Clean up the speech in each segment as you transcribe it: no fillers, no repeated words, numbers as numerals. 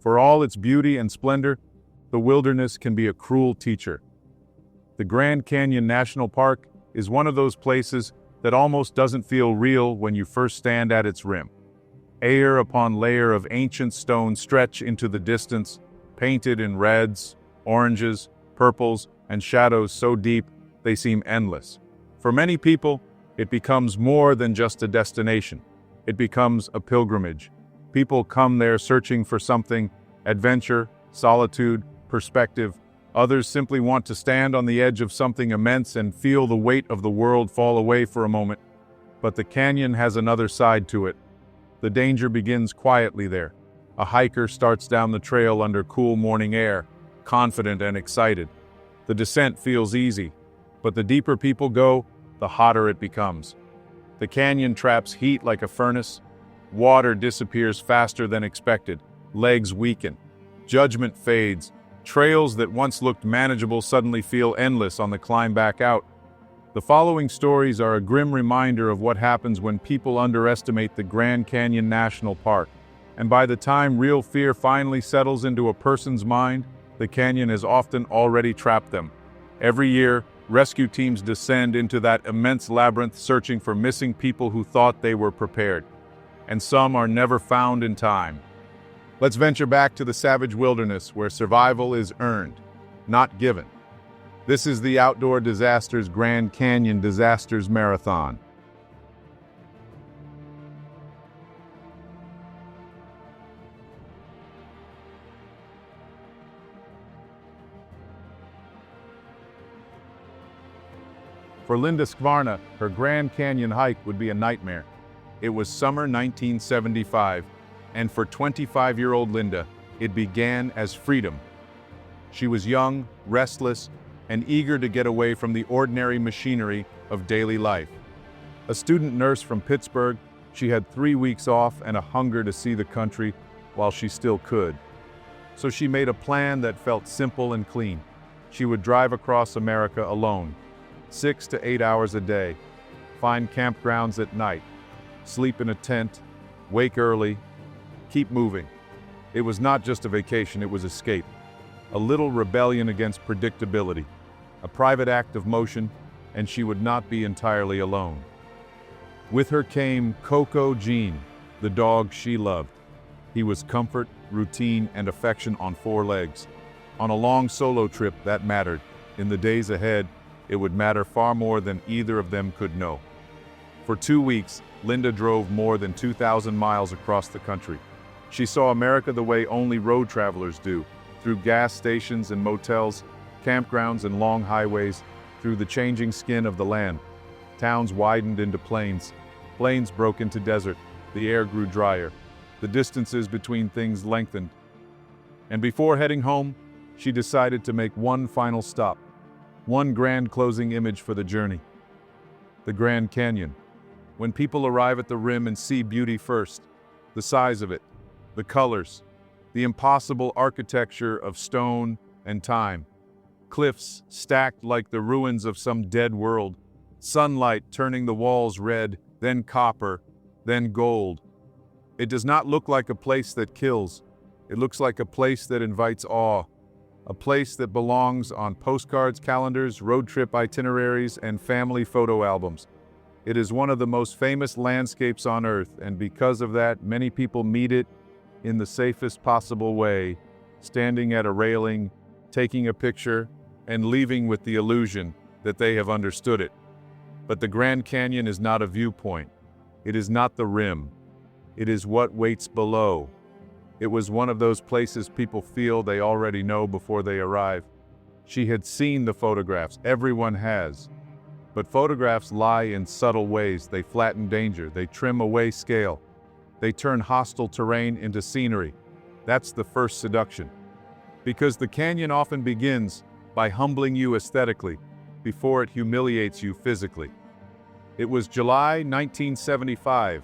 For all its beauty and splendor, the wilderness can be a cruel teacher. The Grand Canyon National Park is one of those places that almost doesn't feel real when you first stand at its rim. Layer upon layer of ancient stone stretch into the distance, painted in reds, oranges, purples, and shadows so deep they seem endless. For many people, it becomes more than just a destination. It becomes a pilgrimage. People come there searching for something: adventure, solitude, perspective. Others simply want to stand on the edge of something immense and feel the weight of the world fall away for a moment. But the canyon has another side to it. The danger begins quietly there. A hiker starts down the trail under cool morning air, confident and excited. The descent feels easy, but the deeper people go, the hotter it becomes. The canyon traps heat like a furnace. Water disappears faster than expected. Legs weaken. Judgment fades. Trails that once looked manageable suddenly feel endless on the climb back out. The following stories are a grim reminder of what happens when people underestimate the Grand Canyon National Park. And by the time real fear finally settles into a person's mind, the canyon has often already trapped them. Every year, rescue teams descend into that immense labyrinth searching for missing people who thought they were prepared. And some are never found in time. Let's venture back to the savage wilderness where survival is earned, not given. This is the Outdoor Disasters Grand Canyon Disasters Marathon. For Linda Skvarna, her Grand Canyon hike would be a nightmare. It was summer 1975, and for 25-year-old Linda, it began as freedom. She was young, restless, and eager to get away from the ordinary machinery of daily life. A student nurse from Pittsburgh, she had 3 weeks off and a hunger to see the country while she still could. So she made a plan that felt simple and clean. She would drive across America alone, 6 to 8 hours a day, find campgrounds at night, sleep in a tent, wake early, keep moving. It was not just a vacation, it was escape. A little rebellion against predictability, a private act of motion, and she would not be entirely alone. With her came Coco Jean, the dog she loved. He was comfort, routine, and affection on 4 legs. On a long solo trip, that mattered. In the days ahead, it would matter far more than either of them could know. For 2 weeks, Linda drove more than 2,000 miles across the country. She saw America the way only road travelers do, through gas stations and motels, campgrounds and long highways, through the changing skin of the land. Towns widened into plains. Plains broke into desert. The air grew drier. The distances between things lengthened. And before heading home, she decided to make one final stop. One grand closing image for the journey. The Grand Canyon. When people arrive at the rim and see beauty first, the size of it, the colors, the impossible architecture of stone and time. Cliffs stacked like the ruins of some dead world. Sunlight turning the walls red, then copper, then gold. It does not look like a place that kills. It looks like a place that invites awe. A place that belongs on postcards, calendars, road trip itineraries, and family photo albums. It is one of the most famous landscapes on Earth, and because of that, many people meet it in the safest possible way, standing at a railing, taking a picture, and leaving with the illusion that they have understood it. But the Grand Canyon is not a viewpoint. It is not the rim. It is what waits below. It was one of those places people feel they already know before they arrive. She had seen the photographs. Everyone has. But photographs lie in subtle ways. They flatten danger. They trim away scale. They turn hostile terrain into scenery. That's the first seduction. Because the canyon often begins by humbling you aesthetically before it humiliates you physically. It was July 1975.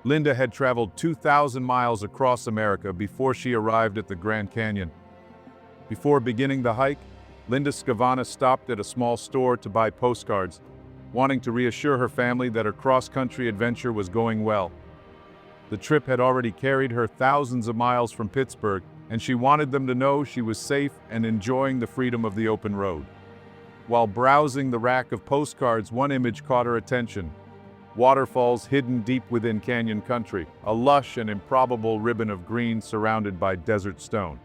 Linda had traveled 2,000 miles across America before she arrived at the Grand Canyon. Before beginning the hike, Linda Skvarna stopped at a small store to buy postcards, wanting to reassure her family that her cross-country adventure was going well. The trip had already carried her thousands of miles from Pittsburgh, and she wanted them to know she was safe and enjoying the freedom of the open road. While browsing the rack of postcards, one image caught her attention. Waterfalls hidden deep within canyon country, a lush and improbable ribbon of green surrounded by desert stone.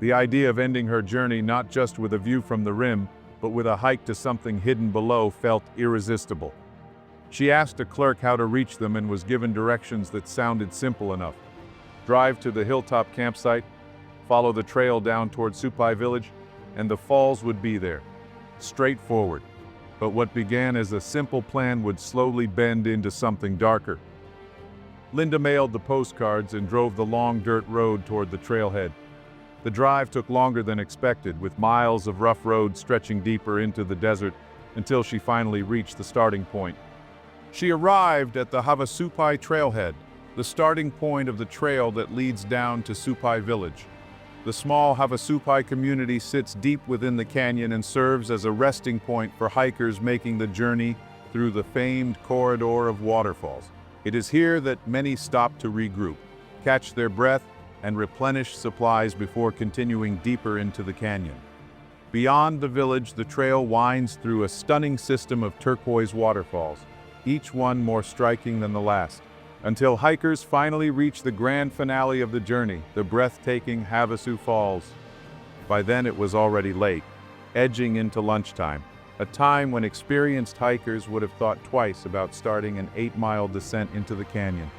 The idea of ending her journey not just with a view from the rim, but with a hike to something hidden below felt irresistible. She asked a clerk how to reach them and was given directions that sounded simple enough. Drive to the hilltop campsite, follow the trail down toward Supai village, and the falls would be there. Straightforward. But what began as a simple plan would slowly bend into something darker. Linda mailed the postcards and drove the long dirt road toward the trailhead. The drive took longer than expected, with miles of rough road stretching deeper into the desert until she finally reached the starting point. She arrived at the Havasupai trailhead, the starting point of the trail that leads down to Supai village. The small Havasupai community sits deep within the canyon and serves as a resting point for hikers making the journey through the famed corridor of waterfalls. It is here that many stop to regroup, catch their breath, and replenish supplies before continuing deeper into the canyon. Beyond the village, the trail winds through a stunning system of turquoise waterfalls, each one more striking than the last, until hikers finally reach the grand finale of the journey, the breathtaking Havasu Falls. By then it was already late, edging into lunchtime, a time when experienced hikers would have thought twice about starting an 8-mile descent into the canyon.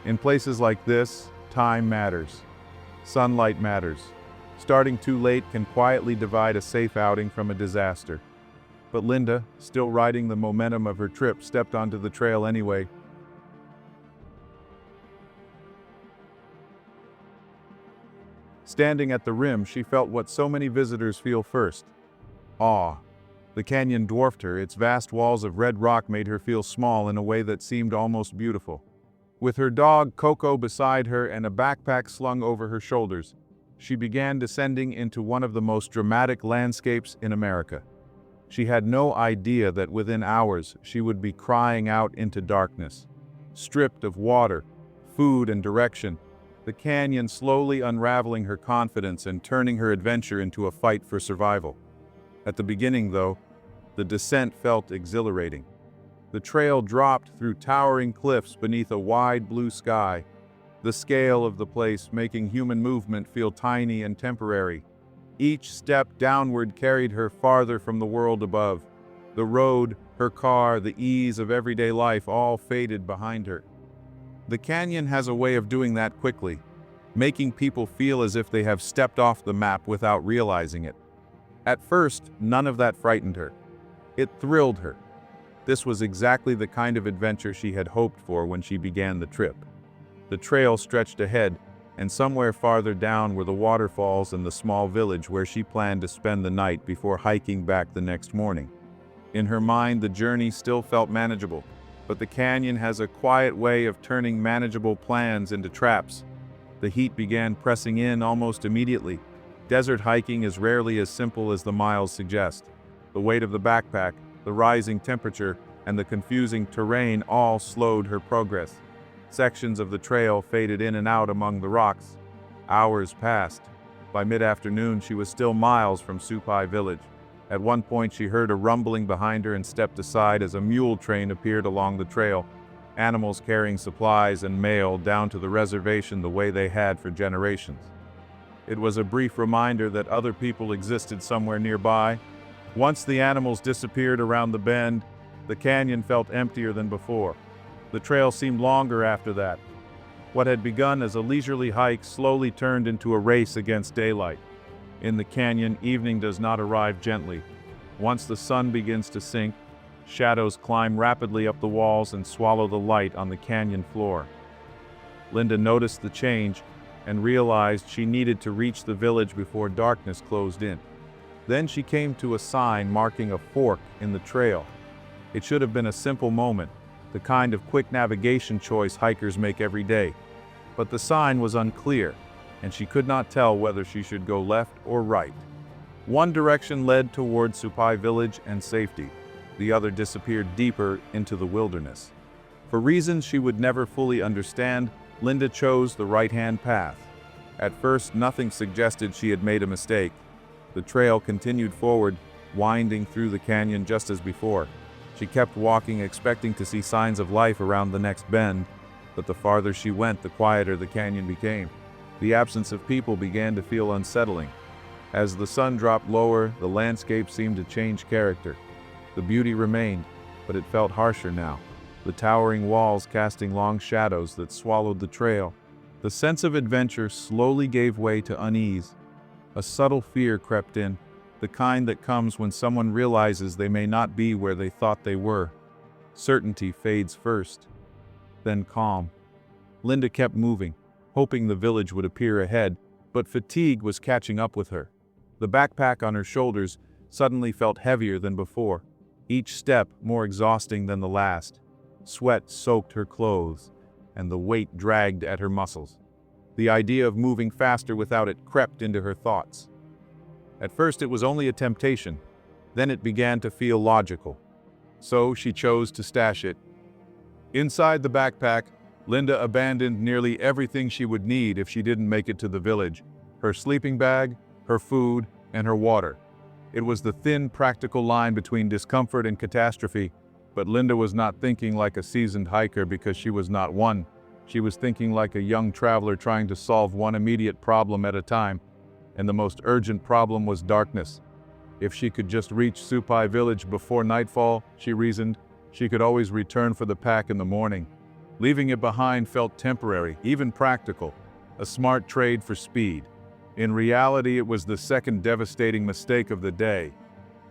In places like this, time matters. Sunlight matters. Starting too late can quietly divide a safe outing from a disaster. But Linda, still riding the momentum of her trip, stepped onto the trail anyway. Standing at the rim, she felt what so many visitors feel first: awe. The canyon dwarfed her, its vast walls of red rock made her feel small in a way that seemed almost beautiful. With her dog Coco beside her and a backpack slung over her shoulders, she began descending into one of the most dramatic landscapes in America. She had no idea that within hours she would be crying out into darkness. Stripped of water, food, and direction, the canyon slowly unraveling her confidence and turning her adventure into a fight for survival. At the beginning, though, the descent felt exhilarating. The trail dropped through towering cliffs beneath a wide blue sky, the scale of the place making human movement feel tiny and temporary. Each step downward carried her farther from the world above. The road, her car, the ease of everyday life all faded behind her. The canyon has a way of doing that quickly, making people feel as if they have stepped off the map without realizing it. At first, none of that frightened her. It thrilled her. This was exactly the kind of adventure she had hoped for when she began the trip. The trail stretched ahead, and somewhere farther down were the waterfalls and the small village where she planned to spend the night before hiking back the next morning. In her mind, the journey still felt manageable, but the canyon has a quiet way of turning manageable plans into traps. The heat began pressing in almost immediately. Desert hiking is rarely as simple as the miles suggest. The weight of the backpack, the rising temperature, and the confusing terrain all slowed her progress. Sections of the trail faded in and out among the rocks. Hours passed. By mid-afternoon, she was still miles from Supai village. At one point, she heard a rumbling behind her and stepped aside as a mule train appeared along the trail, animals carrying supplies and mail down to the reservation the way they had for generations. It was a brief reminder that other people existed somewhere nearby. Once the animals disappeared around the bend, the canyon felt emptier than before. The trail seemed longer after that. What had begun as a leisurely hike slowly turned into a race against daylight. In the canyon, evening does not arrive gently. Once the sun begins to sink, shadows climb rapidly up the walls and swallow the light on the canyon floor. Linda noticed the change and realized she needed to reach the village before darkness closed in. Then she came to a sign marking a fork in the trail. It should have been a simple moment, the kind of quick navigation choice hikers make every day. But the sign was unclear, and she could not tell whether she should go left or right. One direction led toward Supai village and safety. The other disappeared deeper into the wilderness. For reasons she would never fully understand, Linda chose the right-hand path. At first, nothing suggested she had made a mistake. The trail continued forward, winding through the canyon just as before. She kept walking, expecting to see signs of life around the next bend, but the farther she went, the quieter the canyon became. The absence of people began to feel unsettling. As the sun dropped lower, the landscape seemed to change character. The beauty remained, but it felt harsher now, the towering walls casting long shadows that swallowed the trail. The sense of adventure slowly gave way to unease. A subtle fear crept in, the kind that comes when someone realizes they may not be where they thought they were. Certainty fades first, then calm. Linda kept moving, hoping the village would appear ahead, but fatigue was catching up with her. The backpack on her shoulders suddenly felt heavier than before, each step more exhausting than the last. Sweat soaked her clothes, and the weight dragged at her muscles. The idea of moving faster without it crept into her thoughts. At first it was only a temptation, then it began to feel logical. So she chose to stash it. Inside the backpack, Linda abandoned nearly everything she would need if she didn't make it to the village: her sleeping bag, her food, and her water. It was the thin, practical line between discomfort and catastrophe, but Linda was not thinking like a seasoned hiker because she was not one. She was thinking like a young traveler trying to solve one immediate problem at a time, and the most urgent problem was darkness. If she could just reach Supai village before nightfall, she reasoned, she could always return for the pack in the morning. Leaving it behind felt temporary, even practical, a smart trade for speed. In reality, it was the second devastating mistake of the day.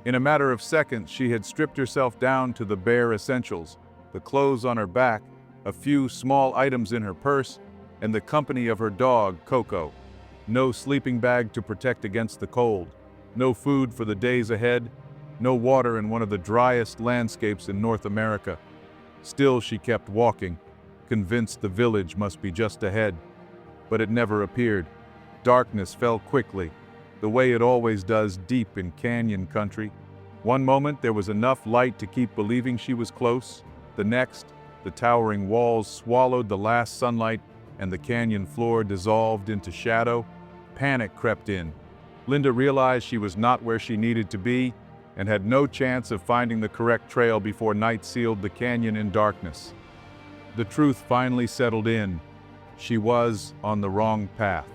In a matter of seconds, she had stripped herself down to the bare essentials: the clothes on her back, a few small items in her purse, and the company of her dog, Coco. No sleeping bag to protect against the cold, no food for the days ahead, no water in one of the driest landscapes in North America. Still, she kept walking, convinced the village must be just ahead. But it never appeared. Darkness fell quickly, the way it always does deep in canyon country. One moment there was enough light to keep believing she was close. The next, the towering walls swallowed the last sunlight and the canyon floor dissolved into shadow. Panic crept in. Linda realized she was not where she needed to be and had no chance of finding the correct trail before night sealed the canyon in darkness. The truth finally settled in. She was on the wrong path.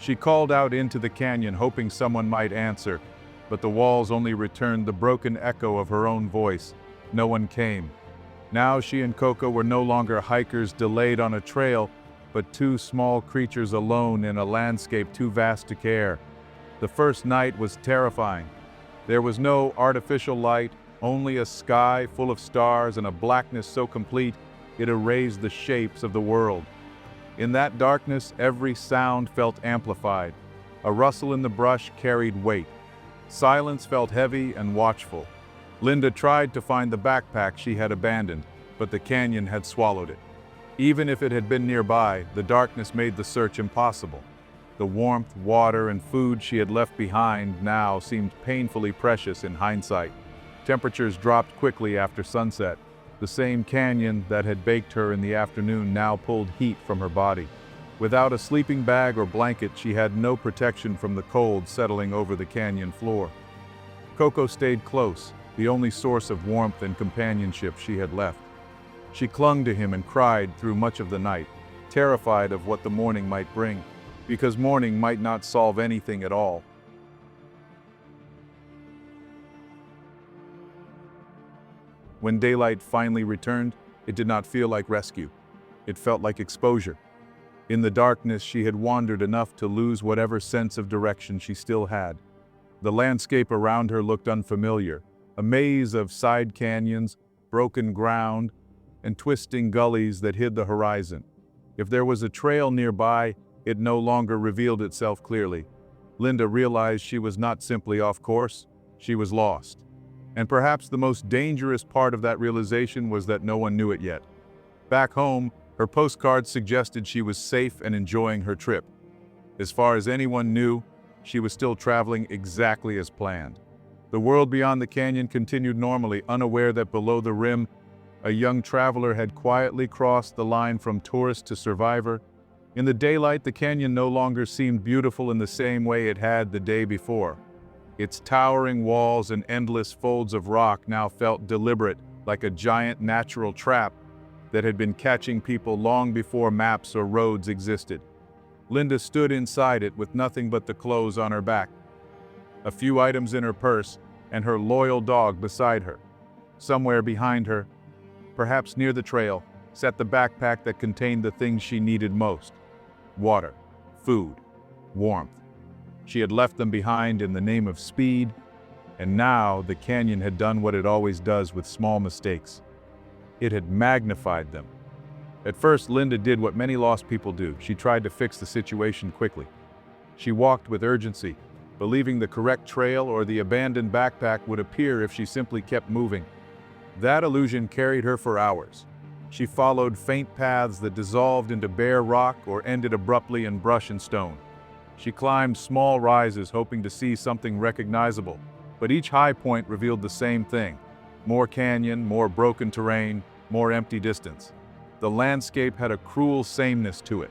She called out into the canyon, hoping someone might answer, but the walls only returned the broken echo of her own voice. No one came. Now she and Coco were no longer hikers delayed on a trail, but two small creatures alone in a landscape too vast to care. The first night was terrifying. There was no artificial light, only a sky full of stars and a blackness so complete it erased the shapes of the world. In that darkness, every sound felt amplified. A rustle in the brush carried weight. Silence felt heavy and watchful. Linda tried to find the backpack she had abandoned, but the canyon had swallowed it. Even if it had been nearby, the darkness made the search impossible. The warmth, water, and food she had left behind now seemed painfully precious in hindsight. Temperatures dropped quickly after sunset. The same canyon that had baked her in the afternoon now pulled heat from her body. Without a sleeping bag or blanket, she had no protection from the cold settling over the canyon floor. Coco stayed close, the only source of warmth and companionship she had left. She clung to him and cried through much of the night, terrified of what the morning might bring, because morning might not solve anything at all. When daylight finally returned, it did not feel like rescue. It felt like exposure. In the darkness, she had wandered enough to lose whatever sense of direction she still had. The landscape around her looked unfamiliar, a maze of side canyons, broken ground, and twisting gullies that hid the horizon. If there was a trail nearby, it no longer revealed itself clearly. Linda realized she was not simply off course, she was lost. And perhaps the most dangerous part of that realization was that no one knew it yet. Back home, her postcards suggested she was safe and enjoying her trip. As far as anyone knew, she was still traveling exactly as planned. The world beyond the canyon continued normally, unaware that below the rim, a young traveler had quietly crossed the line from tourist to survivor. In the daylight, the canyon no longer seemed beautiful in the same way it had the day before. Its towering walls and endless folds of rock now felt deliberate, like a giant natural trap that had been catching people long before maps or roads existed. Linda stood inside it with nothing but the clothes on her back, a few items in her purse, and her loyal dog beside her. Somewhere behind her, perhaps near the trail, sat the backpack that contained the things she needed most: water, food, warmth. She had left them behind in the name of speed, and now the canyon had done what it always does with small mistakes. It had magnified them. At first, Linda did what many lost people do. She tried to fix the situation quickly. She walked with urgency, believing the correct trail or the abandoned backpack would appear if she simply kept moving. That illusion carried her for hours. She followed faint paths that dissolved into bare rock or ended abruptly in brush and stone. She climbed small rises hoping to see something recognizable, but each high point revealed the same thing: more canyon, more broken terrain, more empty distance. The landscape had a cruel sameness to it.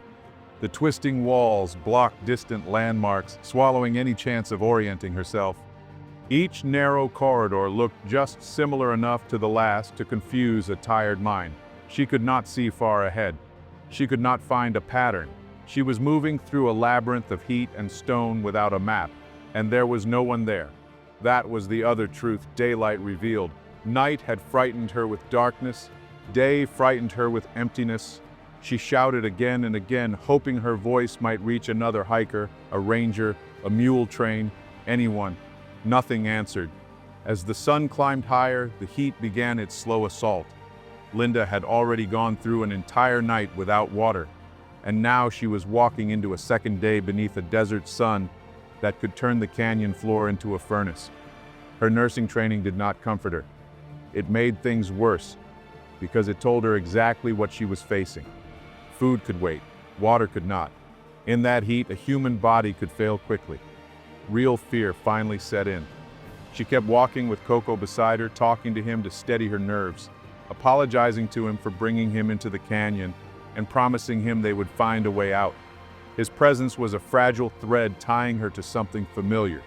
The twisting walls blocked distant landmarks, swallowing any chance of orienting herself. Each narrow corridor looked just similar enough to the last to confuse a tired mind. She could not see far ahead. She could not find a pattern. She was moving through a labyrinth of heat and stone without a map, and there was no one there. That was the other truth daylight revealed. Night had frightened her with darkness. Day frightened her with emptiness. She shouted again and again, hoping her voice might reach another hiker, a ranger, a mule train, anyone. Nothing answered. As the sun climbed higher, the heat began its slow assault. Linda had already gone through an entire night without water, and now she was walking into a second day beneath a desert sun that could turn the canyon floor into a furnace. Her nursing training did not comfort her. It made things worse, because it told her exactly what she was facing. Food could wait, water could not. In that heat, a human body could fail quickly. Real fear finally set in. She kept walking with Coco beside her, talking to him to steady her nerves, apologizing to him for bringing him into the canyon, and promising him they would find a way out. His presence was a fragile thread tying her to something familiar.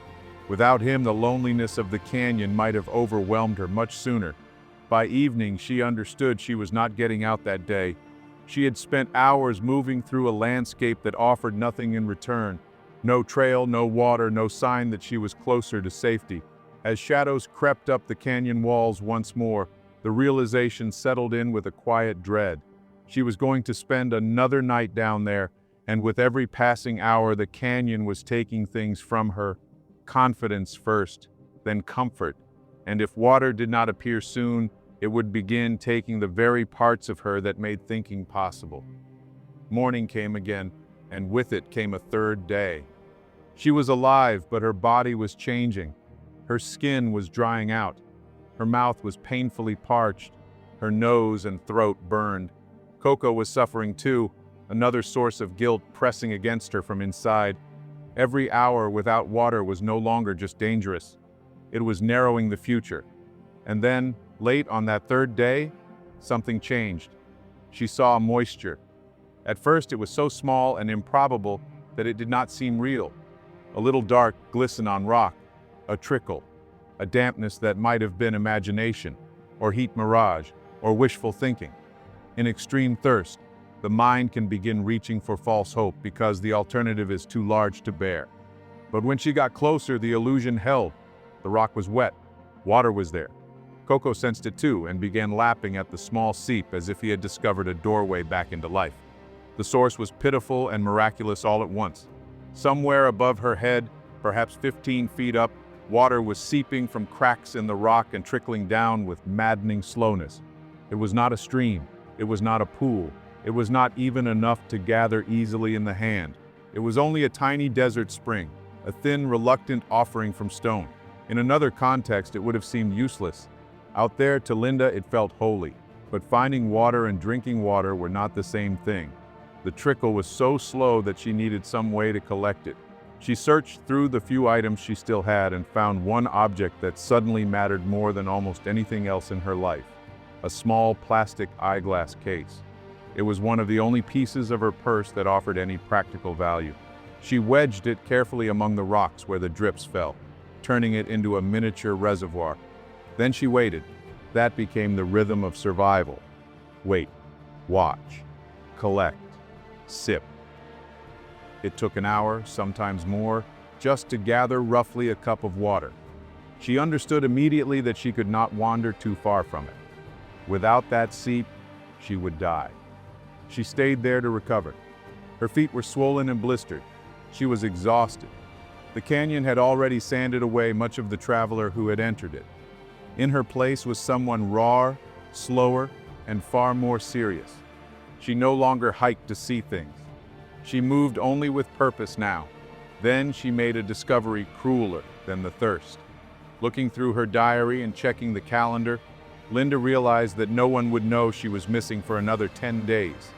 Without him, the loneliness of the canyon might have overwhelmed her much sooner. By evening, she understood she was not getting out that day. She had spent hours moving through a landscape that offered nothing in return. No trail, no water, no sign that she was closer to safety. As shadows crept up the canyon walls once more, the realization settled in with a quiet dread. She was going to spend another night down there, and with every passing hour, the canyon was taking things from her. Confidence first, then comfort. And if water did not appear soon, it would begin taking the very parts of her that made thinking possible. Morning came again, and with it came a third day. She was alive, but her body was changing. Her skin was drying out. Her mouth was painfully parched. Her nose and throat burned. Coco was suffering too, another source of guilt pressing against her from inside. Every hour without water was no longer just dangerous. It was narrowing the future. And then, late on that third day, something changed. She saw moisture. At first, it was so small and improbable that it did not seem real. A little dark glisten on rock, a trickle, a dampness that might have been imagination, or heat mirage, or wishful thinking. In extreme thirst, the mind can begin reaching for false hope because the alternative is too large to bear. But when she got closer, the illusion held. The rock was wet. Water was there. Coco sensed it too and began lapping at the small seep as if he had discovered a doorway back into life. The source was pitiful and miraculous all at once. Somewhere above her head, perhaps 15 feet up, water was seeping from cracks in the rock and trickling down with maddening slowness. It was not a stream. It was not a pool. It was not even enough to gather easily in the hand. It was only a tiny desert spring, a thin, reluctant offering from stone. In another context, it would have seemed useless. Out there, to Linda, it felt holy. But finding water and drinking water were not the same thing. The trickle was so slow that she needed some way to collect it. She searched through the few items she still had and found one object that suddenly mattered more than almost anything else in her life: a small plastic eyeglass case. It was one of the only pieces of her purse that offered any practical value. She wedged it carefully among the rocks where the drips fell, turning it into a miniature reservoir. Then she waited. That became the rhythm of survival. Wait, watch, collect, sip. It took an hour, sometimes more, just to gather roughly a cup of water. She understood immediately that she could not wander too far from it. Without that seep, she would die. She stayed there to recover. Her feet were swollen and blistered. She was exhausted. The canyon had already sanded away much of the traveler who had entered it. In her place was someone rawer, slower, and far more serious. She no longer hiked to see things. She moved only with purpose now. Then she made a discovery crueler than the thirst. Looking through her diary and checking the calendar, Linda realized that no one would know she was missing for another 10 days.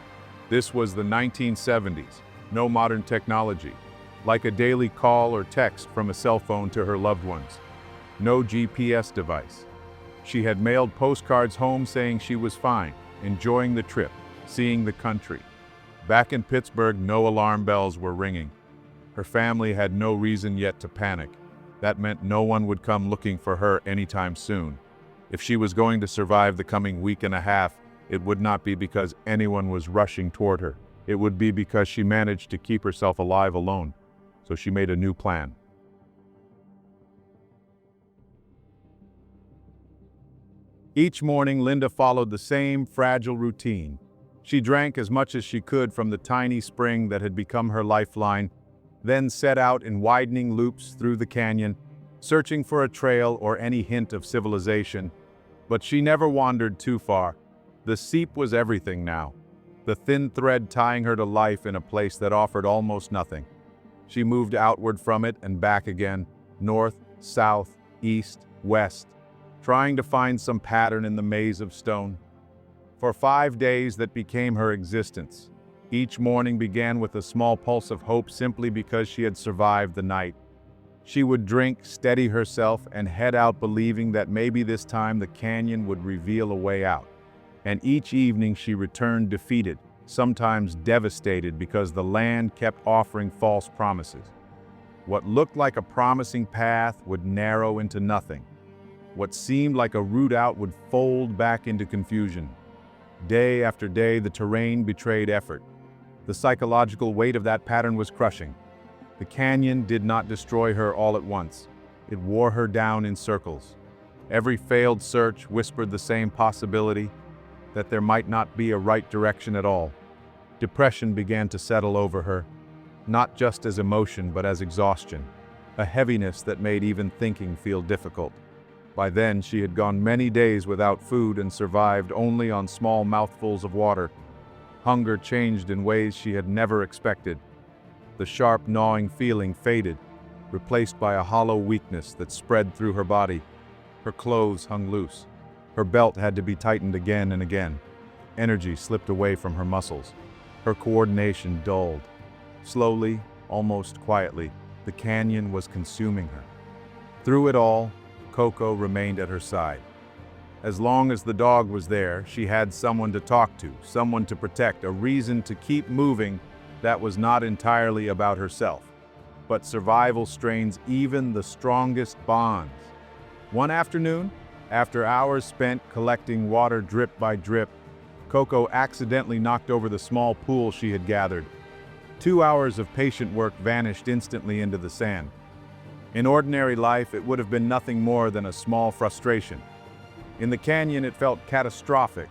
This was the 1970s, no modern technology, like a daily call or text from a cell phone to her loved ones. No GPS device. She had mailed postcards home saying she was fine, enjoying the trip, seeing the country. Back in Pittsburgh, no alarm bells were ringing. Her family had no reason yet to panic. That meant no one would come looking for her anytime soon. If she was going to survive the coming week and a half, it would not be because anyone was rushing toward her. It would be because she managed to keep herself alive alone. So she made a new plan. Each morning, Linda followed the same fragile routine. She drank as much as she could from the tiny spring that had become her lifeline, then set out in widening loops through the canyon, searching for a trail or any hint of civilization. But she never wandered too far. The seep was everything now, the thin thread tying her to life in a place that offered almost nothing. She moved outward from it and back again, north, south, east, west, trying to find some pattern in the maze of stone. For 5 days that became her existence. Each morning began with a small pulse of hope simply because she had survived the night. She would drink, steady herself, and head out believing that maybe this time the canyon would reveal a way out. And each evening she returned defeated, sometimes devastated because the land kept offering false promises. What looked like a promising path would narrow into nothing. What seemed like a route out would fold back into confusion. Day after day, the terrain betrayed effort. The psychological weight of that pattern was crushing. The canyon did not destroy her all at once. It wore her down in circles. Every failed search whispered the same possibility, that there might not be a right direction at all. Depression began to settle over her, not just as emotion but as exhaustion, a heaviness that made even thinking feel difficult. By then, she had gone many days without food and survived only on small mouthfuls of water. Hunger changed in ways she had never expected. The sharp, gnawing feeling faded, replaced by a hollow weakness that spread through her body. Her clothes hung loose. Her belt had to be tightened again and again. Energy slipped away from her muscles. Her coordination dulled. Slowly, almost quietly, the canyon was consuming her. Through it all, Coco remained at her side. As long as the dog was there, she had someone to talk to, someone to protect, a reason to keep moving that was not entirely about herself. But survival strains even the strongest bonds. One afternoon, after hours spent collecting water drip by drip, Coco accidentally knocked over the small pool she had gathered. 2 hours of patient work vanished instantly into the sand. In ordinary life, it would have been nothing more than a small frustration. In the canyon, it felt catastrophic.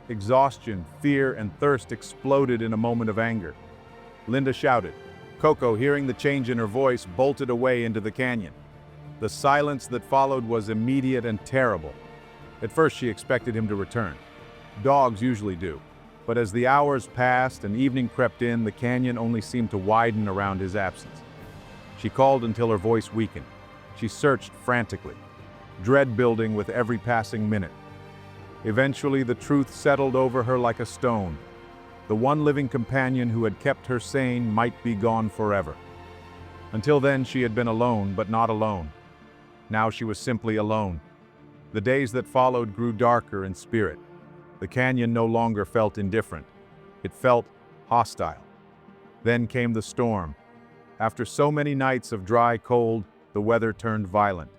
Exhaustion, fear, and thirst exploded in a moment of anger. Linda shouted. Coco, hearing the change in her voice, bolted away into the canyon. The silence that followed was immediate and terrible. At first, she expected him to return. Dogs usually do. But as the hours passed and evening crept in, the canyon only seemed to widen around his absence. She called until her voice weakened. She searched frantically, dread building with every passing minute. Eventually, the truth settled over her like a stone. The one living companion who had kept her sane might be gone forever. Until then, she had been alone, but not alone. Now she was simply alone. The days that followed grew darker in spirit. The canyon no longer felt indifferent. It felt hostile. Then came the storm. After so many nights of dry cold, the weather turned violent.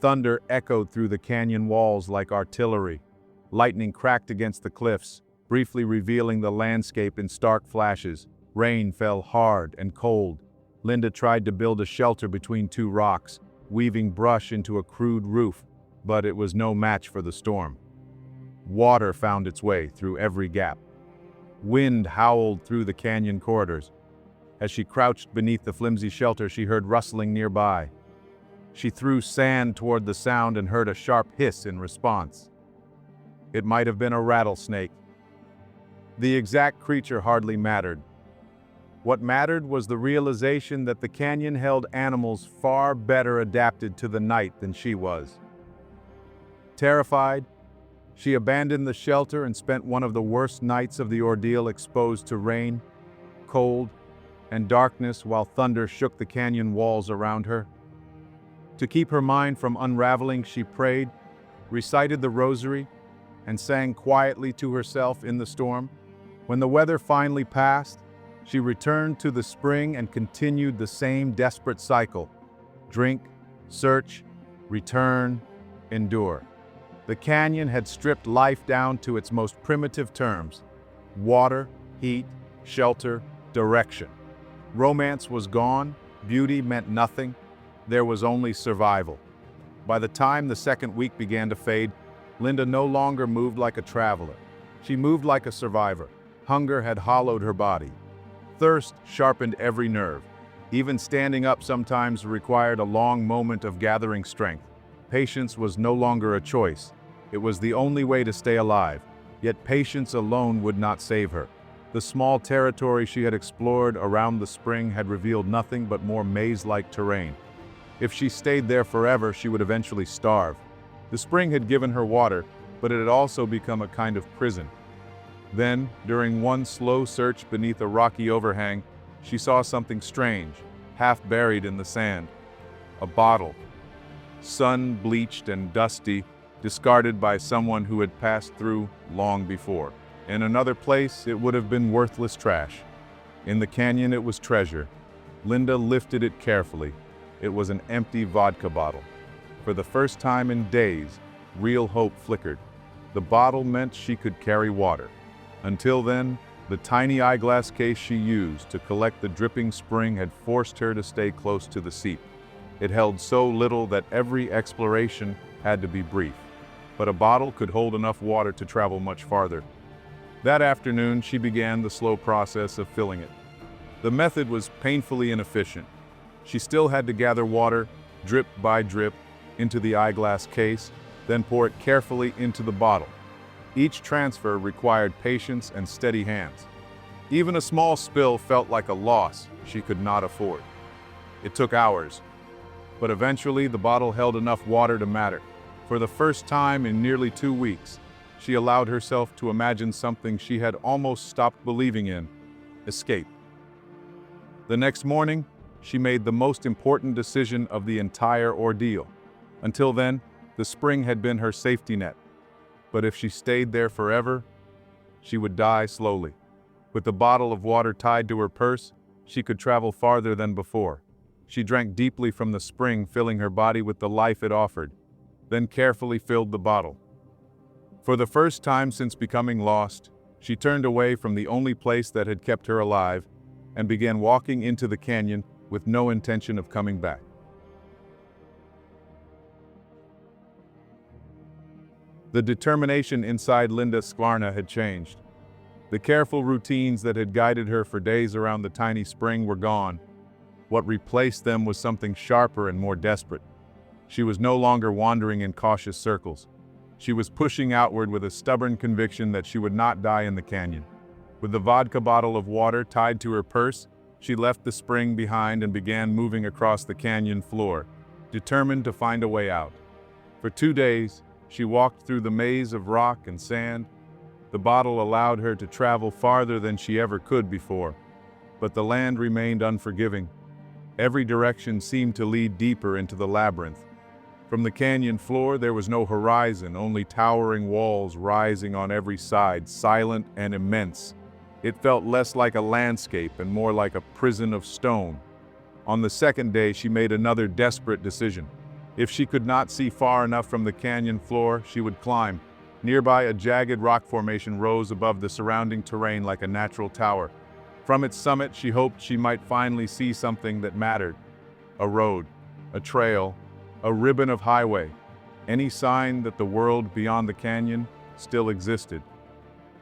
Thunder echoed through the canyon walls like artillery. Lightning cracked against the cliffs, briefly revealing the landscape in stark flashes. Rain fell hard and cold. Linda tried to build a shelter between two rocks, weaving brush into a crude roof, but it was no match for the storm. Water found its way through every gap. Wind howled through the canyon corridors. As she crouched beneath the flimsy shelter, she heard rustling nearby. She threw sand toward the sound and heard a sharp hiss in response. It might have been a rattlesnake. The exact creature hardly mattered. What mattered was the realization that the canyon held animals far better adapted to the night than she was. Terrified, she abandoned the shelter and spent one of the worst nights of the ordeal exposed to rain, cold, and darkness while thunder shook the canyon walls around her. To keep her mind from unraveling, she prayed, recited the rosary, and sang quietly to herself in the storm. When the weather finally passed, she returned to the spring and continued the same desperate cycle. Drink, search, return, endure. The canyon had stripped life down to its most primitive terms: water, heat, shelter, direction. Romance was gone, beauty meant nothing, there was only survival. By the time the second week began to fade, Linda no longer moved like a traveler. She moved like a survivor. Hunger had hollowed her body. Thirst sharpened every nerve. Even standing up sometimes required a long moment of gathering strength. Patience was no longer a choice. It was the only way to stay alive. Yet patience alone would not save her. The small territory she had explored around the spring had revealed nothing but more maze-like terrain. If she stayed there forever, she would eventually starve. The spring had given her water, but it had also become a kind of prison. Then, during one slow search beneath a rocky overhang, she saw something strange, half buried in the sand. A bottle. Sun-bleached and dusty, discarded by someone who had passed through long before. In another place, it would have been worthless trash. In the canyon, it was treasure. Linda lifted it carefully. It was an empty vodka bottle. For the first time in days, real hope flickered. The bottle meant she could carry water. Until then, the tiny eyeglass case she used to collect the dripping spring had forced her to stay close to the seep. It held so little that every exploration had to be brief. But a bottle could hold enough water to travel much farther. That afternoon, she began the slow process of filling it. The method was painfully inefficient. She still had to gather water, drip by drip, into the eyeglass case, then pour it carefully into the bottle. Each transfer required patience and steady hands. Even a small spill felt like a loss she could not afford. It took hours, but eventually the bottle held enough water to matter. For the first time in nearly 2 weeks, she allowed herself to imagine something she had almost stopped believing in: escape. The next morning, she made the most important decision of the entire ordeal. Until then, the spring had been her safety net. But if she stayed there forever, she would die slowly. With the bottle of water tied to her purse, she could travel farther than before. She drank deeply from the spring, filling her body with the life it offered, then carefully filled the bottle. For the first time since becoming lost, she turned away from the only place that had kept her alive and began walking into the canyon with no intention of coming back. The determination inside Linda Skvarna had changed. The careful routines that had guided her for days around the tiny spring were gone. What replaced them was something sharper and more desperate. She was no longer wandering in cautious circles. She was pushing outward with a stubborn conviction that she would not die in the canyon. With the vodka bottle of water tied to her purse, she left the spring behind and began moving across the canyon floor, determined to find a way out. For 2 days, she walked through the maze of rock and sand. The bottle allowed her to travel farther than she ever could before, but the land remained unforgiving. Every direction seemed to lead deeper into the labyrinth. From the canyon floor, there was no horizon, only towering walls rising on every side, silent and immense. It felt less like a landscape and more like a prison of stone. On the second day, she made another desperate decision. If she could not see far enough from the canyon floor, she would climb. Nearby, a jagged rock formation rose above the surrounding terrain like a natural tower. From its summit, she hoped she might finally see something that mattered. A road, a trail, a ribbon of highway. Any sign that the world beyond the canyon still existed.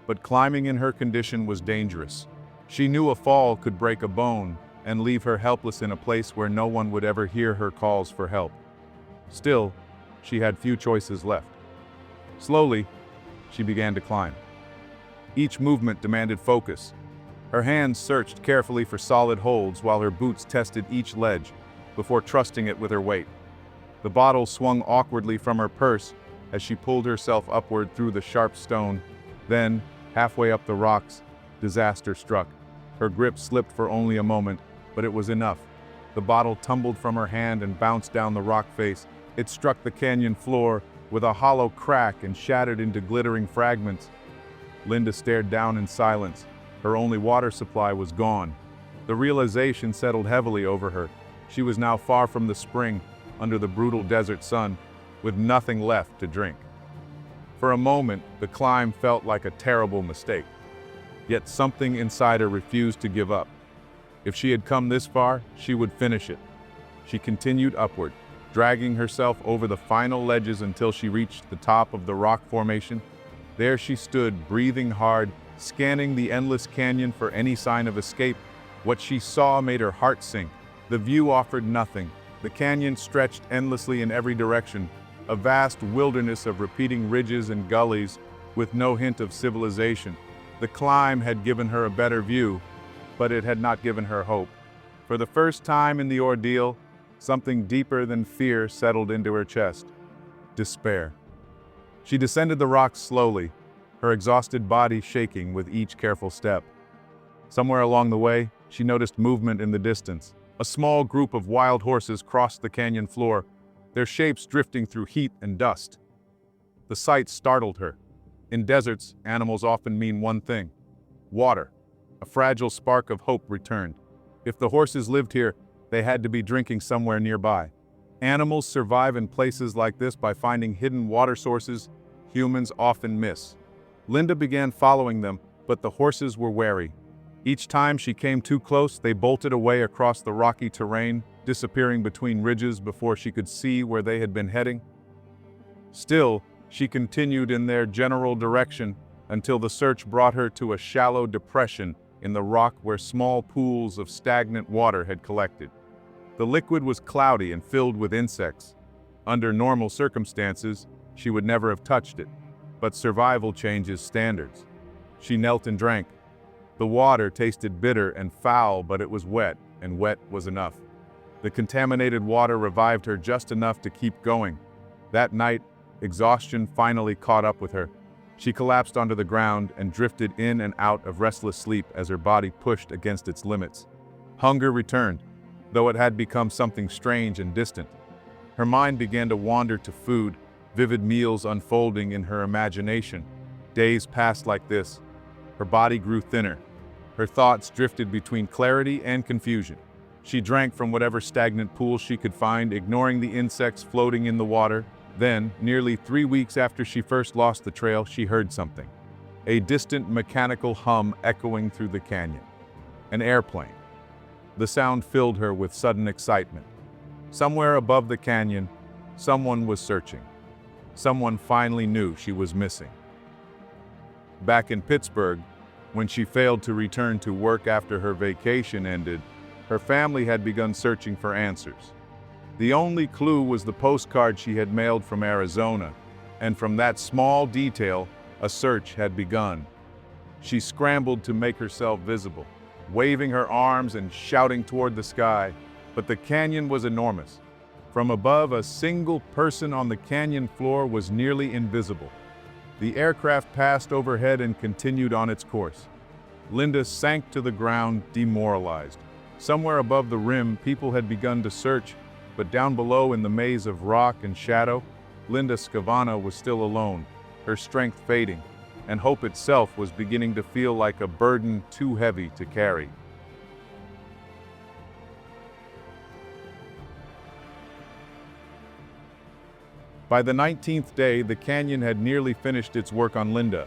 But climbing in her condition was dangerous. She knew a fall could break a bone and leave her helpless in a place where no one would ever hear her calls for help. Still, she had few choices left. Slowly, she began to climb. Each movement demanded focus. Her hands searched carefully for solid holds while her boots tested each ledge before trusting it with her weight. The bottle swung awkwardly from her purse as she pulled herself upward through the sharp stone. Then, halfway up the rocks, disaster struck. Her grip slipped for only a moment, but it was enough. The bottle tumbled from her hand and bounced down the rock face. It struck the canyon floor with a hollow crack and shattered into glittering fragments. Linda stared down in silence. Her only water supply was gone. The realization settled heavily over her. She was now far from the spring, under the brutal desert sun, with nothing left to drink. For a moment, the climb felt like a terrible mistake. Yet something inside her refused to give up. If she had come this far, she would finish it. She continued upward, dragging herself over the final ledges until she reached the top of the rock formation. There she stood, breathing hard, scanning the endless canyon for any sign of escape. What she saw made her heart sink. The view offered nothing. The canyon stretched endlessly in every direction, a vast wilderness of repeating ridges and gullies with no hint of civilization. The climb had given her a better view, but it had not given her hope. For the first time in the ordeal, something deeper than fear settled into her chest. Despair. She descended the rocks slowly, her exhausted body shaking with each careful step. Somewhere along the way, she noticed movement in the distance. A small group of wild horses crossed the canyon floor, their shapes drifting through heat and dust. The sight startled her. In deserts, animals often mean one thing: water. A fragile spark of hope returned. If the horses lived here, they had to be drinking somewhere nearby. Animals survive in places like this by finding hidden water sources humans often miss. Linda began following them, but the horses were wary. Each time she came too close, they bolted away across the rocky terrain, disappearing between ridges before she could see where they had been heading. Still, she continued in their general direction until the search brought her to a shallow depression in the rock where small pools of stagnant water had collected. The liquid was cloudy and filled with insects. Under normal circumstances, she would never have touched it, but survival changes standards. She knelt and drank. The water tasted bitter and foul, but it was wet, and wet was enough. The contaminated water revived her just enough to keep going. That night, exhaustion finally caught up with her. She collapsed onto the ground and drifted in and out of restless sleep as her body pushed against its limits. Hunger returned, though it had become something strange and distant. Her mind began to wander to food, vivid meals unfolding in her imagination. Days passed like this. Her body grew thinner. Her thoughts drifted between clarity and confusion. She drank from whatever stagnant pool she could find, ignoring the insects floating in the water. Then, nearly 3 weeks after she first lost the trail, she heard something. A distant mechanical hum echoing through the canyon. An airplane. The sound filled her with sudden excitement. Somewhere above the canyon, someone was searching. Someone finally knew she was missing. Back in Pittsburgh, when she failed to return to work after her vacation ended, her family had begun searching for answers. The only clue was the postcard she had mailed from Arizona, and from that small detail, a search had begun. She scrambled to make herself visible, waving her arms and shouting toward the sky, but the canyon was enormous. From above, a single person on the canyon floor was nearly invisible. The aircraft passed overhead and continued on its course. Linda sank to the ground, demoralized. Somewhere above the rim, people had begun to search, but down below in the maze of rock and shadow, Linda Scavana was still alone, her strength fading. and hope itself was beginning to feel like a burden too heavy to carry. By the 19th day, the canyon had nearly finished its work on Linda.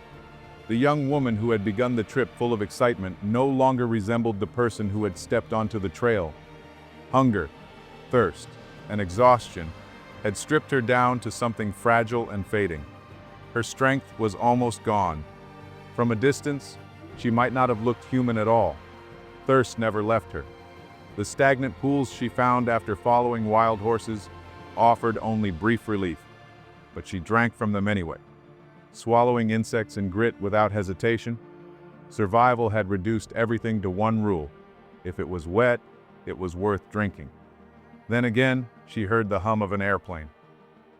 The young woman who had begun the trip full of excitement no longer resembled the person who had stepped onto the trail. Hunger, thirst, and exhaustion had stripped her down to something fragile and fading. Her strength was almost gone. From a distance, she might not have looked human at all. Thirst never left her. The stagnant pools she found after following wild horses offered only brief relief, but she drank from them anyway. Swallowing insects and grit without hesitation, survival had reduced everything to one rule: if it was wet, it was worth drinking. Then again, she heard the hum of an airplane.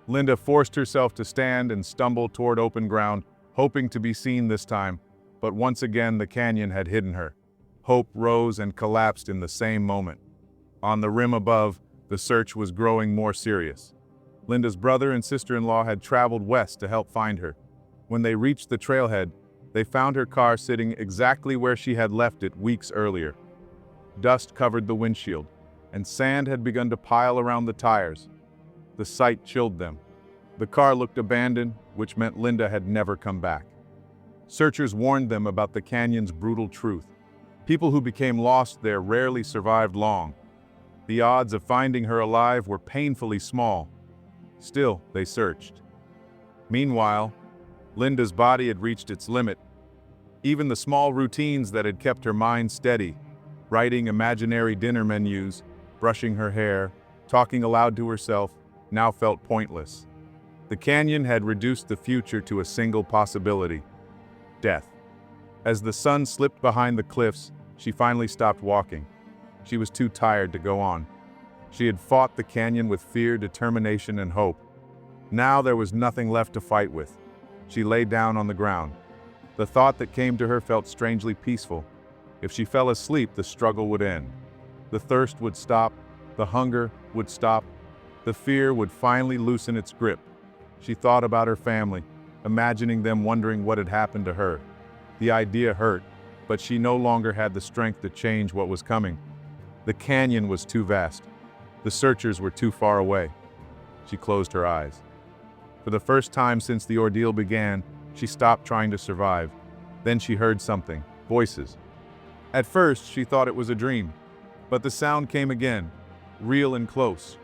Linda forced herself to stand and stumble toward open ground, hoping to be seen this time, but once again the canyon had hidden her. Hope rose and collapsed in the same moment. On the rim above, the search was growing more serious. Linda's brother and sister-in-law had traveled west to help find her. When they reached the trailhead, they found her car sitting exactly where she had left it weeks earlier. Dust covered the windshield, and sand had begun to pile around the tires. The sight chilled them. The car looked abandoned, which meant Linda had never come back. Searchers warned them about the canyon's brutal truth. People who became lost there rarely survived long. The odds of finding her alive were painfully small. Still, they searched. Meanwhile, Linda's body had reached its limit. Even the small routines that had kept her mind steady, writing imaginary dinner menus, brushing her hair, talking aloud to herself, now felt pointless. The canyon had reduced the future to a single possibility: death. As the sun slipped behind the cliffs, she finally stopped walking. She was too tired to go on. She had fought the canyon with fear, determination, and hope. Now there was nothing left to fight with. She lay down on the ground. The thought that came to her felt strangely peaceful. If she fell asleep, the struggle would end. The thirst would stop, the hunger would stop, the fear would finally loosen its grip. She thought about her family, imagining them wondering what had happened to her. The idea hurt, but she no longer had the strength to change what was coming. The canyon was too vast. The searchers were too far away. She closed her eyes. For the first time since the ordeal began, she stopped trying to survive. Then she heard something: voices. At first, she thought it was a dream, but the sound came again, real and close.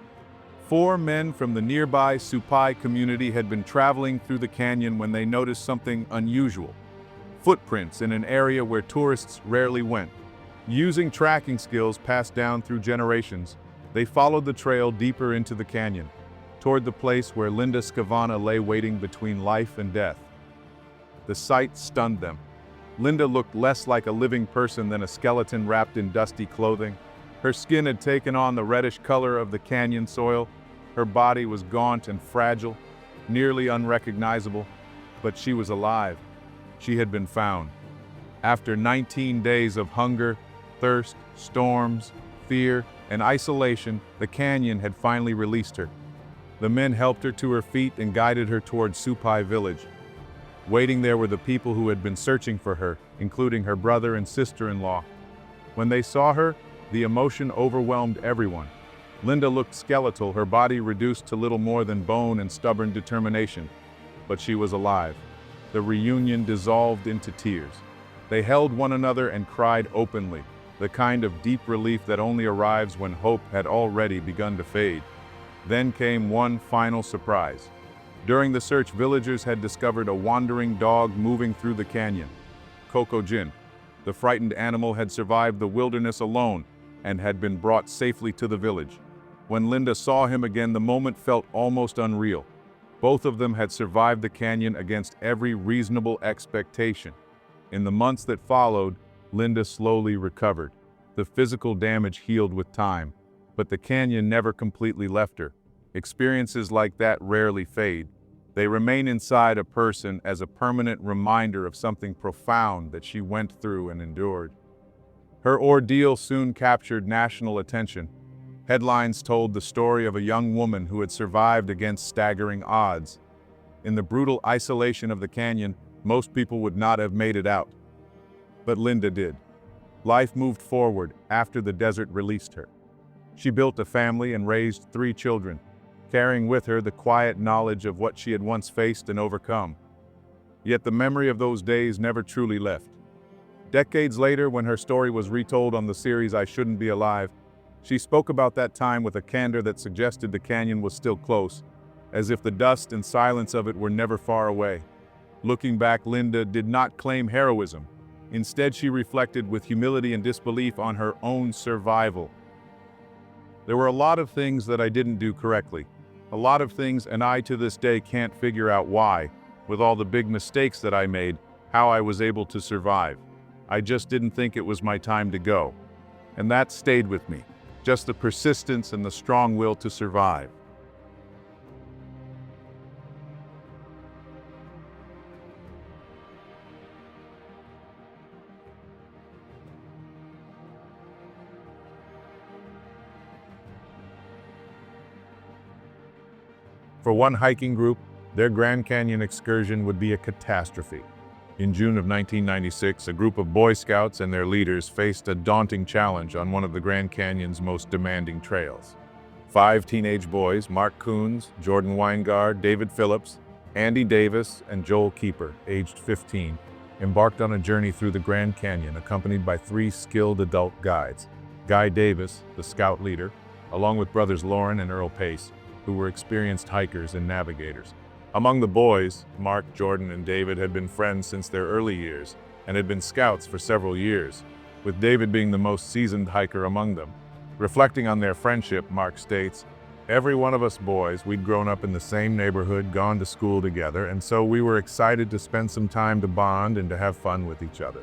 4 men from the nearby Supai community had been traveling through the canyon when they noticed something unusual: footprints in an area where tourists rarely went. Using tracking skills passed down through generations, they followed the trail deeper into the canyon, toward the place where Linda Scavana lay waiting between life and death. The sight stunned them. Linda looked less like a living person than a skeleton wrapped in dusty clothing. Her skin had taken on the reddish color of the canyon soil. Her body was gaunt and fragile, nearly unrecognizable, but she was alive. She had been found. After 19 days of hunger, thirst, storms, fear, and isolation, the canyon had finally released her. The men helped her to her feet and guided her toward Supai village. Waiting there were the people who had been searching for her, including her brother and sister-in-law. When they saw her, the emotion overwhelmed everyone. Linda looked skeletal, her body reduced to little more than bone and stubborn determination. But she was alive. The reunion dissolved into tears. They held one another and cried openly, the kind of deep relief that only arrives when hope had already begun to fade. Then came one final surprise. During the search, villagers had discovered a wandering dog moving through the canyon. Coco Jin. The frightened animal had survived the wilderness alone and had been brought safely to the village. When Linda saw him again, the moment felt almost unreal. Both of them had survived the canyon against every reasonable expectation. In the months that followed, Linda slowly recovered. The physical damage healed with time, but the canyon never completely left her. Experiences like that rarely fade. They remain inside a person as a permanent reminder of something profound that she went through and endured. Her ordeal soon captured national attention. Headlines told the story of a young woman who had survived against staggering odds. In the brutal isolation of the canyon, Most people would not have made it out. But Linda did. Life moved forward after the desert released her. She built a family and raised 3 children, carrying with her the quiet knowledge of what she had once faced and overcome. Yet the memory of those days never truly left. Decades later, when her story was retold on the series I Shouldn't Be Alive, she spoke about that time with a candor that suggested the canyon was still close, as if the dust and silence of it were never far away. Looking back, Linda did not claim heroism. Instead, she reflected with humility and disbelief on her own survival. There were a lot of things that I didn't do correctly. A lot of things, and I to this day can't figure out why, with all the big mistakes that I made, how I was able to survive. I just didn't think it was my time to go. And that stayed with me. Just the persistence and the strong will to survive. For one hiking group, their Grand Canyon excursion would be a catastrophe. In June of 1996, a group of Boy Scouts and their leaders faced a daunting challenge on one of the Grand Canyon's most demanding trails. 5 teenage boys, Mark Coons, Jordan Weingard, David Phillips, Andy Davis, and Joel Keeper, aged 15, embarked on a journey through the Grand Canyon accompanied by 3 skilled adult guides. Guy Davis, the scout leader, along with brothers Lauren and Earl Pace, who were experienced hikers and navigators. Among the boys, Mark, Jordan, and David had been friends since their early years and had been scouts for several years, with David being the most seasoned hiker among them. Reflecting on their friendship, Mark states, "Every one of us boys, we'd grown up in the same neighborhood, gone to school together, and so we were excited to spend some time to bond and to have fun with each other."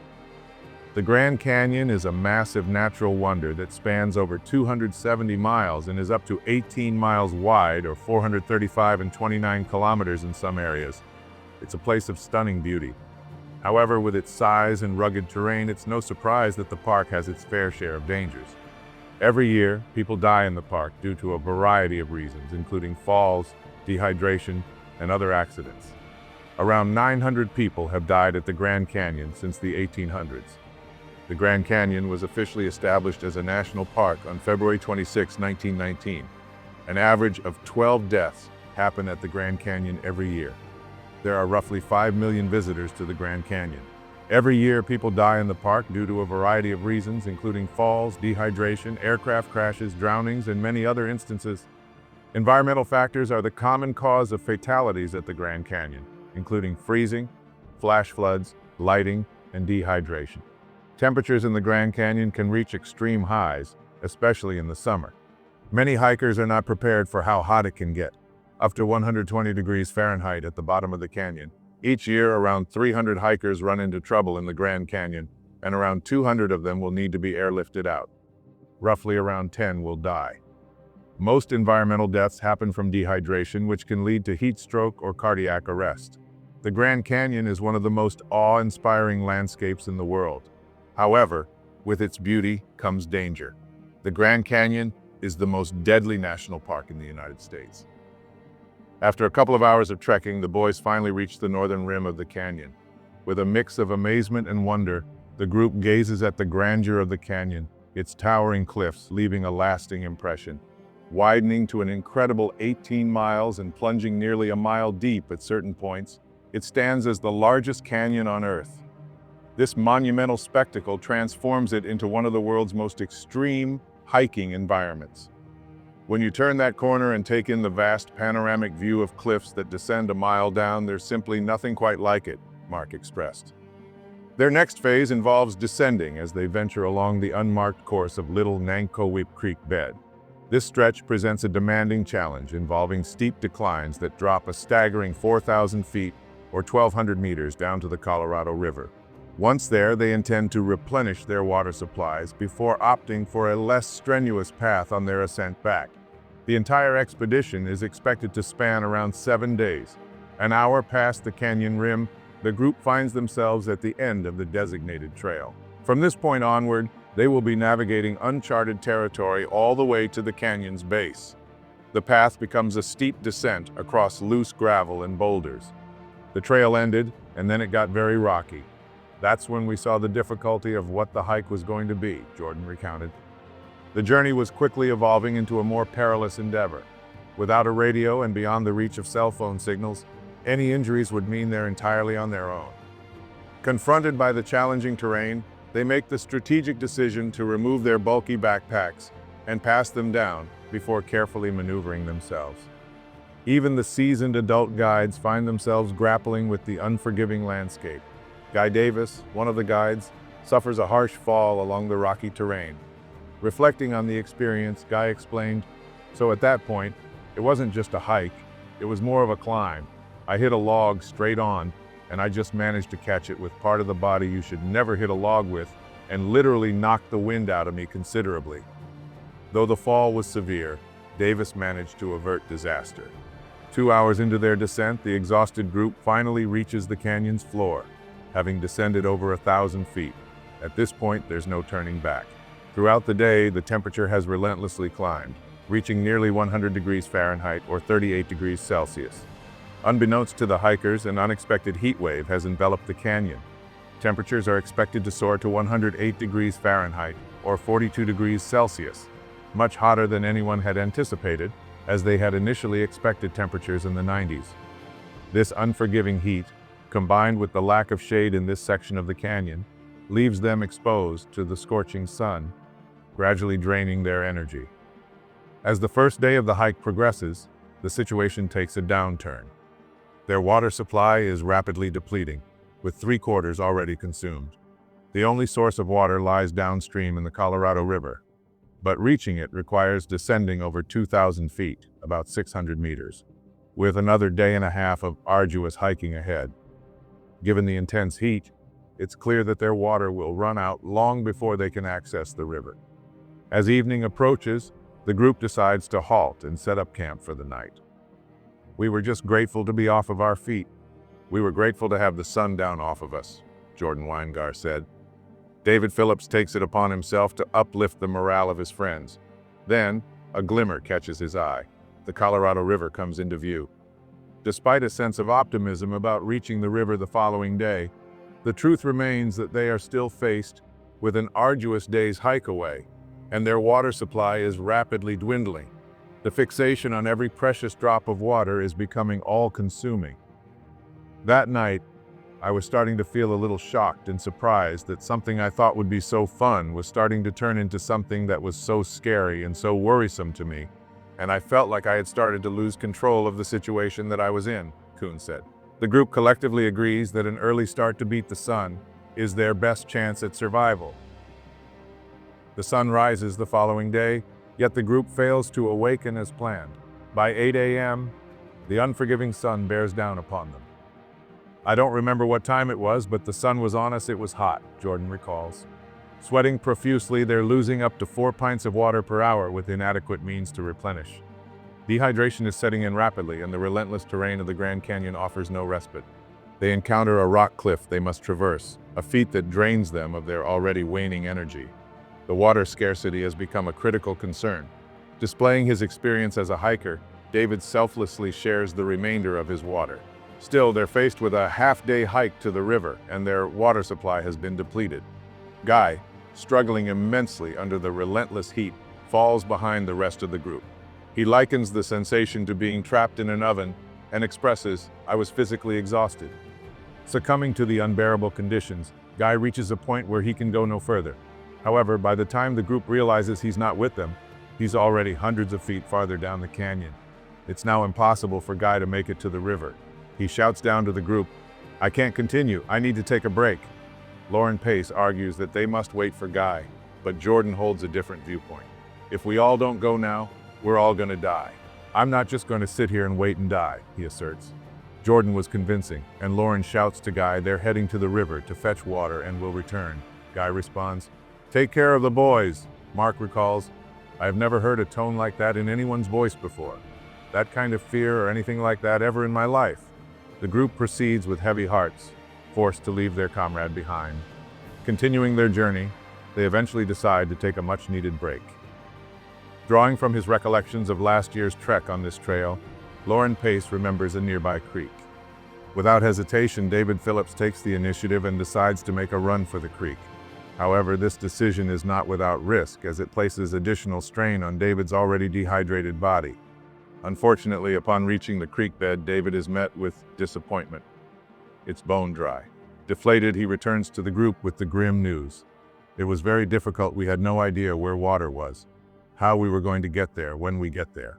The Grand Canyon is a massive natural wonder that spans over 270 miles and is up to 18 miles wide, or 435 and 29 kilometers in some areas. It's a place of stunning beauty. However, with its size and rugged terrain, it's no surprise that the park has its fair share of dangers. Every year, people die in the park due to a variety of reasons, including falls, dehydration, and other accidents. Around 900 people have died at the Grand Canyon since the 1800s. The Grand Canyon was officially established as a national park on February 26, 1919. An average of 12 deaths happen at the Grand Canyon every year. There are roughly 5 million visitors to the Grand Canyon. Every year, people die in the park due to a variety of reasons, including falls, dehydration, aircraft crashes, drownings, and many other instances. Environmental factors are the common cause of fatalities at the Grand Canyon, including freezing, flash floods, lighting, and dehydration. Temperatures in the Grand Canyon can reach extreme highs, especially in the summer. Many hikers are not prepared for how hot it can get, up to 120 degrees Fahrenheit at the bottom of the canyon. Each year, around 300 hikers run into trouble in the Grand Canyon, and around 200 of them will need to be airlifted out. Roughly around 10 will die. Most environmental deaths happen from dehydration, which can lead to heat stroke or cardiac arrest. The Grand Canyon is one of the most awe-inspiring landscapes in the world. However, with its beauty comes danger. The Grand Canyon is the most deadly national park in the United States. After a couple of hours of trekking, the boys finally reached the northern rim of the canyon. With a mix of amazement and wonder, the group gazes at the grandeur of the canyon, its towering cliffs leaving a lasting impression. Widening to an incredible 18 miles and plunging nearly a mile deep at certain points, it stands as the largest canyon on Earth. This monumental spectacle transforms it into one of the world's most extreme hiking environments. When you turn that corner and take in the vast panoramic view of cliffs that descend a mile down, there's simply nothing quite like it, Mark expressed. Their next phase involves descending as they venture along the unmarked course of Little Nankoweap Creek bed. This stretch presents a demanding challenge involving steep declines that drop a staggering 4,000 feet or 1,200 meters down to the Colorado River. Once there, they intend to replenish their water supplies before opting for a less strenuous path on their ascent back. The entire expedition is expected to span around 7 days. An hour past the canyon rim, the group finds themselves at the end of the designated trail. From this point onward, they will be navigating uncharted territory all the way to the canyon's base. The path becomes a steep descent across loose gravel and boulders. The trail ended, and then it got very rocky. That's when we saw the difficulty of what the hike was going to be, Jordan recounted. The journey was quickly evolving into a more perilous endeavor. Without a radio and beyond the reach of cell phone signals, any injuries would mean they're entirely on their own. Confronted by the challenging terrain, they make the strategic decision to remove their bulky backpacks and pass them down before carefully maneuvering themselves. Even the seasoned adult guides find themselves grappling with the unforgiving landscape. Guy Davis, one of the guides, suffers a harsh fall along the rocky terrain. Reflecting on the experience, Guy explained, "So at that point, it wasn't just a hike, it was more of a climb. I hit a log straight on, and I just managed to catch it with part of the body you should never hit a log with, and literally knocked the wind out of me considerably." Though the fall was severe, Davis managed to avert disaster. 2 hours into their descent, the exhausted group finally reaches the canyon's floor, having descended over 1,000 feet. At this point, there's no turning back. Throughout the day, the temperature has relentlessly climbed, reaching nearly 100 degrees Fahrenheit or 38 degrees Celsius. Unbeknownst to the hikers, an unexpected heat wave has enveloped the canyon. Temperatures are expected to soar to 108 degrees Fahrenheit or 42 degrees Celsius, much hotter than anyone had anticipated, as they had initially expected temperatures in the 90s. This unforgiving heat, combined with the lack of shade in this section of the canyon, leaves them exposed to the scorching sun, gradually draining their energy. As the first day of the hike progresses, the situation takes a downturn. Their water supply is rapidly depleting, with 3/4 already consumed. The only source of water lies downstream in the Colorado River, but reaching it requires descending over 2,000 feet, about 600 meters, with another day and a half of arduous hiking ahead. Given the intense heat, it's clear that their water will run out long before they can access the river. As evening approaches, the group decides to halt and set up camp for the night. "We were just grateful to be off of our feet. We were grateful to have the sun down off of us," Jordan Weingar said. David Phillips takes it upon himself to uplift the morale of his friends. Then, a glimmer catches his eye. The Colorado River comes into view. Despite a sense of optimism about reaching the river the following day, the truth remains that they are still faced with an arduous day's hike away, and their water supply is rapidly dwindling. The fixation on every precious drop of water is becoming all-consuming. That night, I was starting to feel a little shocked and surprised that something I thought would be so fun was starting to turn into something that was so scary and so worrisome to me, and I felt like I had started to lose control of the situation that I was in, Kuhn said. The group collectively agrees that an early start to beat the sun is their best chance at survival. The sun rises the following day, yet the group fails to awaken as planned. By 8 a.m., the unforgiving sun bears down upon them. "I don't remember what time it was, but the sun was on us, it was hot," Jordan recalls. Sweating profusely, they're losing up to 4 pints of water per hour with inadequate means to replenish. Dehydration is setting in rapidly, and the relentless terrain of the Grand Canyon offers no respite. They encounter a rock cliff they must traverse, a feat that drains them of their already waning energy. The water scarcity has become a critical concern. Displaying his experience as a hiker, David selflessly shares the remainder of his water. Still, they're faced with a half-day hike to the river, and their water supply has been depleted. Guy, struggling immensely under the relentless heat, falls behind the rest of the group. He likens the sensation to being trapped in an oven and expresses, "I was physically exhausted." Succumbing to the unbearable conditions, Guy reaches a point where he can go no further. However, by the time the group realizes he's not with them, he's already hundreds of feet farther down the canyon. It's now impossible for Guy to make it to the river. He shouts down to the group, "I can't continue, I need to take a break." Lauren Pace argues that they must wait for Guy, but Jordan holds a different viewpoint. "If we all don't go now, we're all gonna die. I'm not just gonna sit here and wait and die," he asserts. Jordan was convincing, and Lauren shouts to Guy they're heading to the river to fetch water and will return. Guy responds, "Take care of the boys," Mark recalls. "I have never heard a tone like that in anyone's voice before. That kind of fear or anything like that ever in my life." The group proceeds with heavy hearts, forced to leave their comrade behind. Continuing their journey, they eventually decide to take a much-needed break. Drawing from his recollections of last year's trek on this trail, Lauren Pace remembers a nearby creek. Without hesitation, David Phillips takes the initiative and decides to make a run for the creek. However, this decision is not without risk, as it places additional strain on David's already dehydrated body. Unfortunately, upon reaching the creek bed, David is met with disappointment. It's bone dry. Deflated, he returns to the group with the grim news. It was very difficult. We had no idea where water was, how we were going to get there when we get there,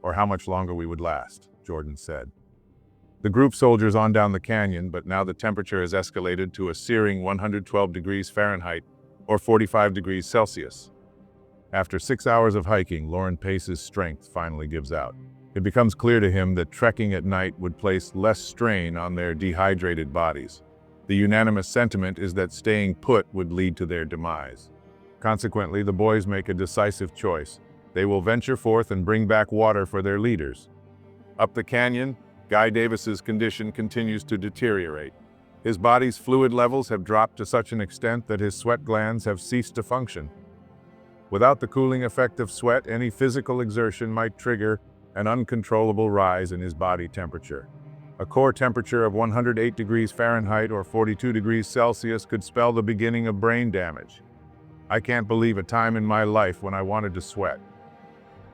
or how much longer we would last, Jordan said. The group soldiers on down the canyon, but now the temperature has escalated to a searing 112 degrees Fahrenheit, or 45 degrees Celsius. After 6 hours of hiking, Lauren Pace's strength finally gives out. It becomes clear to him that trekking at night would place less strain on their dehydrated bodies. The unanimous sentiment is that staying put would lead to their demise. Consequently, the boys make a decisive choice. They will venture forth and bring back water for their leaders. Up the canyon, Guy Davis's condition continues to deteriorate. His body's fluid levels have dropped to such an extent that his sweat glands have ceased to function. Without the cooling effect of sweat, any physical exertion might trigger an uncontrollable rise in his body temperature. A core temperature of 108 degrees Fahrenheit or 42 degrees Celsius could spell the beginning of brain damage. I can't believe a time in my life when I wanted to sweat.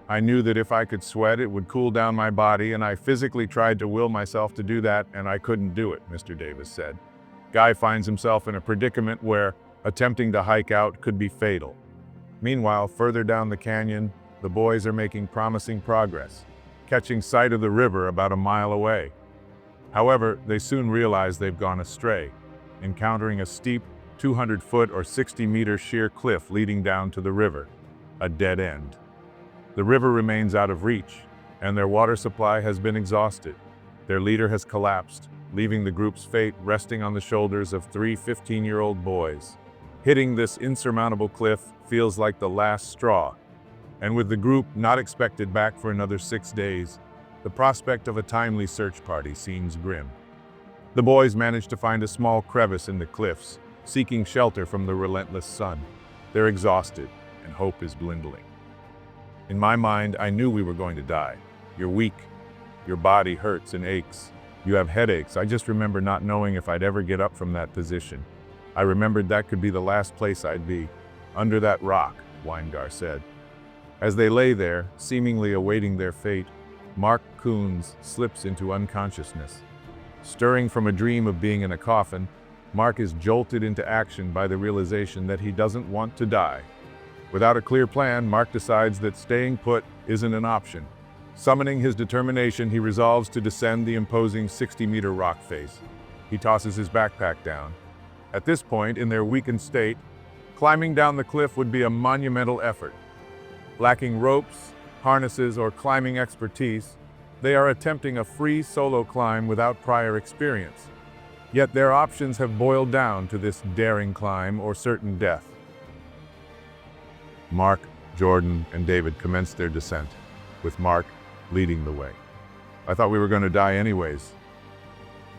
I knew that if I could sweat, it would cool down my body, and I physically tried to will myself to do that, and I couldn't do it, Mr. Davis said. Guy finds himself in a predicament where attempting to hike out could be fatal. Meanwhile, further down the canyon, the boys are making promising progress, catching sight of the river about a mile away. However, they soon realize they've gone astray, encountering a steep 200-foot or 60-meter sheer cliff leading down to the river, a dead end. The river remains out of reach, and their water supply has been exhausted. Their leader has collapsed, leaving the group's fate resting on the shoulders of 3 15-year-old boys. Hitting this insurmountable cliff feels like the last straw, and with the group not expected back for another 6 days, the prospect of a timely search party seems grim. The boys manage to find a small crevice in the cliffs, seeking shelter from the relentless sun. They're exhausted, and hope is dwindling. In my mind, I knew we were going to die. You're weak. Your body hurts and aches. You have headaches. I just remember not knowing if I'd ever get up from that position. I remembered that could be the last place I'd be. Under that rock, Weingar said. As they lay there, seemingly awaiting their fate, Mark Coons slips into unconsciousness. Stirring from a dream of being in a coffin, Mark is jolted into action by the realization that he doesn't want to die. Without a clear plan, Mark decides that staying put isn't an option. Summoning his determination, he resolves to descend the imposing 60-meter rock face. He tosses his backpack down. At this point, in their weakened state, climbing down the cliff would be a monumental effort. Lacking ropes, harnesses, or climbing expertise, they are attempting a free solo climb without prior experience. Yet their options have boiled down to this daring climb or certain death. Mark, Jordan, and David commenced their descent, with Mark leading the way. I thought we were going to die anyways.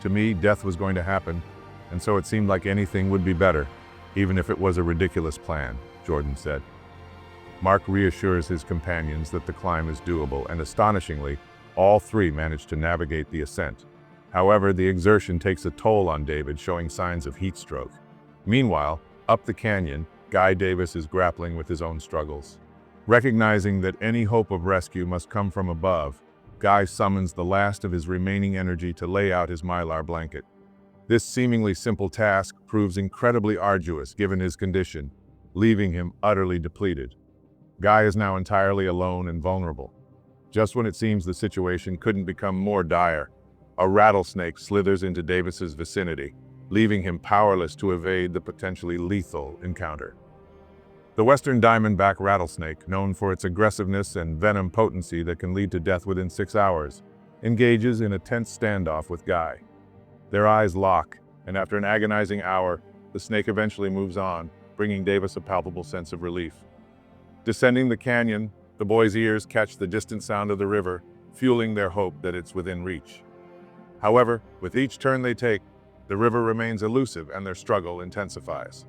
To me, death was going to happen, and so it seemed like anything would be better, even if it was a ridiculous plan, Jordan said. Mark reassures his companions that the climb is doable, and astonishingly, all three manage to navigate the ascent. However, the exertion takes a toll on David, showing signs of heat stroke. Meanwhile, up the canyon, Guy Davis is grappling with his own struggles. Recognizing that any hope of rescue must come from above, Guy summons the last of his remaining energy to lay out his mylar blanket. This seemingly simple task proves incredibly arduous given his condition, leaving him utterly depleted. Guy is now entirely alone and vulnerable. Just when it seems the situation couldn't become more dire, a rattlesnake slithers into Davis's vicinity, leaving him powerless to evade the potentially lethal encounter. The western diamondback rattlesnake, known for its aggressiveness and venom potency that can lead to death within 6 hours, engages in a tense standoff with Guy. Their eyes lock, and after an agonizing hour, the snake eventually moves on, bringing Davis a palpable sense of relief. Descending the canyon, the boys' ears catch the distant sound of the river, fueling their hope that it's within reach. However, with each turn they take, the river remains elusive and their struggle intensifies.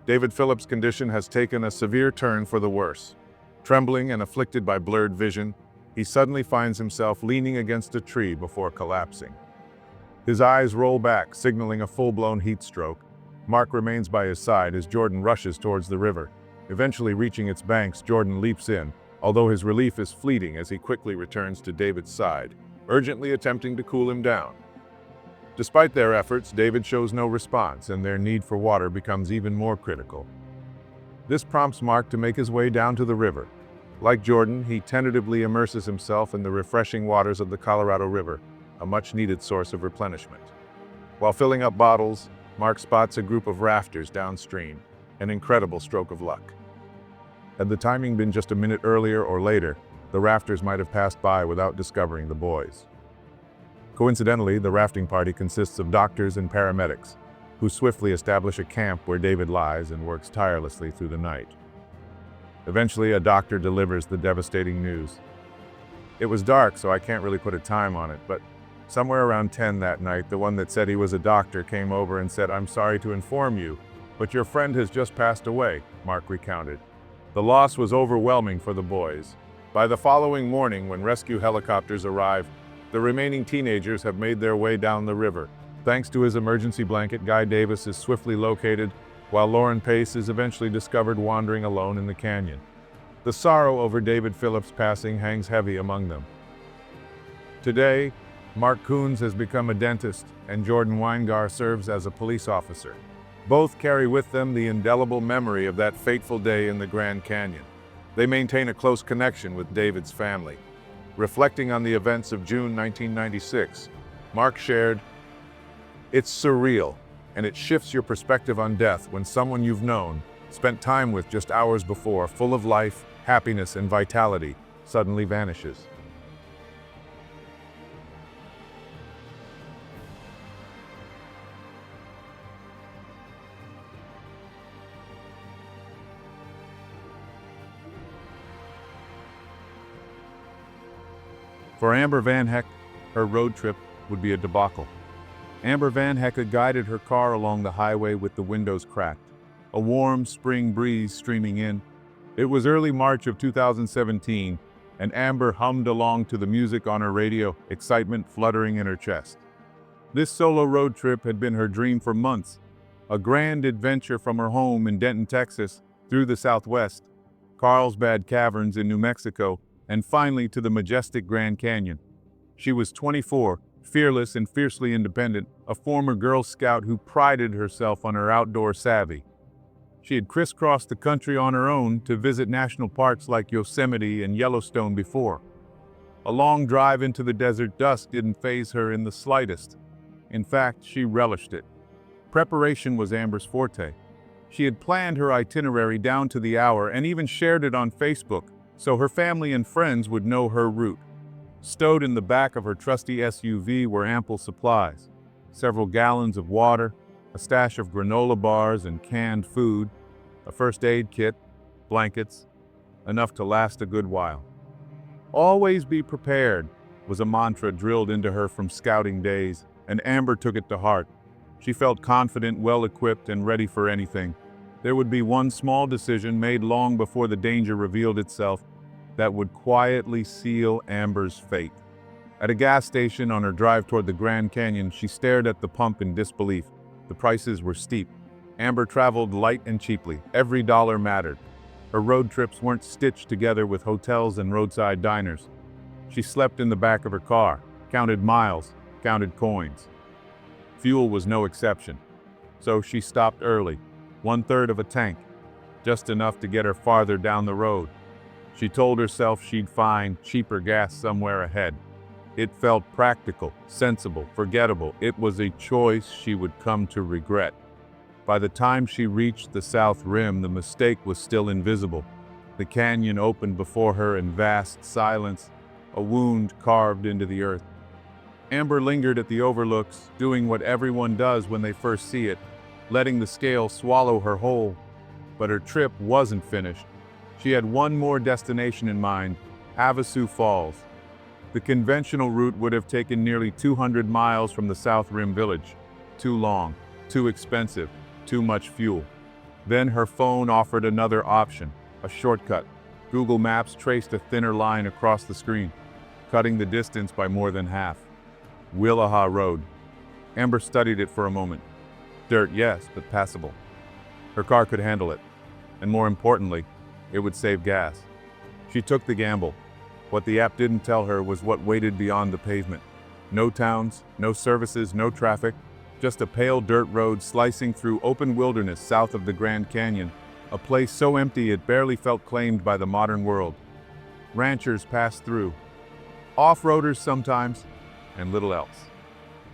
David Phillips' condition has taken a severe turn for the worse. Trembling and afflicted by blurred vision, he suddenly finds himself leaning against a tree before collapsing. His eyes roll back, signaling a full-blown heat stroke. Mark remains by his side as Jordan rushes towards the river. Eventually reaching its banks, Jordan leaps in, although his relief is fleeting as he quickly returns to David's side, urgently attempting to cool him down. Despite their efforts, David shows no response, and their need for water becomes even more critical. This prompts Mark to make his way down to the river. Like Jordan, he tentatively immerses himself in the refreshing waters of the Colorado River, a much-needed source of replenishment. While filling up bottles, Mark spots a group of rafters downstream, an incredible stroke of luck. Had the timing been just a minute earlier or later, the rafters might have passed by without discovering the boys. Coincidentally, the rafting party consists of doctors and paramedics, who swiftly establish a camp where David lies and works tirelessly through the night. Eventually, a doctor delivers the devastating news. It was dark, so I can't really put a time on it, but somewhere around 10 that night, the one that said he was a doctor came over and said, "I'm sorry to inform you, but your friend has just passed away," Mark recounted. The loss was overwhelming for the boys. By the following morning, when rescue helicopters arrived, the remaining teenagers have made their way down the river. Thanks to his emergency blanket, Guy Davis is swiftly located, while Lauren Pace is eventually discovered wandering alone in the canyon. The sorrow over David Phillips' passing hangs heavy among them. Today, Mark Coons has become a dentist, and Jordan Weingar serves as a police officer. Both carry with them the indelible memory of that fateful day in the Grand Canyon. They maintain a close connection with David's family. Reflecting on the events of June 1996, Mark shared, "It's surreal, and it shifts your perspective on death when someone you've known, spent time with just hours before, full of life, happiness, and vitality, suddenly vanishes." For Amber Van Heck, her road trip would be a debacle. Amber Van Heck had guided her car along the highway with the windows cracked, a warm spring breeze streaming in. It was early March of 2017, and Amber hummed along to the music on her radio, excitement fluttering in her chest. This solo road trip had been her dream for months, a grand adventure from her home in Denton, Texas, through the Southwest, Carlsbad Caverns in New Mexico, and finally to the majestic Grand Canyon. She was 24, fearless and fiercely independent, a former Girl Scout who prided herself on her outdoor savvy. She had crisscrossed the country on her own to visit national parks like Yosemite and Yellowstone before. A long drive into the desert dusk didn't faze her in the slightest. In fact, she relished it. Preparation was Amber's forte. She had planned her itinerary down to the hour and even shared it on Facebook, so her family and friends would know her route. Stowed in the back of her trusty SUV were ample supplies: several gallons of water, a stash of granola bars and canned food, a first aid kit, blankets, enough to last a good while. "Always be prepared" was a mantra drilled into her from scouting days, and Amber took it to heart. She felt confident, well-equipped, and ready for anything. There would be one small decision made long before the danger revealed itself that would quietly seal Amber's fate. At a gas station on her drive toward the Grand Canyon, she stared at the pump in disbelief. The prices were steep. Amber traveled light and cheaply. Every dollar mattered. Her road trips weren't stitched together with hotels and roadside diners. She slept in the back of her car, counted miles, counted coins. Fuel was no exception. So she stopped early, 1/3 of a tank, just enough to get her farther down the road. She told herself she'd find cheaper gas somewhere ahead. It felt practical, sensible, forgettable. It was a choice she would come to regret. By the time she reached the south rim, the mistake was still invisible. The canyon opened before her in vast silence, a wound carved into the earth. Amber lingered at the overlooks, doing what everyone does when they first see it, letting the scale swallow her whole. But her trip wasn't finished. She had one more destination in mind: Havasu Falls. The conventional route would have taken nearly 200 miles from the South Rim village. Too long, too expensive, too much fuel. Then her phone offered another option, a shortcut. Google Maps traced a thinner line across the screen, cutting the distance by more than half. Willaha Road. Amber studied it for a moment. Dirt, yes, but passable. Her car could handle it. And more importantly, it would save gas. She took the gamble. What the app didn't tell her was what waited beyond the pavement. No towns, no services, no traffic, just a pale dirt road slicing through open wilderness south of the Grand Canyon, a place so empty it barely felt claimed by the modern world. Ranchers passed through, off-roaders sometimes, and little else.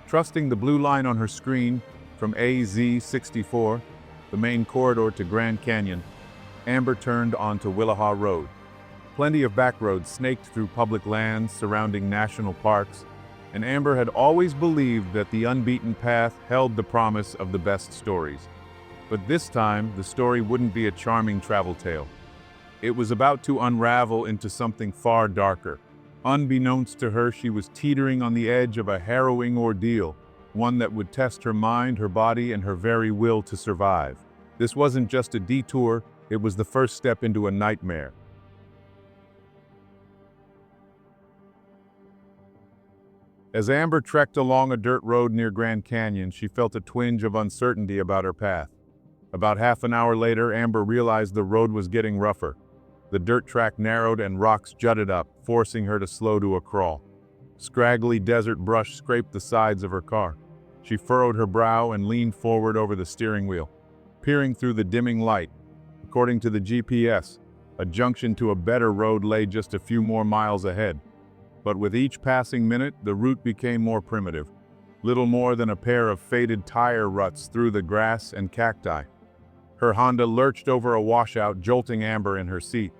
Trusting the blue line on her screen from AZ-64, the main corridor to Grand Canyon, Amber turned onto Willaha Road. Plenty of back roads snaked through public lands surrounding national parks, and Amber had always believed that the unbeaten path held the promise of the best stories. But this time, the story wouldn't be a charming travel tale. It was about to unravel into something far darker. Unbeknownst to her, she was teetering on the edge of a harrowing ordeal, one that would test her mind, her body, and her very will to survive. This wasn't just a detour, it was the first step into a nightmare. As Amber trekked along a dirt road near Grand Canyon, she felt a twinge of uncertainty about her path. About half an hour later, Amber realized the road was getting rougher. The dirt track narrowed and rocks jutted up, forcing her to slow to a crawl. Scraggly desert brush scraped the sides of her car. She furrowed her brow and leaned forward over the steering wheel, peering through the dimming light. According to the GPS, a junction to a better road lay just a few more miles ahead. But with each passing minute, the route became more primitive, little more than a pair of faded tire ruts through the grass and cacti. Her Honda lurched over a washout, jolting Amber in her seat.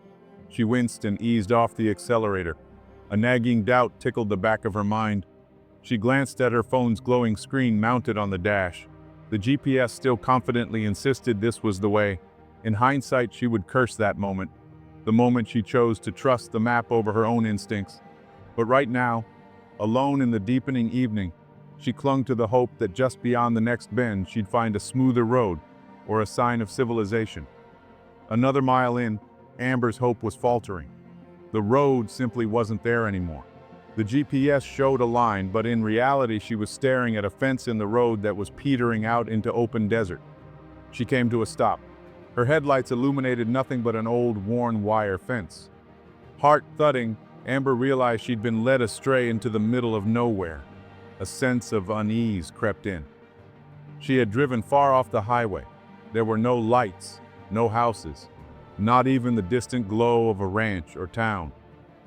She winced and eased off the accelerator. A nagging doubt tickled the back of her mind. She glanced at her phone's glowing screen mounted on the dash. The GPS still confidently insisted this was the way. In hindsight, she would curse that moment, the moment she chose to trust the map over her own instincts. But right now, alone in the deepening evening, she clung to the hope that just beyond the next bend she'd find a smoother road or a sign of civilization. Another mile in, Amber's hope was faltering. The road simply wasn't there anymore. The GPS showed a line, but in reality she was staring at a fence in the road that was petering out into open desert. She came to a stop. Her headlights illuminated nothing but an old, worn wire fence. Heart thudding, Amber realized she'd been led astray into the middle of nowhere. A sense of unease crept in. She had driven far off the highway. There were no lights, no houses, not even the distant glow of a ranch or town.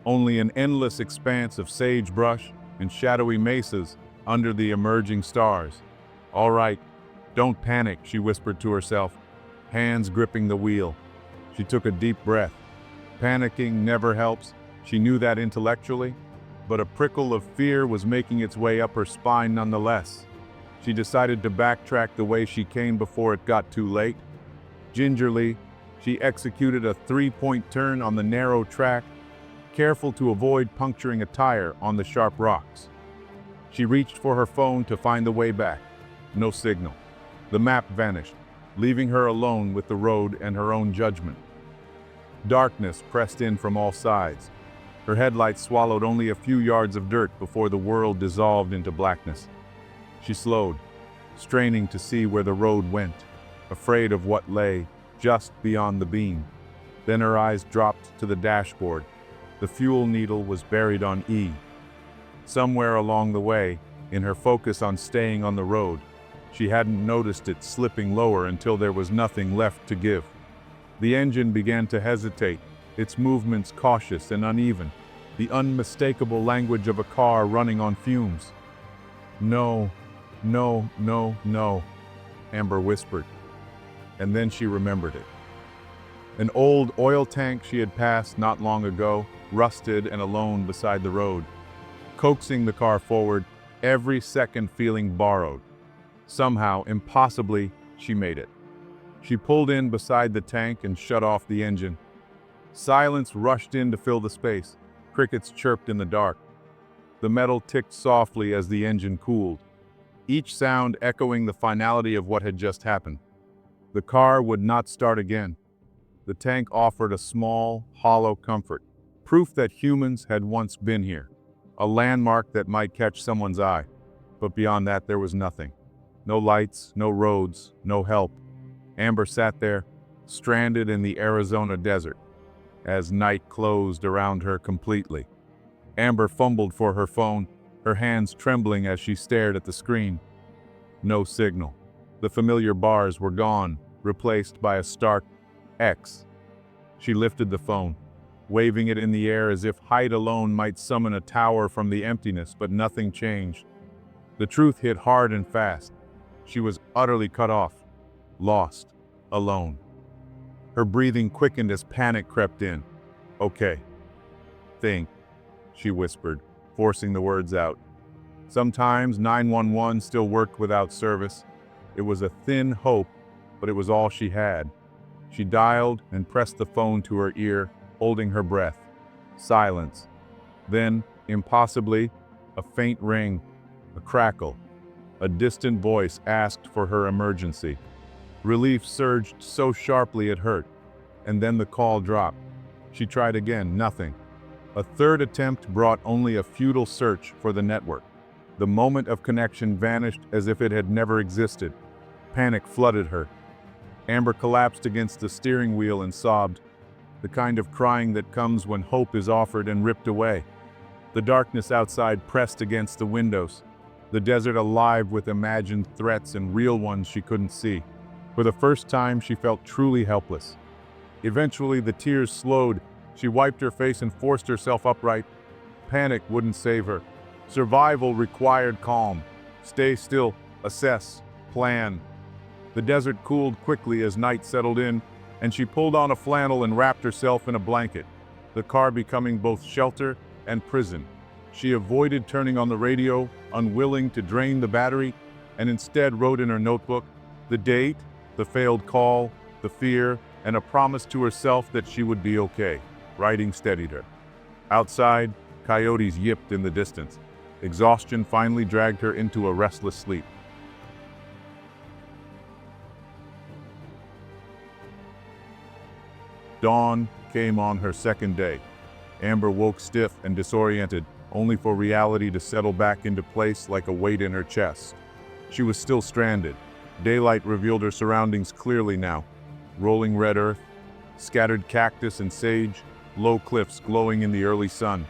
Only an endless expanse of sagebrush and shadowy mesas under the emerging stars. "All right, don't panic," she whispered to herself, hands gripping the wheel. She took a deep breath. Panicking never helps. She knew that intellectually, but a prickle of fear was making its way up her spine nonetheless. She decided to backtrack the way she came before it got too late. Gingerly, she executed a three-point turn on the narrow track, careful to avoid puncturing a tire on the sharp rocks. She reached for her phone to find the way back. No signal. The map vanished, leaving her alone with the road and her own judgment. Darkness pressed in from all sides. Her headlights swallowed only a few yards of dirt before the world dissolved into blackness. She slowed, straining to see where the road went, afraid of what lay just beyond the beam. Then her eyes dropped to the dashboard. The fuel needle was buried on E. Somewhere along the way, in her focus on staying on the road, she hadn't noticed it slipping lower until there was nothing left to give. The engine began to hesitate, its movements cautious and uneven, the unmistakable language of a car running on fumes. "No, no, no, no," Amber whispered. And then she remembered it. An old oil tank she had passed not long ago, rusted and alone beside the road. Coaxing the car forward, every second feeling borrowed. Somehow, impossibly, she made it. She pulled in beside the tank and shut off the engine. Silence rushed in to fill the space. Crickets chirped in the dark. The metal ticked softly as the engine cooled, each sound echoing the finality of what had just happened. The car would not start again. The tank offered a small, hollow comfort, proof that humans had once been here, a landmark that might catch someone's eye. But beyond that, there was nothing. No lights, no roads, no help. Amber sat there, stranded in the Arizona desert, as night closed around her completely. Amber fumbled for her phone, her hands trembling as she stared at the screen. No signal. The familiar bars were gone, replaced by a stark X. She lifted the phone, waving it in the air as if height alone might summon a tower from the emptiness, but nothing changed. The truth hit hard and fast. She was utterly cut off, lost, alone. Her breathing quickened as panic crept in. "Okay. Think," she whispered, forcing the words out. Sometimes 911 still worked without service. It was a thin hope, but it was all she had. She dialed and pressed the phone to her ear, holding her breath. Silence. Then, impossibly, a faint ring, a crackle. A distant voice asked for her emergency. Relief surged so sharply it hurt, and then the call dropped. She tried again, nothing. A third attempt brought only a futile search for the network. The moment of connection vanished as if it had never existed. Panic flooded her. Amber collapsed against the steering wheel and sobbed, the kind of crying that comes when hope is offered and ripped away. The darkness outside pressed against the windows, the desert alive with imagined threats and real ones she couldn't see. For the first time, she felt truly helpless. Eventually, the tears slowed. She wiped her face and forced herself upright. Panic wouldn't save her. Survival required calm. Stay still, assess, plan. The desert cooled quickly as night settled in, and she pulled on a flannel and wrapped herself in a blanket, the car becoming both shelter and prison. She avoided turning on the radio, unwilling to drain the battery, and instead wrote in her notebook the date, the failed call, the fear, and a promise to herself that she would be okay. Writing steadied her. Outside, coyotes yipped in the distance. Exhaustion finally dragged her into a restless sleep. Dawn came on her second day. Amber woke stiff and disoriented, only for reality to settle back into place like a weight in her chest. She was still stranded. Daylight revealed her surroundings clearly now. Rolling red earth, scattered cactus and sage, low cliffs glowing in the early sun.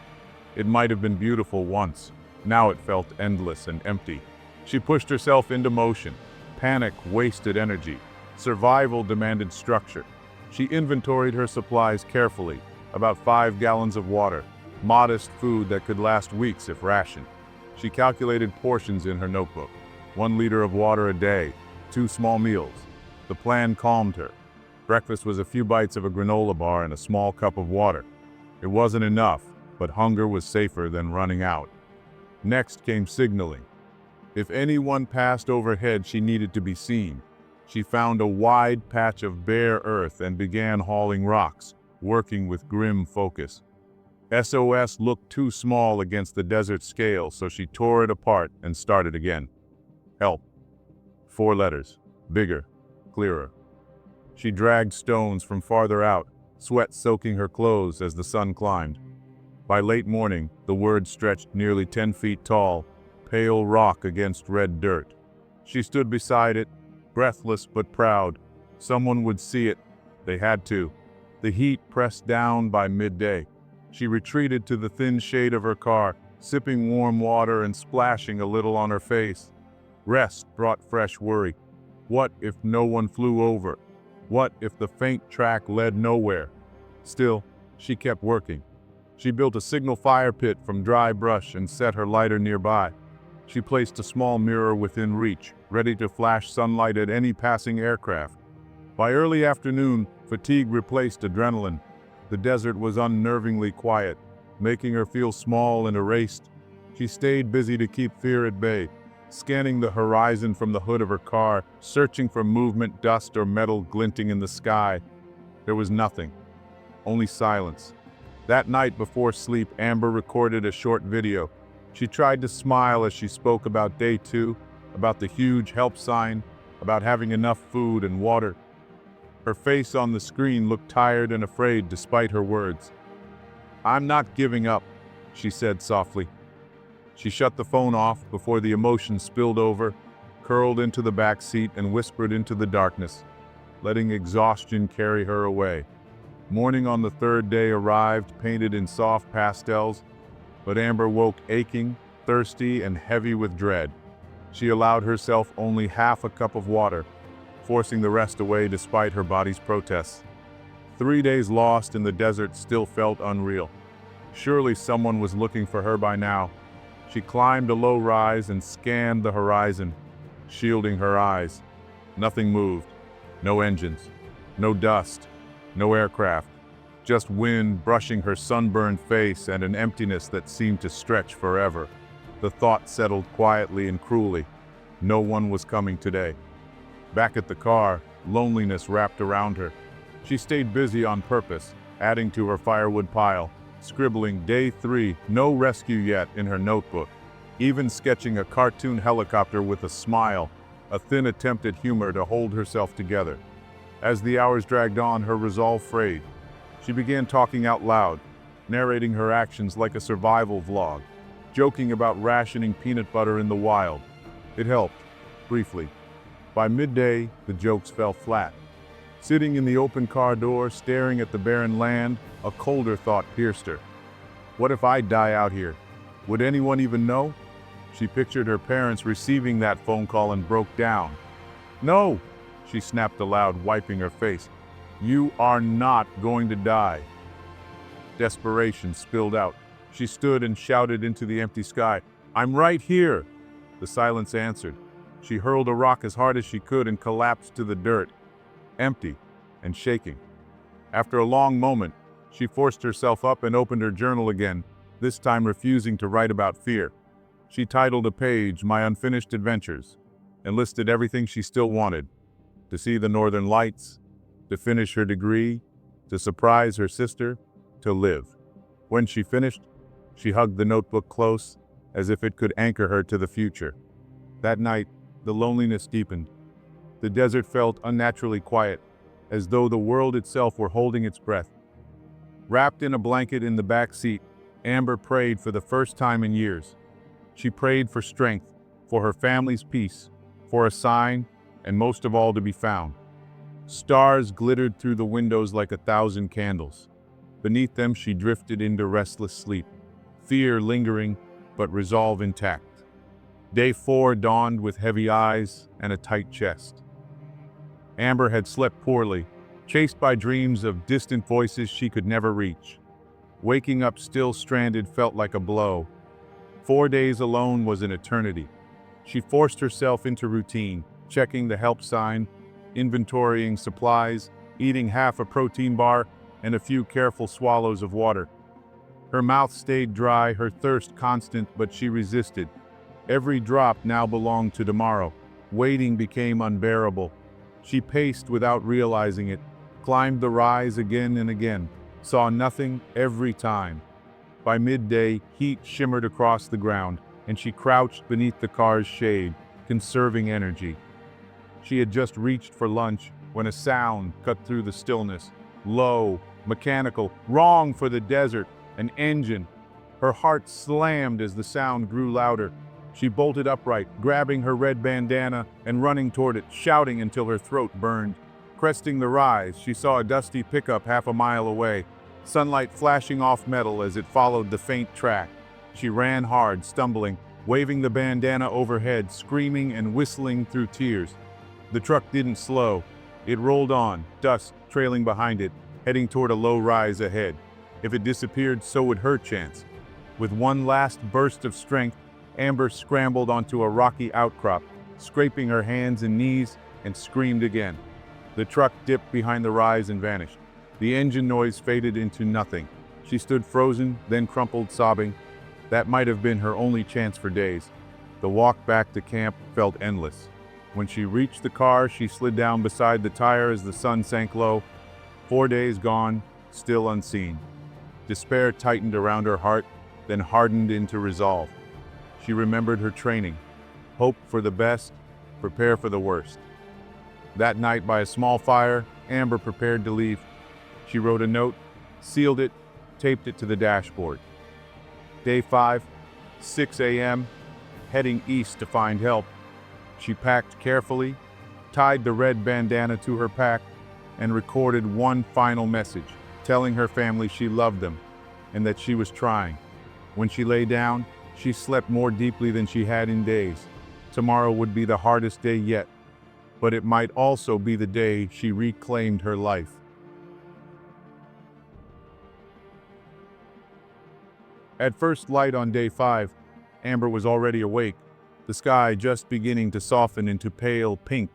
It might have been beautiful once. Now it felt endless and empty. She pushed herself into motion. Panic wasted energy. Survival demanded structure. She inventoried her supplies carefully, about 5 gallons of water, modest food that could last weeks if rationed. She calculated portions in her notebook. 1 liter of water a day, 2 small meals. The plan calmed her. Breakfast was a few bites of a granola bar and a small cup of water. It wasn't enough, but hunger was safer than running out. Next came signaling. If anyone passed overhead, she needed to be seen. She found a wide patch of bare earth and began hauling rocks, working with grim focus. SOS looked too small against the desert scale, so she tore it apart and started again. Help. 4 letters. Bigger. Clearer. She dragged stones from farther out, sweat soaking her clothes as the sun climbed. By late morning, the word stretched nearly 10 feet tall, pale rock against red dirt. She stood beside it, breathless but proud. Someone would see it. They had to. The heat pressed down by midday. She retreated to the thin shade of her car, sipping warm water and splashing a little on her face. Rest brought fresh worry. What if no one flew over? What if the faint track led nowhere? Still, she kept working. She built a signal fire pit from dry brush and set her lighter nearby. She placed a small mirror within reach, ready to flash sunlight at any passing aircraft. By early afternoon, fatigue replaced adrenaline. The desert was unnervingly quiet, making her feel small and erased. She stayed busy to keep fear at bay, scanning the horizon from the hood of her car, searching for movement, dust, or metal glinting in the sky. There was nothing, only silence. That night before sleep, Amber recorded a short video. She tried to smile as she spoke about day 2, about the huge help sign, about having enough food and water. Her face on the screen looked tired and afraid despite her words. "I'm not giving up," she said softly. She shut the phone off before the emotion spilled over, curled into the back seat and whispered into the darkness, letting exhaustion carry her away. Morning on the third day arrived, painted in soft pastels, but Amber woke aching, thirsty, and heavy with dread. She allowed herself only half a cup of water, forcing the rest away despite her body's protests. 3 days lost in the desert still felt unreal. Surely someone was looking for her by now. She climbed a low rise and scanned the horizon, shielding her eyes. Nothing moved. No engines. No dust. No aircraft. Just wind brushing her sunburned face and an emptiness that seemed to stretch forever. The thought settled quietly and cruelly. No one was coming today. Back at the car, loneliness wrapped around her. She stayed busy on purpose, adding to her firewood pile, scribbling "Day 3, no rescue yet" in her notebook, even sketching a cartoon helicopter with a smile, a thin attempt at humor to hold herself together. As the hours dragged on, her resolve frayed. She began talking out loud, narrating her actions like a survival vlog, joking about rationing peanut butter in the wild. It helped, briefly. By midday, the jokes fell flat. Sitting in the open car door, staring at the barren land, a colder thought pierced her. What if I die out here? Would anyone even know? She pictured her parents receiving that phone call and broke down. "No!" she snapped aloud, wiping her face. "You are not going to die." Desperation spilled out. She stood and shouted into the empty sky, "I'm right here!" The silence answered. She hurled a rock as hard as she could and collapsed to the dirt, empty and shaking. After a long moment, she forced herself up and opened her journal again, this time refusing to write about fear. She titled a page, "My Unfinished Adventures," and listed everything she still wanted: to see the northern lights, to finish her degree, to surprise her sister, to live. When she finished, she hugged the notebook close, as if it could anchor her to the future. That night, the loneliness deepened. The desert felt unnaturally quiet, as though the world itself were holding its breath. Wrapped in a blanket in the back seat, Amber prayed for the first time in years. She prayed for strength, for her family's peace, for a sign, and most of all to be found. Stars glittered through the windows like 1,000 candles. Beneath them she drifted into restless sleep, fear lingering, but resolve intact. Day 4 dawned with heavy eyes and a tight chest. Amber had slept poorly, chased by dreams of distant voices she could never reach. Waking up still stranded felt like a blow. 4 days alone was an eternity. She forced herself into routine, checking the help sign, inventorying supplies, eating half a protein bar, and a few careful swallows of water. Her mouth stayed dry, her thirst constant, but she resisted. Every drop now belonged to tomorrow. Waiting became unbearable. She paced without realizing it, climbed the rise again and again, saw nothing every time. By midday, heat shimmered across the ground, and she crouched beneath the car's shade, conserving energy. She had just reached for lunch when a sound cut through the stillness. Low, mechanical, wrong for the desert, an engine. Her heart slammed as the sound grew louder. She bolted upright, grabbing her red bandana and running toward it, shouting until her throat burned. Cresting the rise, she saw a dusty pickup half a mile away, sunlight flashing off metal as it followed the faint track. She ran hard, stumbling, waving the bandana overhead, screaming and whistling through tears. The truck didn't slow. It rolled on, dust trailing behind it, heading toward a low rise ahead. If it disappeared, so would her chance. With one last burst of strength, Amber scrambled onto a rocky outcrop, scraping her hands and knees, and screamed again. The truck dipped behind the rise and vanished. The engine noise faded into nothing. She stood frozen, then crumpled, sobbing. That might have been her only chance for days. The walk back to camp felt endless. When she reached the car, she slid down beside the tire as the sun sank low. 4 days gone, still unseen. Despair tightened around her heart, then hardened into resolve. She remembered her training. Hope for the best, prepare for the worst. That night, by a small fire, Amber prepared to leave. She wrote a note, sealed it, taped it to the dashboard. Day 5, 6 a.m., heading east to find help. She packed carefully, tied the red bandana to her pack, and recorded one final message, telling her family she loved them and that she was trying. When she lay down, she slept more deeply than she had in days. Tomorrow would be the hardest day yet, but it might also be the day she reclaimed her life. At first light on day 5, Amber was already awake, the sky just beginning to soften into pale pink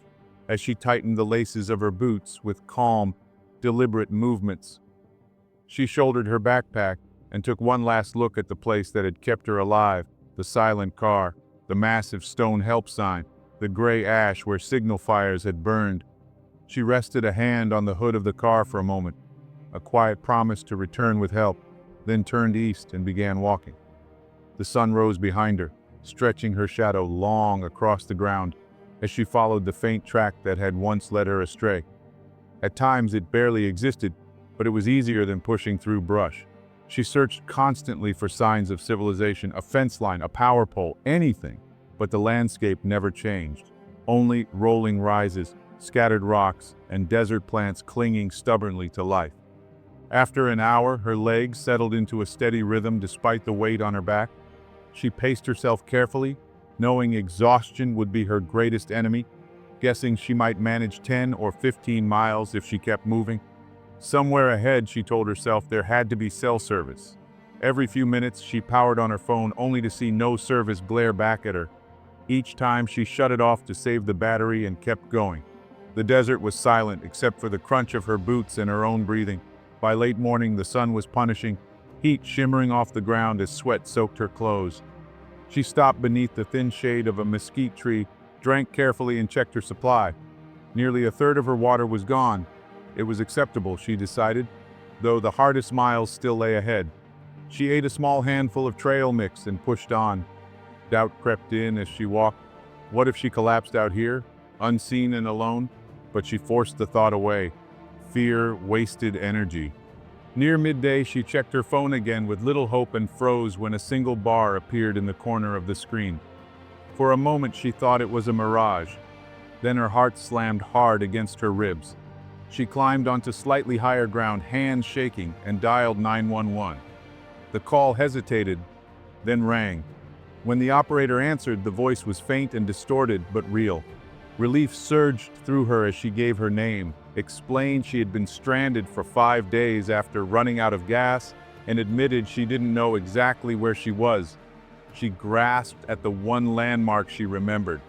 as she tightened the laces of her boots with calm, deliberate movements. She shouldered her backpack and took one last look at the place that had kept her alive, the silent car, the massive stone help sign, the gray ash where signal fires had burned. She rested a hand on the hood of the car for a moment, a quiet promise to return with help, then turned east and began walking. The sun rose behind her, stretching her shadow long across the ground as she followed the faint track that had once led her astray. At times it barely existed, but it was easier than pushing through brush. She searched constantly for signs of civilization, a fence line, a power pole, anything, but the landscape never changed. Only rolling rises, scattered rocks, and desert plants clinging stubbornly to life. After an hour, her legs settled into a steady rhythm despite the weight on her back. She paced herself carefully, knowing exhaustion would be her greatest enemy, guessing she might manage 10 or 15 miles if she kept moving. Somewhere ahead, she told herself there had to be cell service. Every few minutes, she powered on her phone only to see no service glare back at her. Each time, she shut it off to save the battery and kept going. The desert was silent except for the crunch of her boots and her own breathing. By late morning, the sun was punishing, heat shimmering off the ground as sweat soaked her clothes. She stopped beneath the thin shade of a mesquite tree, drank carefully and checked her supply. Nearly a third of her water was gone. It was acceptable, she decided, though the hardest miles still lay ahead. She ate a small handful of trail mix and pushed on. Doubt crept in as she walked. What if she collapsed out here, unseen and alone? But she forced the thought away. Fear wasted energy. Near midday, she checked her phone again with little hope and froze when a single bar appeared in the corner of the screen. For a moment, she thought it was a mirage. Then her heart slammed hard against her ribs. She climbed onto slightly higher ground, hands shaking, and dialed 911. The call hesitated, then rang. When the operator answered, the voice was faint and distorted, but real. Relief surged through her as she gave her name, explained she had been stranded for 5 days after running out of gas, and admitted she didn't know exactly where she was. She grasped at the one landmark she remembered,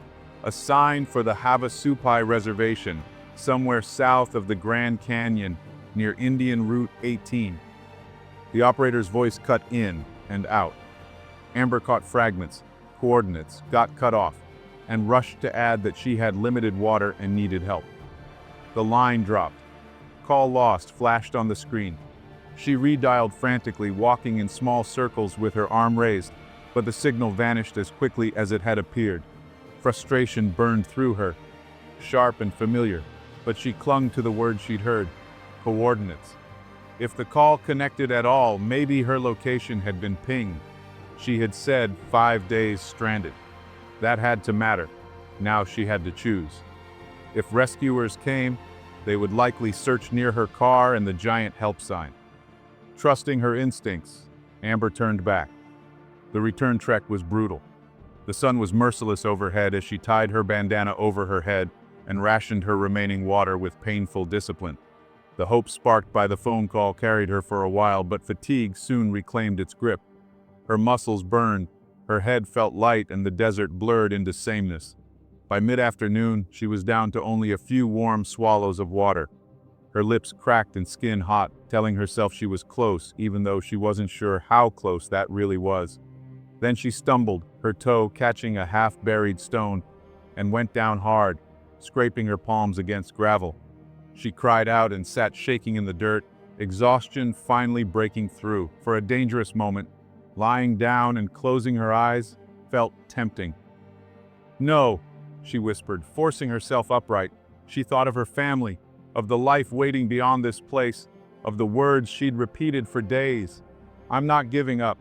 a sign for the Havasupai Reservation, somewhere south of the Grand Canyon, near Indian Route 18. The operator's voice cut in and out. Amber caught fragments, coordinates, got cut off, and rushed to add that she had limited water and needed help. The line dropped. Call lost flashed on the screen. She redialed frantically, walking in small circles with her arm raised, but the signal vanished as quickly as it had appeared. Frustration burned through her, sharp and familiar, but she clung to the word she'd heard: coordinates. If the call connected at all, maybe her location had been pinged. She had said 5 days stranded. That had to matter. Now she had to choose. If rescuers came, they would likely search near her car and the giant help sign. Trusting her instincts, Amber turned back. The return trek was brutal. The sun was merciless overhead as she tied her bandana over her head and rationed her remaining water with painful discipline. The hope sparked by the phone call carried her for a while, but fatigue soon reclaimed its grip. Her muscles burned, her head felt light, and the desert blurred into sameness. By mid-afternoon, she was down to only a few warm swallows of water. Her lips cracked and skin hot, telling herself she was close, even though she wasn't sure how close that really was. Then she stumbled, her toe catching a half-buried stone, and went down hard, scraping her palms against gravel. She cried out and sat shaking in the dirt, exhaustion finally breaking through. For a dangerous moment, lying down and closing her eyes felt tempting. "No," she whispered, forcing herself upright. She thought of her family, of the life waiting beyond this place, of the words she'd repeated for days. "I'm not giving up."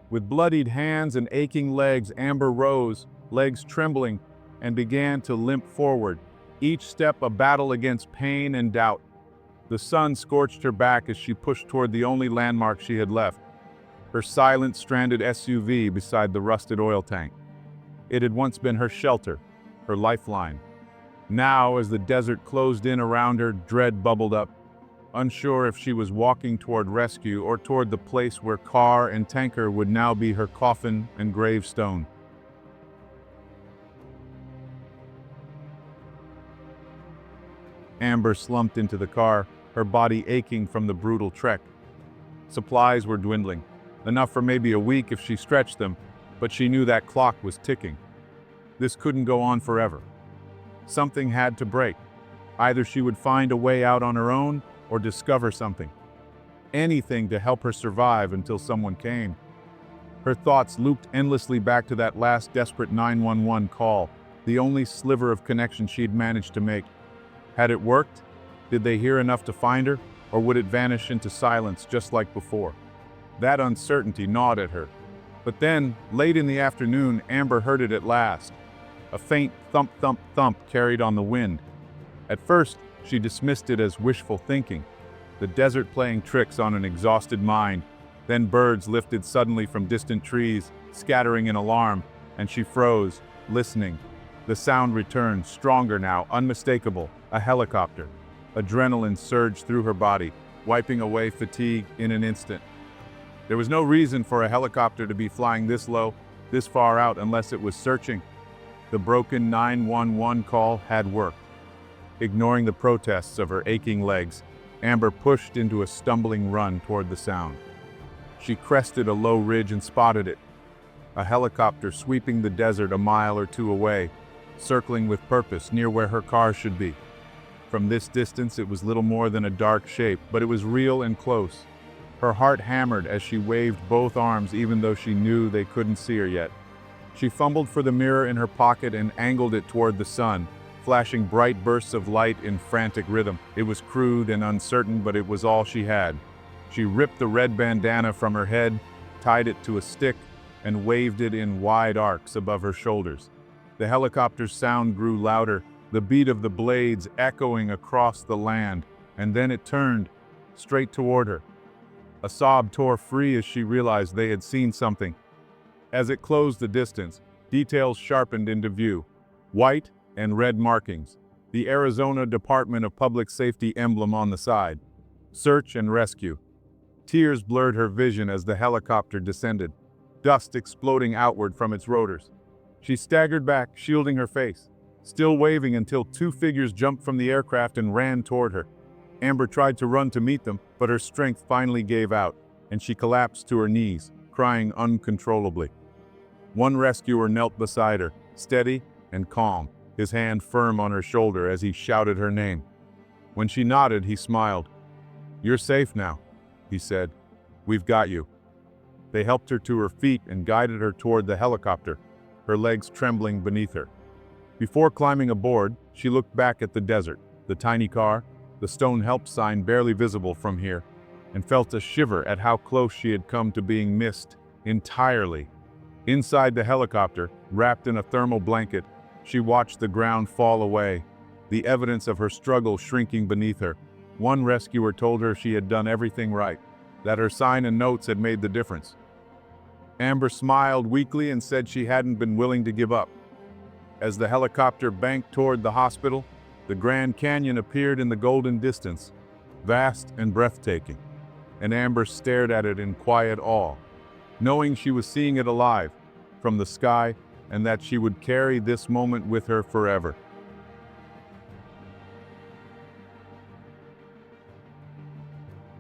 With bloodied hands and aching legs, Amber rose, legs trembling, and began to limp forward, each step a battle against pain and doubt. The sun scorched her back as she pushed toward the only landmark she had left, her silent, stranded SUV beside the rusted oil tank. It had once been her shelter, her lifeline. Now, as the desert closed in around her, dread bubbled up, unsure if she was walking toward rescue or toward the place where car and tanker would now be her coffin and gravestone. Amber slumped into the car, her body aching from the brutal trek. Supplies were dwindling, enough for maybe a week if she stretched them, but she knew that clock was ticking. This couldn't go on forever. Something had to break. Either she would find a way out on her own or discover something. Anything to help her survive until someone came. Her thoughts looped endlessly back to that last desperate 911 call, the only sliver of connection she'd managed to make. Had it worked? Did they hear enough to find her, or would it vanish into silence just like before? That uncertainty gnawed at her. But then, late in the afternoon, Amber heard it at last. A faint thump, thump, thump carried on the wind. At first, she dismissed it as wishful thinking, the desert playing tricks on an exhausted mind. Then birds lifted suddenly from distant trees, scattering in alarm, and she froze, listening. The sound returned, stronger now, unmistakable, a helicopter. Adrenaline surged through her body, wiping away fatigue in an instant. There was no reason for a helicopter to be flying this low, this far out, unless it was searching. The broken 911 call had worked. Ignoring the protests of her aching legs, Amber pushed into a stumbling run toward the sound. She crested a low ridge and spotted it. A helicopter sweeping the desert a mile or two away, circling with purpose near where her car should be. From this distance, it was little more than a dark shape, but it was real and close. Her heart hammered as she waved both arms, even though she knew they couldn't see her yet. She fumbled for the mirror in her pocket and angled it toward the sun, flashing bright bursts of light in frantic rhythm. It was crude and uncertain, but it was all she had. She ripped the red bandana from her head, tied it to a stick, and waved it in wide arcs above her shoulders. The helicopter's sound grew louder, the beat of the blades echoing across the land, and then it turned, straight toward her. A sob tore free as she realized they had seen something. As it closed the distance, details sharpened into view. White and red markings, the Arizona Department of Public Safety emblem on the side. Search and rescue. Tears blurred her vision as the helicopter descended, dust exploding outward from its rotors. She staggered back, shielding her face, still waving until two figures jumped from the aircraft and ran toward her. Amber tried to run to meet them, but her strength finally gave out, and she collapsed to her knees, crying uncontrollably. One rescuer knelt beside her, steady and calm, his hand firm on her shoulder as he shouted her name. When she nodded, he smiled. "You're safe now," he said. "We've got you." They helped her to her feet and guided her toward the helicopter, her legs trembling beneath her. Before climbing aboard, she looked back at the desert, the tiny car, the stone help sign barely visible from here, and felt a shiver at how close she had come to being missed entirely. Inside the helicopter, wrapped in a thermal blanket, she watched the ground fall away, the evidence of her struggle shrinking beneath her. One rescuer told her she had done everything right, that her sign and notes had made the difference. Amber smiled weakly and said she hadn't been willing to give up. As the helicopter banked toward the hospital, the Grand Canyon appeared in the golden distance, vast and breathtaking, and Amber stared at it in quiet awe, knowing she was seeing it alive, from the sky, and that she would carry this moment with her forever.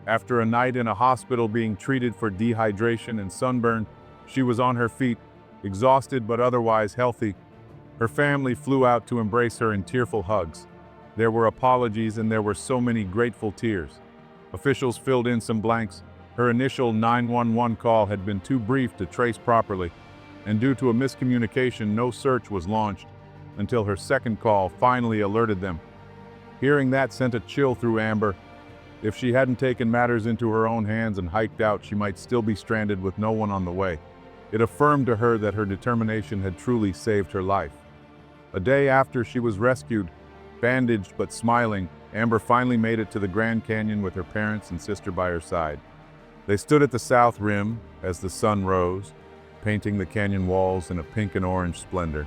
After a night in a hospital being treated for dehydration and sunburn, she was on her feet, exhausted but otherwise healthy. Her family flew out to embrace her in tearful hugs. There were apologies and there were so many grateful tears. Officials filled in some blanks. Her initial 911 call had been too brief to trace properly, and due to a miscommunication, no search was launched until her second call finally alerted them. Hearing that sent a chill through Amber. If she hadn't taken matters into her own hands and hiked out, she might still be stranded with no one on the way. It affirmed to her that her determination had truly saved her life. A day after she was rescued, bandaged but smiling, Amber finally made it to the Grand Canyon with her parents and sister by her side. They stood at the south rim as the sun rose, painting the canyon walls in a pink and orange splendor.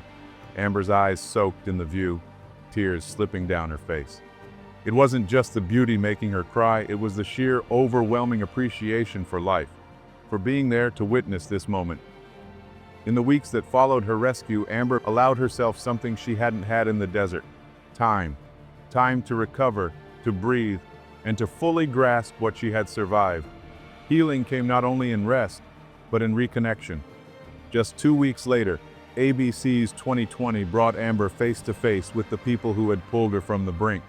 Amber's eyes soaked in the view, tears slipping down her face. It wasn't just the beauty making her cry, it was the sheer overwhelming appreciation for life, for being there to witness this moment. In the weeks that followed her rescue, Amber allowed herself something she hadn't had in the desert: time. Time to recover, to breathe, and to fully grasp what she had survived. Healing came not only in rest, but in reconnection. Just 2 weeks later, ABC's 2020 brought Amber face to face with the people who had pulled her from the brink.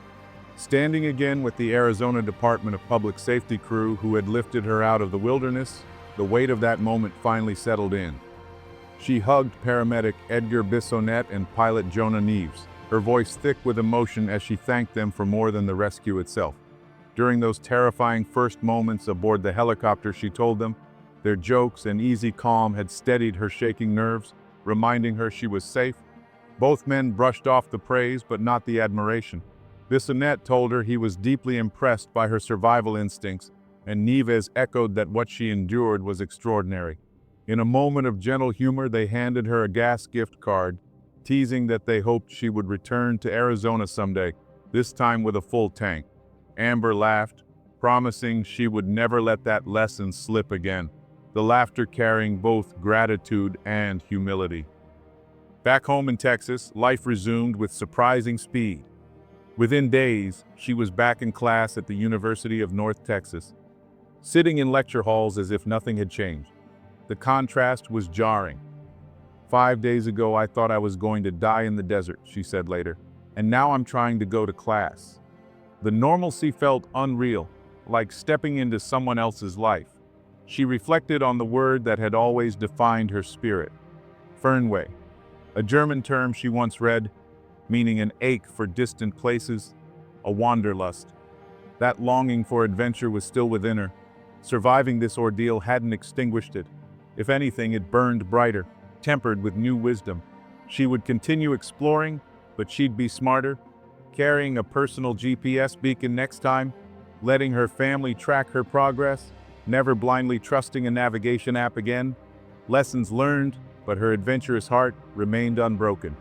Standing again with the Arizona Department of Public Safety crew who had lifted her out of the wilderness, the weight of that moment finally settled in. She hugged paramedic Edgar Bissonette and pilot Jonah Neves, her voice thick with emotion as she thanked them for more than the rescue itself. During those terrifying first moments aboard the helicopter, she told them, their jokes and easy calm had steadied her shaking nerves, reminding her she was safe. Both men brushed off the praise, but not the admiration. Bissonette told her he was deeply impressed by her survival instincts, and Neves echoed that what she endured was extraordinary. In a moment of gentle humor, they handed her a gas gift card, teasing that they hoped she would return to Arizona someday, this time with a full tank. Amber laughed, promising she would never let that lesson slip again, the laughter carrying both gratitude and humility. Back home in Texas, life resumed with surprising speed. Within days, she was back in class at the University of North Texas, sitting in lecture halls as if nothing had changed. The contrast was jarring. 5 days ago, I thought I was going to die in the desert, she said later, and now I'm trying to go to class. The normalcy felt unreal, like stepping into someone else's life. She reflected on the word that had always defined her spirit: Fernweh, a German term she once read, meaning an ache for distant places, a wanderlust. That longing for adventure was still within her. Surviving this ordeal hadn't extinguished it. If anything, it burned brighter, tempered with new wisdom. She would continue exploring, but she'd be smarter, carrying a personal GPS beacon next time, letting her family track her progress, never blindly trusting a navigation app again. Lessons learned, but her adventurous heart remained unbroken.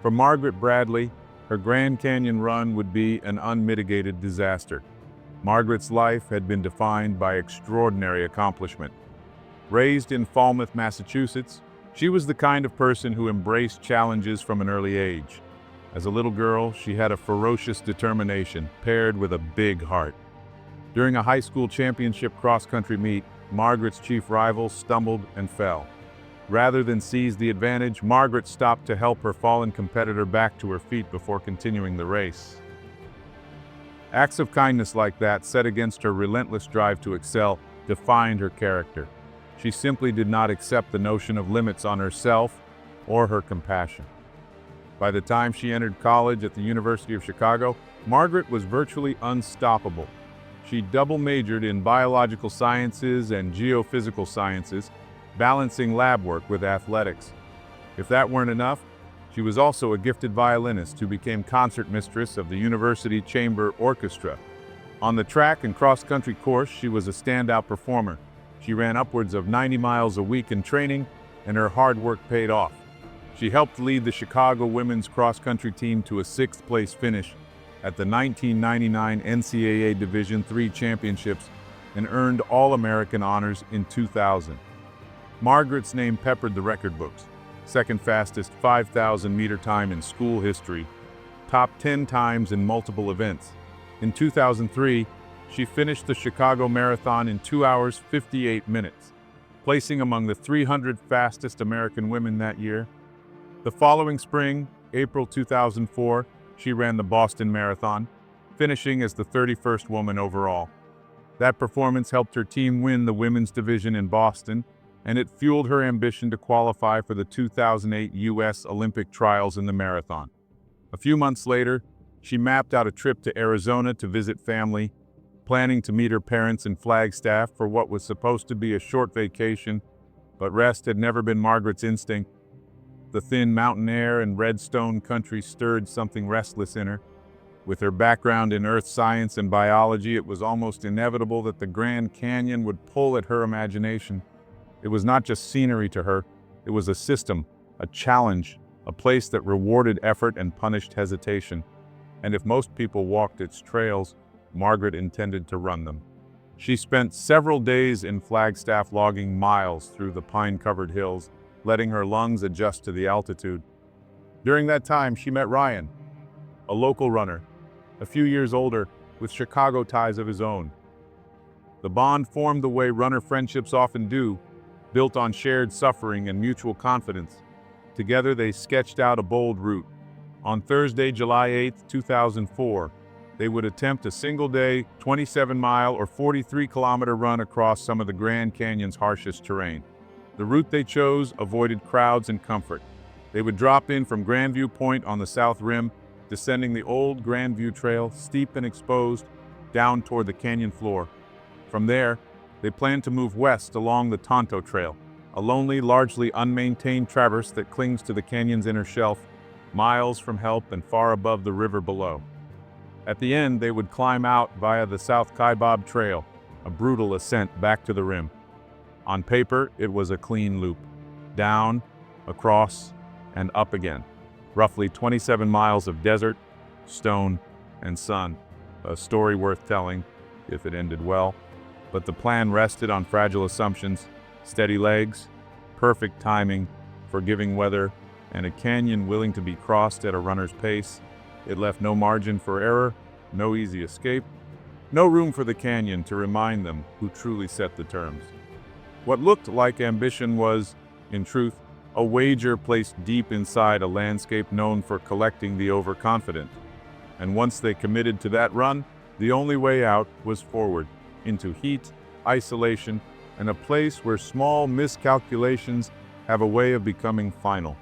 For Margaret Bradley, her Grand Canyon run would be an unmitigated disaster. Margaret's life had been defined by extraordinary accomplishment. Raised in Falmouth, Massachusetts, she was the kind of person who embraced challenges from an early age. As a little girl, she had a ferocious determination paired with a big heart. During a high school championship cross-country meet, Margaret's chief rival stumbled and fell. Rather than seize the advantage, Margaret stopped to help her fallen competitor back to her feet before continuing the race. Acts of kindness like that, set against her relentless drive to excel, defined her character. She simply did not accept the notion of limits on herself or her compassion. By the time she entered college at the University of Chicago, Margaret was virtually unstoppable. She double majored in biological sciences and geophysical sciences, balancing lab work with athletics. If that weren't enough, she was also a gifted violinist who became concertmistress of the University Chamber Orchestra. On the track and cross-country course, she was a standout performer. She ran upwards of 90 miles a week in training, and her hard work paid off. She helped lead the Chicago women's cross-country team to a 6th-place finish at the 1999 NCAA Division III Championships and earned All-American honors in 2000. Margaret's name peppered the record books: second fastest 5,000-meter time in school history, top 10 times in multiple events. In 2003, she finished the Chicago Marathon in 2 hours 58 minutes, placing among the 300 fastest American women that year. The following spring, April 2004, she ran the Boston Marathon, finishing as the 31st woman overall. That performance helped her team win the women's division in Boston, and it fueled her ambition to qualify for the 2008 U.S. Olympic trials in the marathon. A few months later, she mapped out a trip to Arizona to visit family, planning to meet her parents in Flagstaff for what was supposed to be a short vacation, but rest had never been Margaret's instinct. The thin mountain air and red stone country stirred something restless in her. With her background in earth science and biology, it was almost inevitable that the Grand Canyon would pull at her imagination. It was not just scenery to her, it was a system, a challenge, a place that rewarded effort and punished hesitation. And if most people walked its trails, Margaret intended to run them. She spent several days in Flagstaff logging miles through the pine-covered hills, letting her lungs adjust to the altitude. During that time, she met Ryan, a local runner, a few years older, with Chicago ties of his own. The bond formed the way runner friendships often do, built on shared suffering and mutual confidence. Together, they sketched out a bold route. On Thursday, July 8, 2004, they would attempt a single-day, 27-mile or 43-kilometer run across some of the Grand Canyon's harshest terrain. The route they chose avoided crowds and comfort. They would drop in from Grandview Point on the south rim, descending the old Grandview Trail, steep and exposed, down toward the canyon floor. From there, they planned to move west along the Tonto Trail, a lonely, largely unmaintained traverse that clings to the canyon's inner shelf, miles from help and far above the river below. At the end, they would climb out via the South Kaibab Trail, a brutal ascent back to the rim. On paper, it was a clean loop. Down, across, and up again. Roughly 27 miles of desert, stone, and sun. A story worth telling, if it ended well. But the plan rested on fragile assumptions: steady legs, perfect timing, forgiving weather, and a canyon willing to be crossed at a runner's pace. It left no margin for error, no easy escape, no room for the canyon to remind them who truly set the terms. What looked like ambition was, in truth, a wager placed deep inside a landscape known for collecting the overconfident. And once they committed to that run, the only way out was forward, into heat, isolation, and a place where small miscalculations have a way of becoming final.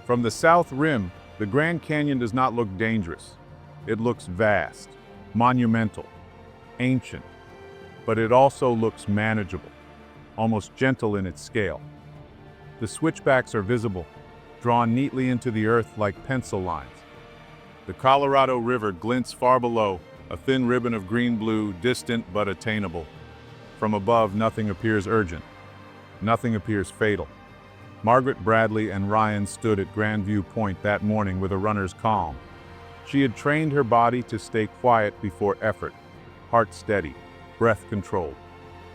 From the south rim, the Grand Canyon does not look dangerous. It looks vast, monumental, ancient, but it also looks manageable, almost gentle in its scale. The switchbacks are visible, drawn neatly into the earth like pencil lines. The Colorado River glints far below, a thin ribbon of green-blue, distant but attainable. From above, nothing appears urgent. Nothing appears fatal. Margaret Bradley and Ryan stood at Grandview Point that morning with a runner's calm. She had trained her body to stay quiet before effort, heart steady, breath controlled.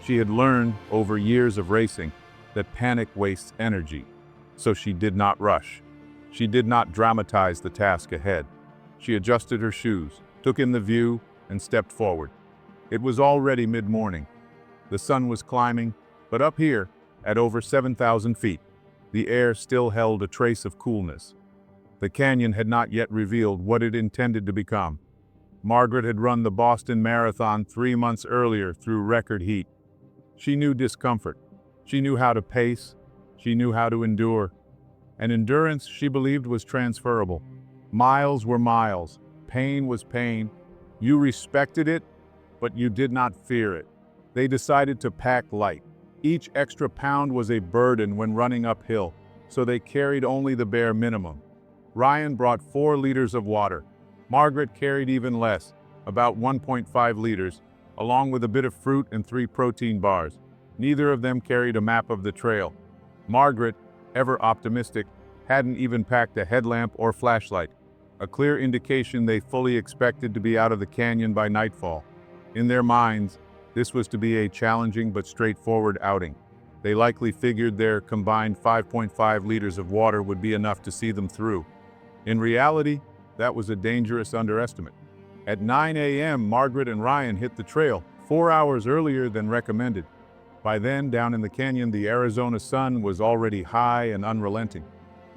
She had learned, over years of racing, that panic wastes energy, so she did not rush. She did not dramatize the task ahead. She adjusted her shoes, took in the view, and stepped forward. It was already mid-morning. The sun was climbing, but up here, at over 7,000 feet, the air still held a trace of coolness. The canyon had not yet revealed what it intended to become. Margaret had run the Boston Marathon 3 months earlier through record heat. She knew discomfort. She knew how to pace. She knew how to endure. And endurance, she believed, was transferable. Miles were miles. Pain was pain. You respected it, but you did not fear it. They decided to pack light. Each extra pound was a burden when running uphill, so they carried only the bare minimum. Ryan brought 4 liters of water. Margaret carried even less, about 1.5 liters, along with a bit of fruit and 3 protein bars. Neither of them carried a map of the trail. Margaret, ever optimistic, hadn't even packed a headlamp or flashlight, a clear indication they fully expected to be out of the canyon by nightfall. In their minds, this was to be a challenging but straightforward outing. They likely figured their combined 5.5 liters of water would be enough to see them through. In reality, that was a dangerous underestimate. At 9 a.m., Margaret and Ryan hit the trail, 4 hours earlier than recommended. By then, down in the canyon, the Arizona sun was already high and unrelenting.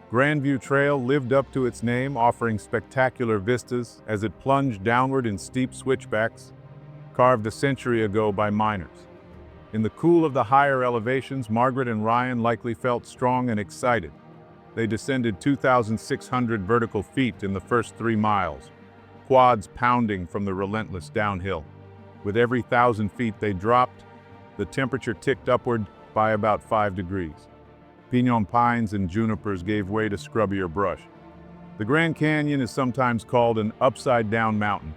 Grandview Trail lived up to its name, offering spectacular vistas as it plunged downward in steep switchbacks. carved a century ago by miners. In the cool of the higher elevations, Margaret and Ryan likely felt strong and excited. They descended 2,600 vertical feet in the first 3 miles, quads pounding from the relentless downhill. With every 1,000 feet they dropped, the temperature ticked upward by about 5 degrees. Pinon pines and junipers gave way to scrubbier brush. The Grand Canyon is sometimes called an upside-down mountain.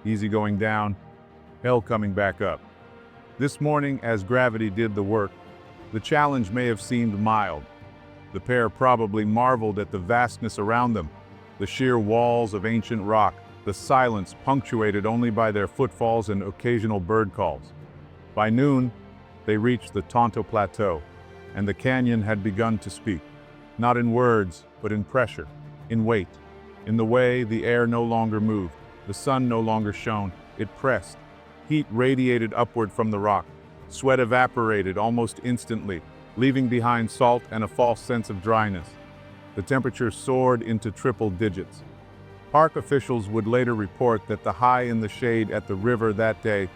Easy going down, hell coming back up. This morning, as gravity did the work, the challenge may have seemed mild. The pair probably marveled at the vastness around them, the sheer walls of ancient rock, the silence punctuated only by their footfalls and occasional bird calls. By noon, they reached the Tonto Plateau, and the canyon had begun to speak, not in words, but in pressure, in weight, in the way the air no longer moved, the sun no longer shone, it pressed. Heat radiated upward from the rock. Sweat evaporated almost instantly, leaving behind salt and a false sense of dryness. The temperature soared into triple digits. Park officials would later report that the high in the shade at the river that day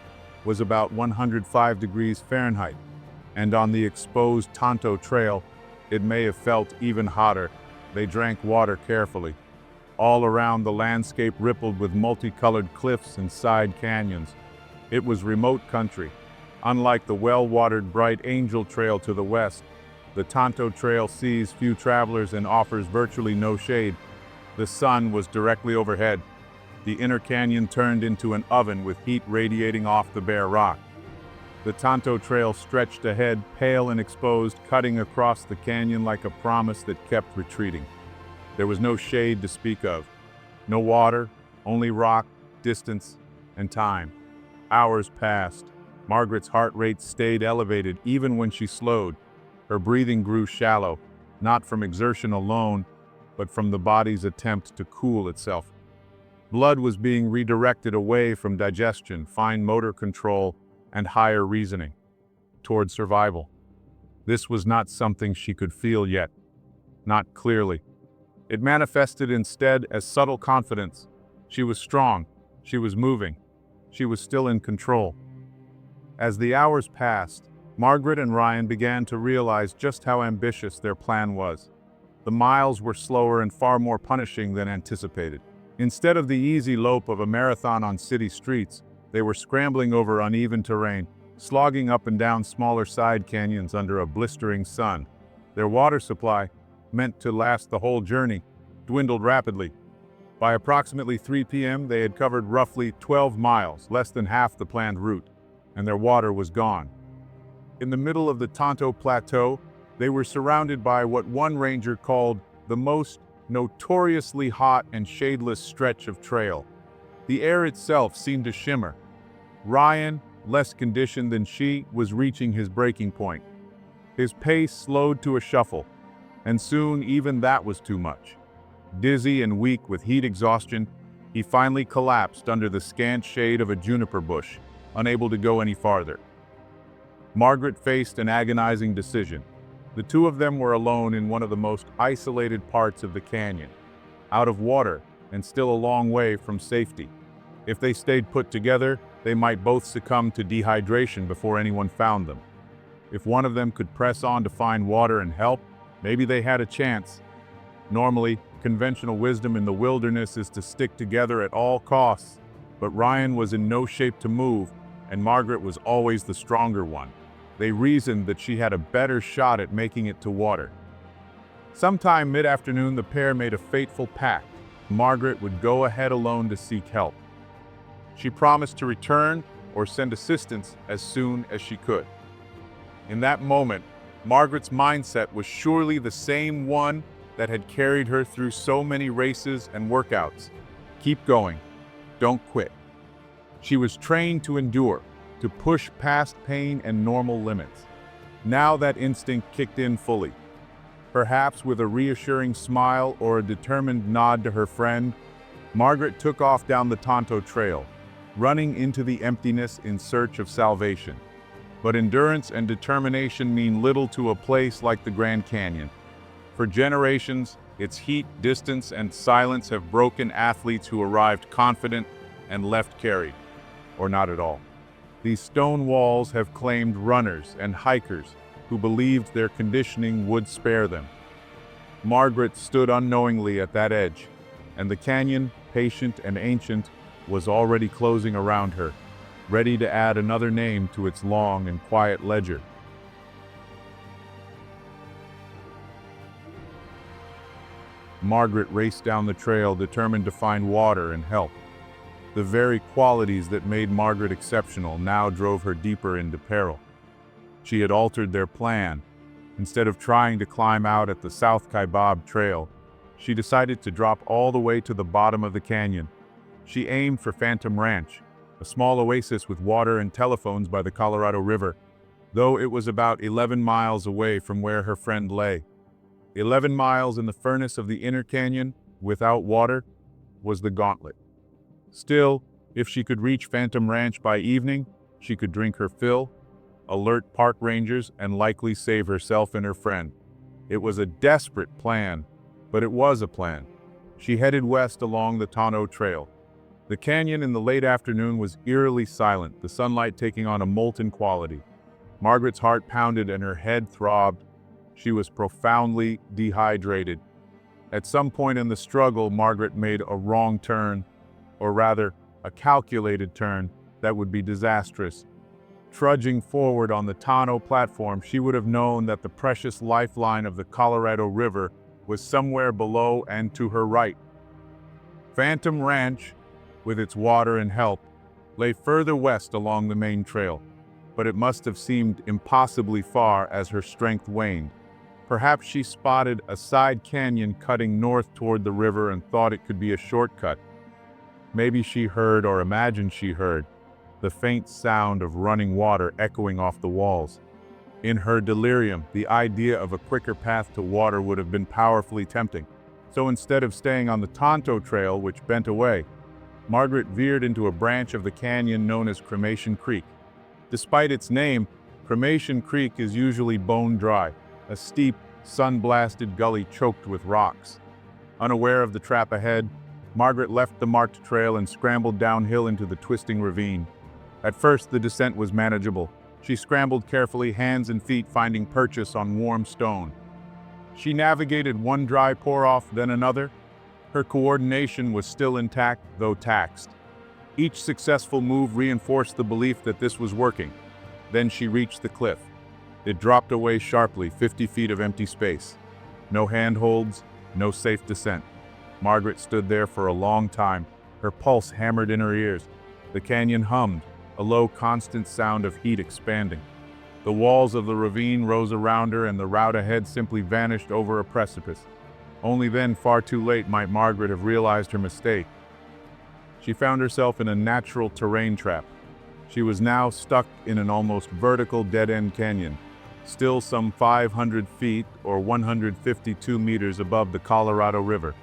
was about 105 degrees Fahrenheit, and on the exposed Tonto Trail, it may have felt even hotter. They drank water carefully. All around, the landscape rippled with multicolored cliffs and side canyons. It was remote country. Unlike the well-watered Bright Angel Trail to the west, the Tonto Trail sees few travelers and offers virtually no shade. The sun was directly overhead. The inner canyon turned into an oven with heat radiating off the bare rock. The Tonto Trail stretched ahead, pale and exposed, cutting across the canyon like a promise that kept retreating. There was no shade to speak of. No water, only rock, distance, and time. Hours passed. Margaret's heart rate stayed elevated even when she slowed. Her breathing grew shallow, not from exertion alone, but from the body's attempt to cool itself. Blood was being redirected away from digestion, fine motor control, and higher reasoning, toward survival. This was not something she could feel yet, not clearly. It manifested instead as subtle confidence. She was strong, she was moving, she was still in control. As the hours passed, Margaret and Ryan began to realize just how ambitious their plan was. The miles were slower and far more punishing than anticipated. Instead of the easy lope of a marathon on city streets, they were scrambling over uneven terrain, slogging up and down smaller side canyons under a blistering sun. Their water supply, meant to last the whole journey, dwindled rapidly. By approximately 3 p.m., they had covered roughly 12 miles, less than half the planned route, and their water was gone. In the middle of the Tonto Plateau, they were surrounded by what one ranger called the most notoriously hot and shadeless stretch of trail. The air itself seemed to shimmer. Ryan, less conditioned than she, was reaching his breaking point. His pace slowed to a shuffle, and soon even that was too much. Dizzy and weak with heat exhaustion, he finally collapsed under the scant shade of a juniper bush, unable to go any farther. Margaret faced an agonizing decision. The two of them were alone in one of the most isolated parts of the canyon, out of water and still a long way from safety. If they stayed put together, they might both succumb to dehydration before anyone found them. If one of them could press on to find water and help, maybe they had a chance. Normally, conventional wisdom in the wilderness is to stick together at all costs, but Ryan was in no shape to move, and Margaret was always the stronger one. They reasoned that she had a better shot at making it to water. Sometime mid-afternoon, the pair made a fateful pact. Margaret would go ahead alone to seek help. She promised to return or send assistance as soon as she could. In that moment, Margaret's mindset was surely the same one that had carried her through so many races and workouts. Keep going. Don't quit. She was trained to endure, to push past pain and normal limits. Now that instinct kicked in fully. Perhaps with a reassuring smile or a determined nod to her friend, Margaret took off down the Tonto Trail, running into the emptiness in search of salvation. But endurance and determination mean little to a place like the Grand Canyon. For generations, its heat, distance, and silence have broken athletes who arrived confident and left carried, or not at all. These stone walls have claimed runners and hikers who believed their conditioning would spare them. Margaret stood unknowingly at that edge, and the canyon, patient and ancient, was already closing around her, ready to add another name to its long and quiet ledger. Margaret raced down the trail, determined to find water and help. The very qualities that made Margaret exceptional now drove her deeper into peril. She had altered their plan. Instead of trying to climb out at the South Kaibab Trail, she decided to drop all the way to the bottom of the canyon. She aimed for Phantom Ranch, a small oasis with water and telephones by the Colorado River, though it was about 11 miles away from where her friend lay. 11 miles in the furnace of the inner canyon, without water, was the gauntlet. Still, if she could reach Phantom Ranch by evening, she could drink her fill, alert park rangers, and likely save herself and her friend. It was a desperate plan, but it was a plan. She headed west along the Tonto Trail. The canyon in the late afternoon was eerily silent, the sunlight taking on a molten quality. Margaret's heart pounded and her head throbbed. She was profoundly dehydrated. At some point in the struggle, Margaret made a wrong turn, or rather, a calculated turn that would be disastrous. Trudging forward on the Tonto platform, she would have known that the precious lifeline of the Colorado River was somewhere below and to her right. Phantom Ranch, with its water and help, lay further west along the main trail, but it must have seemed impossibly far as her strength waned. Perhaps she spotted a side canyon cutting north toward the river and thought it could be a shortcut. Maybe she heard, or imagined she heard, the faint sound of running water echoing off the walls. In her delirium, the idea of a quicker path to water would have been powerfully tempting. So instead of staying on the Tonto Trail, which bent away, Margaret veered into a branch of the canyon known as Cremation Creek. Despite its name, Cremation Creek is usually bone dry, a steep, sun-blasted gully choked with rocks. Unaware of the trap ahead, Margaret left the marked trail and scrambled downhill into the twisting ravine. At first, the descent was manageable. She scrambled carefully, hands and feet finding purchase on warm stone. She navigated one dry pour-off, then another. Her coordination was still intact, though taxed. Each successful move reinforced the belief that this was working. Then she reached the cliff. It dropped away sharply, 50 feet of empty space. No handholds, no safe descent. Margaret stood there for a long time, her pulse hammered in her ears. The canyon hummed, a low, constant sound of heat expanding. The walls of the ravine rose around her and the route ahead simply vanished over a precipice. Only then, far too late, might Margaret have realized her mistake. She found herself in a natural terrain trap. She was now stuck in an almost vertical dead-end canyon, still some 500 feet or 152 meters above the Colorado River.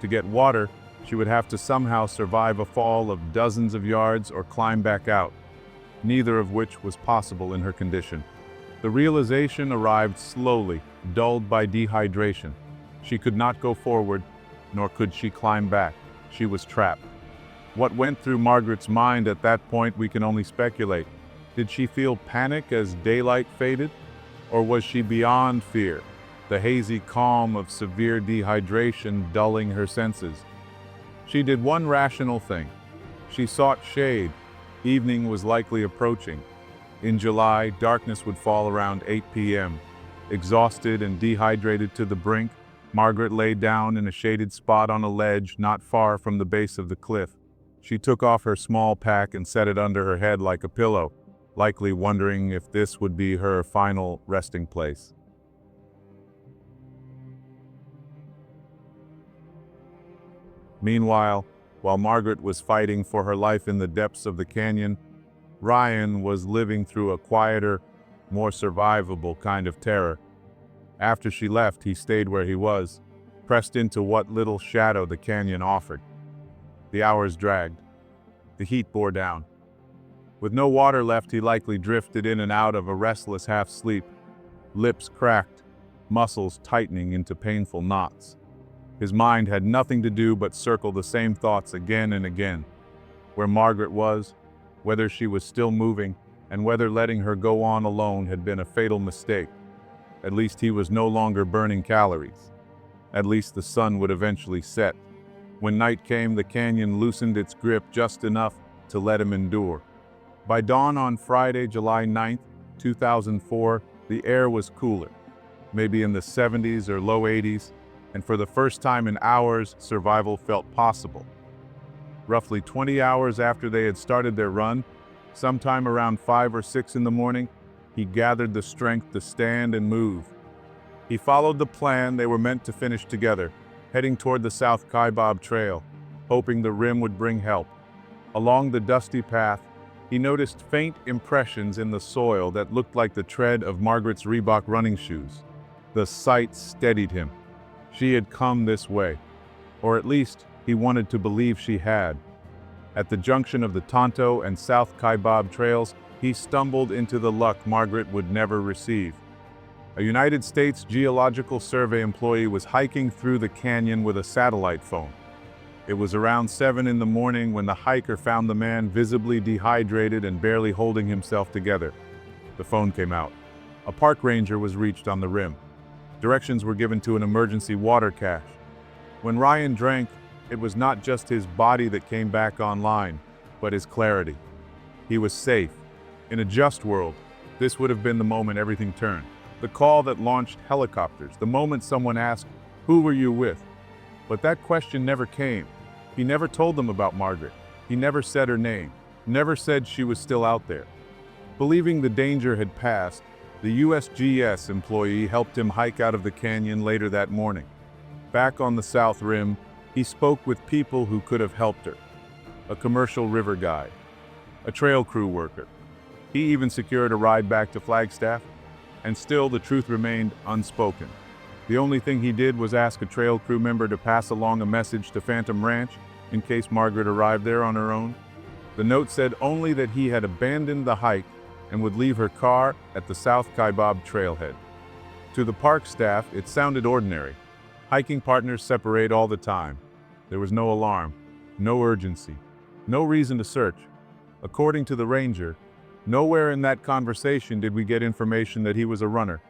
To get water, she would have to somehow survive a fall of dozens of yards or climb back out, neither of which was possible in her condition. The realization arrived slowly, dulled by dehydration. She could not go forward, nor could she climb back. She was trapped. What went through Margaret's mind at that point, we can only speculate. Did she feel panic as daylight faded? Or was she beyond fear, the hazy calm of severe dehydration dulling her senses? She did one rational thing. She sought shade. Evening was likely approaching. In July, darkness would fall around 8 p.m. Exhausted and dehydrated to the brink, Margaret lay down in a shaded spot on a ledge not far from the base of the cliff. She took off her small pack and set it under her head like a pillow, likely wondering if this would be her final resting place. Meanwhile, while Margaret was fighting for her life in the depths of the canyon, Ryan was living through a quieter, more survivable kind of terror. After she left, he stayed where he was, pressed into what little shadow the canyon offered. The hours dragged. The heat bore down. With no water left, he likely drifted in and out of a restless half-sleep, lips cracked, muscles tightening into painful knots. His mind had nothing to do but circle the same thoughts again and again. Where Margaret was, whether she was still moving, and whether letting her go on alone had been a fatal mistake. At least he was no longer burning calories. At least the sun would eventually set. When night came, the canyon loosened its grip just enough to let him endure. By dawn on Friday, July 9, 2004, the air was cooler, maybe in the 70s or low 80s, and for the first time in hours, survival felt possible. Roughly 20 hours after they had started their run, sometime around 5 or 6 in the morning, he gathered the strength to stand and move. He followed the plan they were meant to finish together, heading toward the South Kaibab Trail, hoping the rim would bring help. Along the dusty path, he noticed faint impressions in the soil that looked like the tread of Margaret's Reebok running shoes. The sight steadied him. She had come this way, or at least he wanted to believe she had. At the junction of the Tonto and South Kaibab trails, he stumbled into the luck Margaret would never receive. A United States Geological Survey employee was hiking through the canyon with a satellite phone. It was around 7 in the morning when the hiker found the man visibly dehydrated and barely holding himself together. The phone came out. A park ranger was reached on the rim. Directions were given to an emergency water cache. When Ryan drank, it was not just his body that came back online, but his clarity. He was safe. In a just world, this would have been the moment everything turned. The call that launched helicopters, the moment someone asked, "Who were you with?" But that question never came. He never told them about Margaret. He never said her name, never said she was still out there. Believing the danger had passed, the USGS employee helped him hike out of the canyon later that morning. Back on the south rim, he spoke with people who could have helped her. A commercial river guide, a trail crew worker. He even secured a ride back to Flagstaff, and still the truth remained unspoken. The only thing he did was ask a trail crew member to pass along a message to Phantom Ranch in case Margaret arrived there on her own. The note said only that he had abandoned the hike and would leave her car at the South Kaibab trailhead. To the park staff, it sounded ordinary. Hiking partners separate all the time. There was no alarm, no urgency, no reason to search. According to the ranger, nowhere in that conversation did we get information that he was a runner,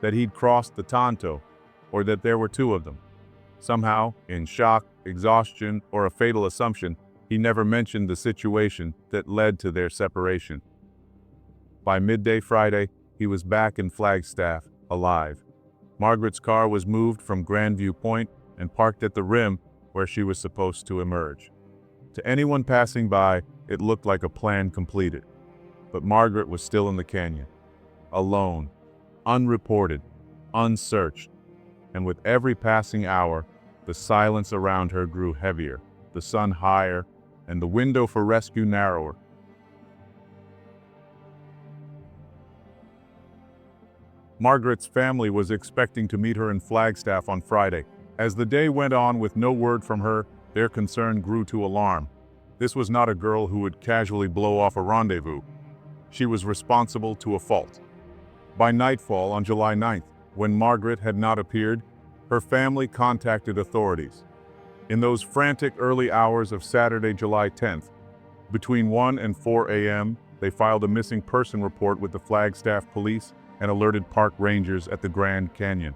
that he'd crossed the Tonto, or that there were two of them. Somehow, in shock, exhaustion, or a fatal assumption, he never mentioned the situation that led to their separation. By midday Friday, he was back in Flagstaff, alive. Margaret's car was moved from Grandview Point and parked at the rim where she was supposed to emerge. To anyone passing by, it looked like a plan completed. But Margaret was still in the canyon, alone, unreported, unsearched, and with every passing hour, the silence around her grew heavier, the sun higher, and the window for rescue narrower. Margaret's family was expecting to meet her in Flagstaff on Friday. As the day went on with no word from her, their concern grew to alarm. This was not a girl who would casually blow off a rendezvous. She was responsible to a fault. By nightfall on July 9th, when Margaret had not appeared, her family contacted authorities. In those frantic early hours of Saturday, July 10th, between 1 and 4 a.m., they filed a missing person report with the Flagstaff police and alerted park rangers at the Grand Canyon.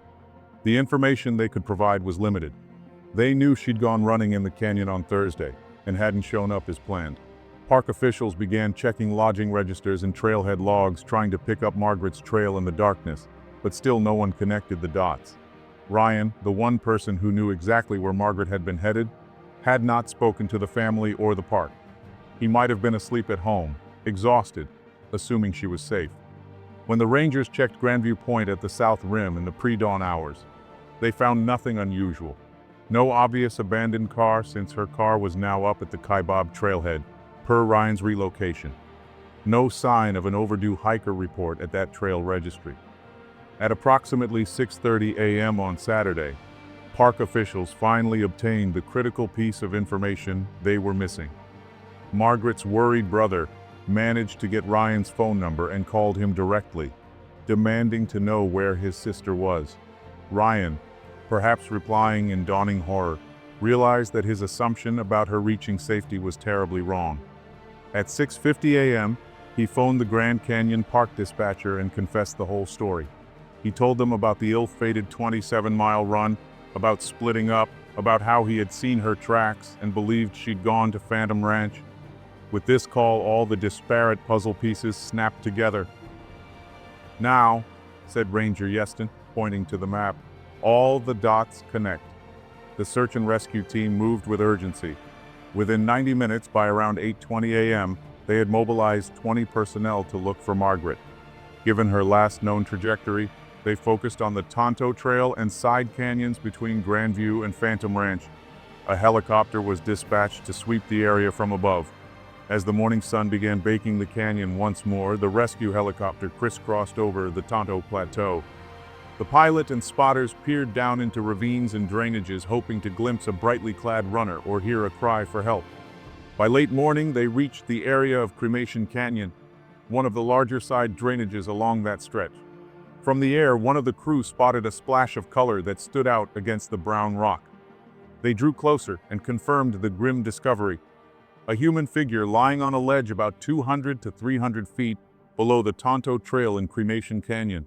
The information they could provide was limited. They knew she'd gone running in the canyon on Thursday and hadn't shown up as planned. Park officials began checking lodging registers and trailhead logs, trying to pick up Margaret's trail in the darkness, but still no one connected the dots. Ryan, the one person who knew exactly where Margaret had been headed, had not spoken to the family or the park. He might have been asleep at home, exhausted, assuming she was safe. When the rangers checked Grandview Point at the south rim in the pre-dawn hours, they found nothing unusual. No obvious abandoned car, since her car was now up at the Kaibab trailhead, per Ryan's relocation. No sign of an overdue hiker report at that trail registry. At approximately 6:30 a.m. on Saturday, park officials finally obtained the critical piece of information they were missing. Margaret's worried brother managed to get Ryan's phone number and called him directly, demanding to know where his sister was. Ryan, perhaps replying in dawning horror, realized that his assumption about her reaching safety was terribly wrong. At 6:50 a.m., he phoned the Grand Canyon Park dispatcher and confessed the whole story. He told them about the ill-fated 27-mile run, about splitting up, about how he had seen her tracks and believed she'd gone to Phantom Ranch. With this call, all the disparate puzzle pieces snapped together. "Now," said Ranger Yeston, pointing to the map, "all the dots connect." The search and rescue team moved with urgency. Within 90 minutes, by around 8:20 a.m., they had mobilized 20 personnel to look for Margaret. Given her last known trajectory, they focused on the Tonto Trail and side canyons between Grandview and Phantom Ranch. A helicopter was dispatched to sweep the area from above. As the morning sun began baking the canyon once more, the rescue helicopter crisscrossed over the Tonto Plateau. The pilot and spotters peered down into ravines and drainages, hoping to glimpse a brightly clad runner or hear a cry for help. By late morning, they reached the area of Cremation Canyon, one of the larger side drainages along that stretch. From the air, one of the crew spotted a splash of color that stood out against the brown rock. They drew closer and confirmed the grim discovery: a human figure lying on a ledge about 200 to 300 feet below the Tonto Trail in Cremation Canyon.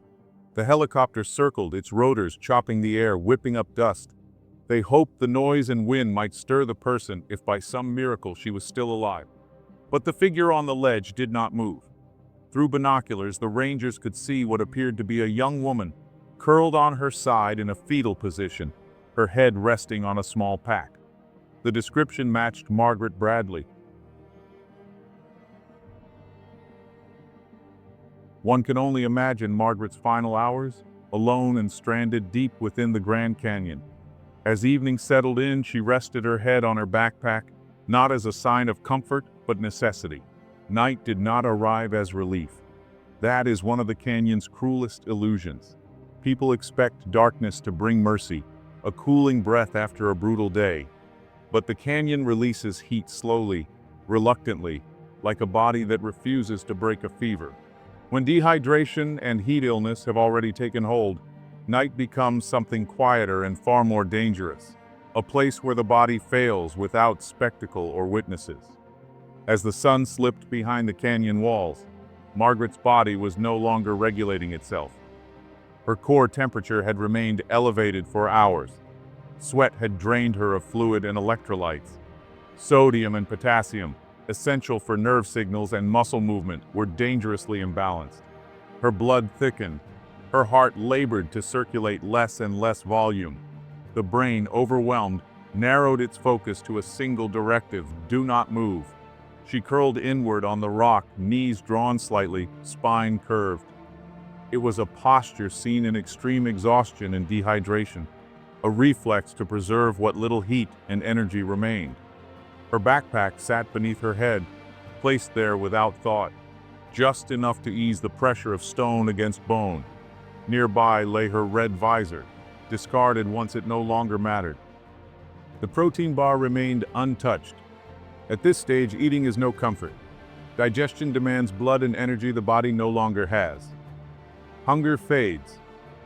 The helicopter circled, its rotors chopping the air, whipping up dust. They hoped the noise and wind might stir the person if by some miracle she was still alive. But the figure on the ledge did not move. Through binoculars, the rangers could see what appeared to be a young woman, curled on her side in a fetal position, her head resting on a small pack. The description matched Margaret Bradley. One can only imagine Margaret's final hours, alone and stranded deep within the Grand Canyon. As evening settled in, she rested her head on her backpack, not as a sign of comfort, but necessity. Night did not arrive as relief. That is one of the canyon's cruelest illusions. People expect darkness to bring mercy, a cooling breath after a brutal day. But the canyon releases heat slowly, reluctantly, like a body that refuses to break a fever. When dehydration and heat illness have already taken hold, night becomes something quieter and far more dangerous, a place where the body fails without spectacle or witnesses. As the sun slipped behind the canyon walls, Margaret's body was no longer regulating itself. Her core temperature had remained elevated for hours. Sweat had drained her of fluid and electrolytes. Sodium and potassium, essential for nerve signals and muscle movement, were dangerously imbalanced. Her blood thickened. Her heart labored to circulate less and less volume. The brain, overwhelmed, narrowed its focus to a single directive: do not move. She curled inward on the rock, knees drawn slightly, spine curved. It was a posture seen in extreme exhaustion and dehydration, a reflex to preserve what little heat and energy remained. Her backpack sat beneath her head, placed there without thought, just enough to ease the pressure of stone against bone. Nearby lay her red visor, discarded once it no longer mattered. The protein bar remained untouched. At this stage, eating is no comfort. Digestion demands blood and energy the body no longer has. Hunger fades.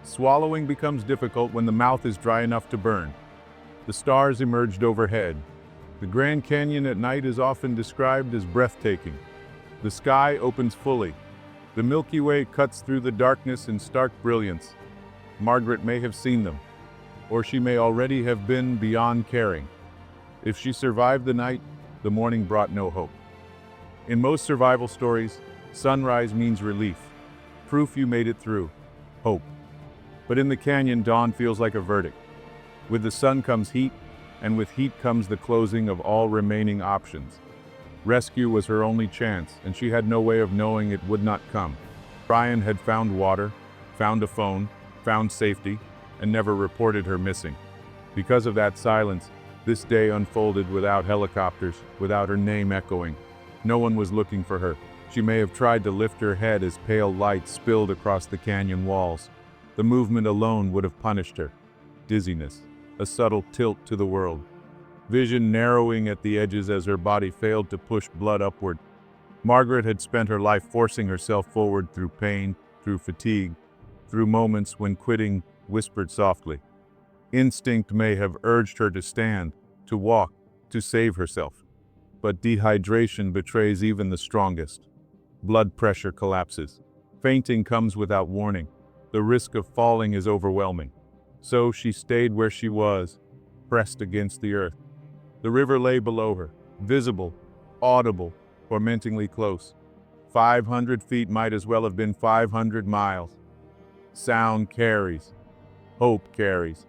Swallowing becomes difficult when the mouth is dry enough to burn. The stars emerged overhead. The Grand Canyon at night is often described as breathtaking. The sky opens fully. The Milky Way cuts through the darkness in stark brilliance. Margaret may have seen them, or she may already have been beyond caring. If she survived the night, the morning brought no hope. In most survival stories, sunrise means relief, proof you made it through, hope. But in the canyon, dawn feels like a verdict. With the sun comes heat, and with heat comes the closing of all remaining options. Rescue was her only chance, and she had no way of knowing it would not come. Brian had found water, found a phone, found safety, and never reported her missing. Because of that silence, this day unfolded without helicopters, without her name echoing. No one was looking for her. She may have tried to lift her head as pale light spilled across the canyon walls. The movement alone would have punished her. Dizziness, a subtle tilt to the world. Vision narrowing at the edges as her body failed to push blood upward. Margaret had spent her life forcing herself forward through pain, through fatigue, through moments when quitting whispered softly. Instinct may have urged her to stand, to walk, to save herself. But dehydration betrays even the strongest. Blood pressure collapses. Fainting comes without warning. The risk of falling is overwhelming. So she stayed where she was, pressed against the earth. The river lay below her, visible, audible, tormentingly close. 500 feet might as well have been 500 miles. Sound carries. Hope carries.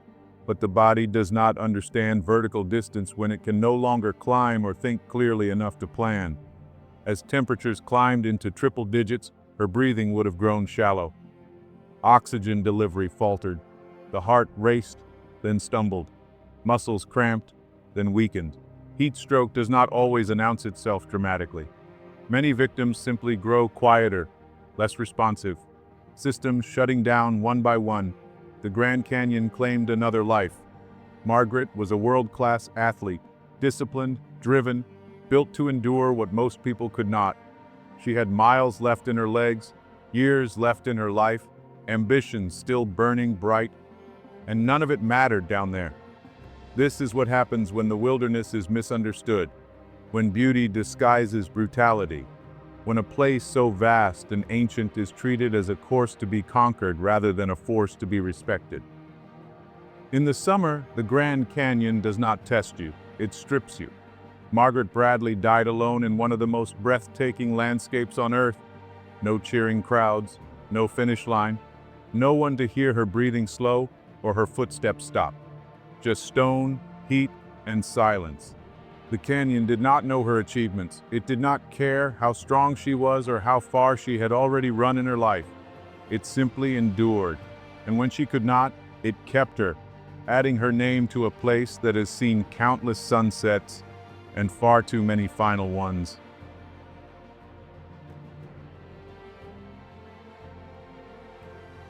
But the body does not understand vertical distance when it can no longer climb or think clearly enough to plan. As temperatures climbed into triple digits, her breathing would have grown shallow. Oxygen delivery faltered. The heart raced, then stumbled. Muscles cramped, then weakened. Heat stroke does not always announce itself dramatically. Many victims simply grow quieter, less responsive. Systems shutting down one by one, the Grand Canyon claimed another life. Margaret was a world-class athlete, disciplined, driven, built to endure what most people could not. She had miles left in her legs, years left in her life, ambition still burning bright, and none of it mattered down there. This is what happens when the wilderness is misunderstood, when beauty disguises brutality, when a place so vast and ancient is treated as a course to be conquered rather than a force to be respected. In the summer, the Grand Canyon does not test you, it strips you. Margaret Bradley died alone in one of the most breathtaking landscapes on Earth. No cheering crowds, no finish line, no one to hear her breathing slow or her footsteps stop. Just stone, heat, and silence. The canyon did not know her achievements. It did not care how strong she was or how far she had already run in her life. It simply endured, and when she could not, it kept her, adding her name to a place that has seen countless sunsets and far too many final ones.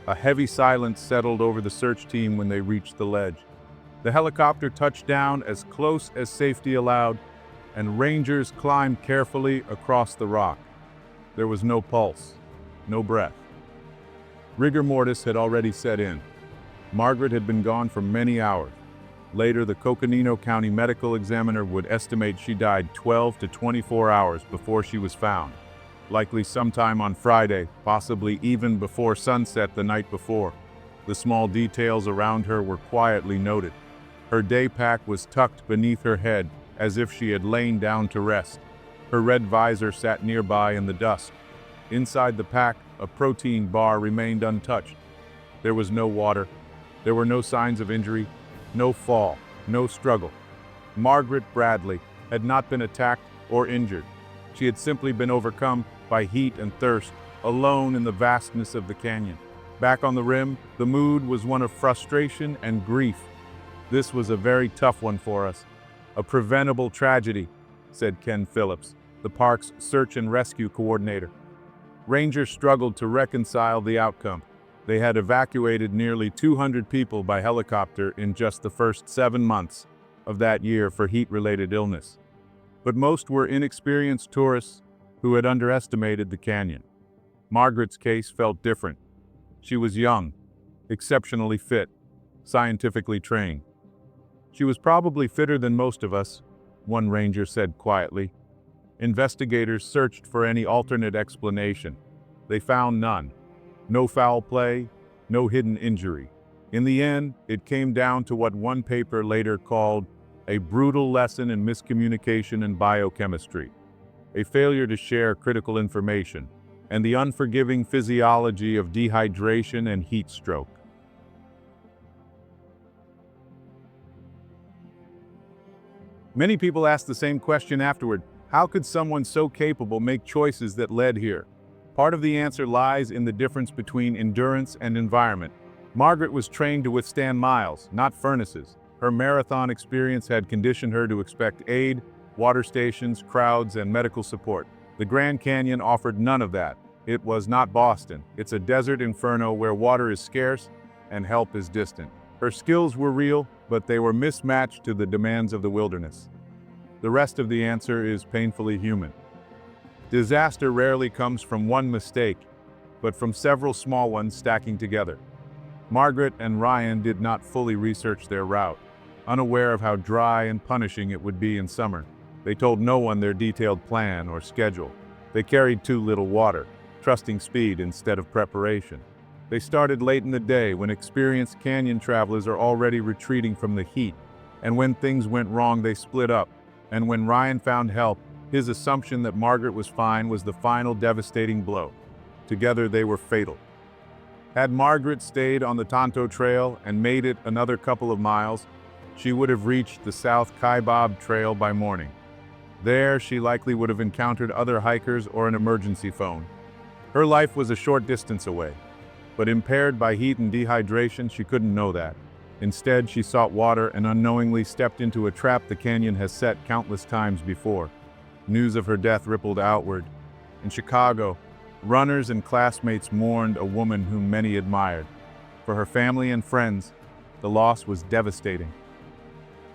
A heavy silence settled over the search team when they reached the ledge. The helicopter touched down as close as safety allowed, and rangers climbed carefully across the rock. There was no pulse, no breath. Rigor mortis had already set in. Margaret had been gone for many hours. Later, the Coconino County medical examiner would estimate she died 12 to 24 hours before she was found. Likely sometime on Friday, possibly even before sunset the night before. The small details around her were quietly noted. Her day pack was tucked beneath her head, as if she had lain down to rest. Her red visor sat nearby in the dust. Inside the pack, a protein bar remained untouched. There was no water. There were no signs of injury, no fall, no struggle. Margaret Bradley had not been attacked or injured. She had simply been overcome by heat and thirst, alone in the vastness of the canyon. Back on the rim, the mood was one of frustration and grief. This was a very tough one for us. A preventable tragedy, said Ken Phillips, the park's search and rescue coordinator. Rangers struggled to reconcile the outcome. They had evacuated nearly 200 people by helicopter in just the first 7 months of that year for heat-related illness. But most were inexperienced tourists who had underestimated the canyon. Margaret's case felt different. She was young, exceptionally fit, scientifically trained. She was probably fitter than most of us, one ranger said quietly. Investigators searched for any alternate explanation. They found none. No foul play, no hidden injury. In the end, it came down to what one paper later called a brutal lesson in miscommunication and biochemistry, a failure to share critical information, and the unforgiving physiology of dehydration and heat stroke. Many people ask the same question afterward: how could someone so capable make choices that led here? Part of the answer lies in the difference between endurance and environment. Margaret was trained to withstand miles, not furnaces. Her marathon experience had conditioned her to expect aid, water stations, crowds, and medical support. The Grand Canyon offered none of that. It was not Boston. It's a desert inferno where water is scarce and help is distant. Her skills were real, but they were mismatched to the demands of the wilderness. The rest of the answer is painfully human. Disaster rarely comes from one mistake, but from several small ones stacking together. Margaret and Ryan did not fully research their route, unaware of how dry and punishing it would be in summer. They told no one their detailed plan or schedule. They carried too little water, trusting speed instead of preparation. They started late in the day when experienced canyon travelers are already retreating from the heat. And when things went wrong, they split up. And when Ryan found help, his assumption that Margaret was fine was the final devastating blow. Together they were fatal. Had Margaret stayed on the Tonto Trail and made it another couple of miles, she would have reached the South Kaibab Trail by morning. There, she likely would have encountered other hikers or an emergency phone. Her life was a short distance away, but impaired by heat and dehydration, she couldn't know that. Instead, she sought water and unknowingly stepped into a trap the canyon has set countless times before. News of her death rippled outward. In Chicago, runners and classmates mourned a woman whom many admired. For her family and friends, the loss was devastating.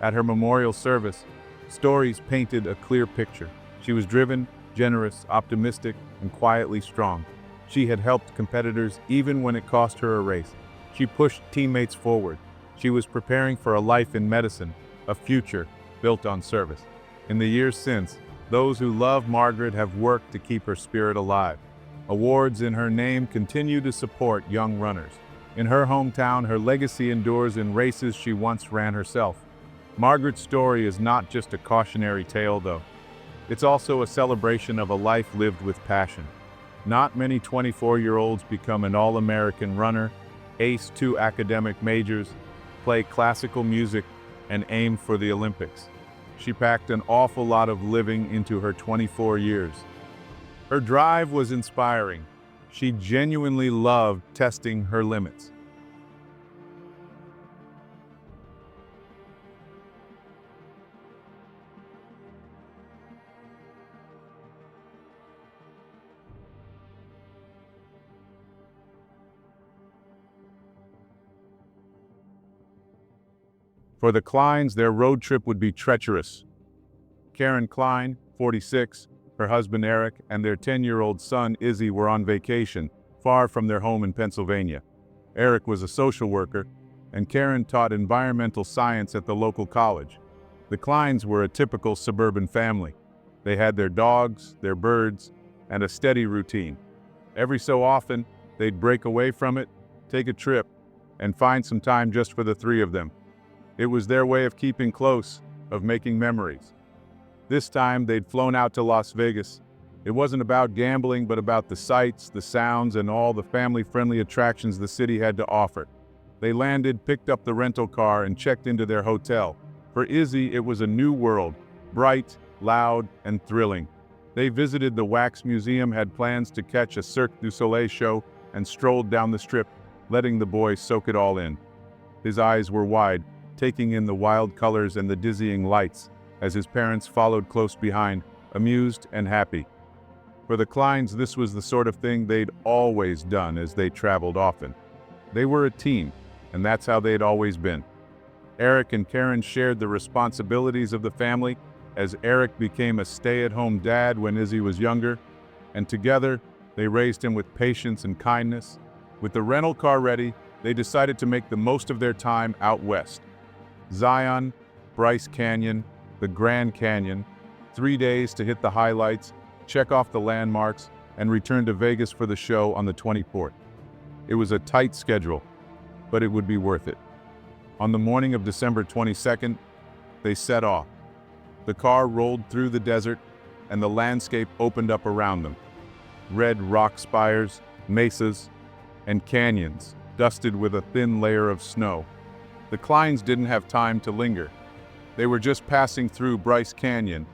At her memorial service, stories painted a clear picture. She was driven, generous, optimistic, and quietly strong. She had helped competitors even when it cost her a race. She pushed teammates forward. She was preparing for a life in medicine, a future built on service. In the years since, those who love Margaret have worked to keep her spirit alive. Awards in her name continue to support young runners. In her hometown, her legacy endures in races she once ran herself. Margaret's story is not just a cautionary tale, though. It's also a celebration of a life lived with passion. Not many 24-year-olds become an all-American runner, ace 2 academic majors, play classical music, and aim for the Olympics. She packed an awful lot of living into her 24 years. Her drive was inspiring. She genuinely loved testing her limits. For the Kleins, their road trip would be treacherous. Karen Klein, 46, her husband Eric, and their 10-year-old son Izzy were on vacation, far from their home in Pennsylvania. Eric was a social worker, and Karen taught environmental science at the local college. The Kleins were a typical suburban family. They had their dogs, their birds, and a steady routine. Every so often, they'd break away from it, take a trip, and find some time just for the three of them. It was their way of keeping close, of making memories. This time, they'd flown out to Las Vegas. It wasn't about gambling, but about the sights, the sounds, and all the family-friendly attractions the city had to offer. They landed, picked up the rental car, and checked into their hotel. For Izzy, it was a new world, bright, loud, and thrilling. They visited the Wax Museum, had plans to catch a Cirque du Soleil show, and strolled down the strip, letting the boy soak it all in. His eyes were wide, taking in the wild colors and the dizzying lights, as his parents followed close behind, amused and happy. For the Kleins, this was the sort of thing they'd always done as they traveled often. They were a team, and that's how they'd always been. Eric and Karen shared the responsibilities of the family, as Eric became a stay-at-home dad when Izzy was younger, and together, they raised him with patience and kindness. With the rental car ready, they decided to make the most of their time out west. Zion, Bryce Canyon, the Grand Canyon, 3 days to hit the highlights, check off the landmarks, and return to Vegas for the show on the 24th. It was a tight schedule, but it would be worth it. On the morning of December 22nd, they set off. The car rolled through the desert, and the landscape opened up around them. Red rock spires, mesas, and canyons dusted with a thin layer of snow. The Kleins didn't have time to linger. They were just passing through Bryce Canyon,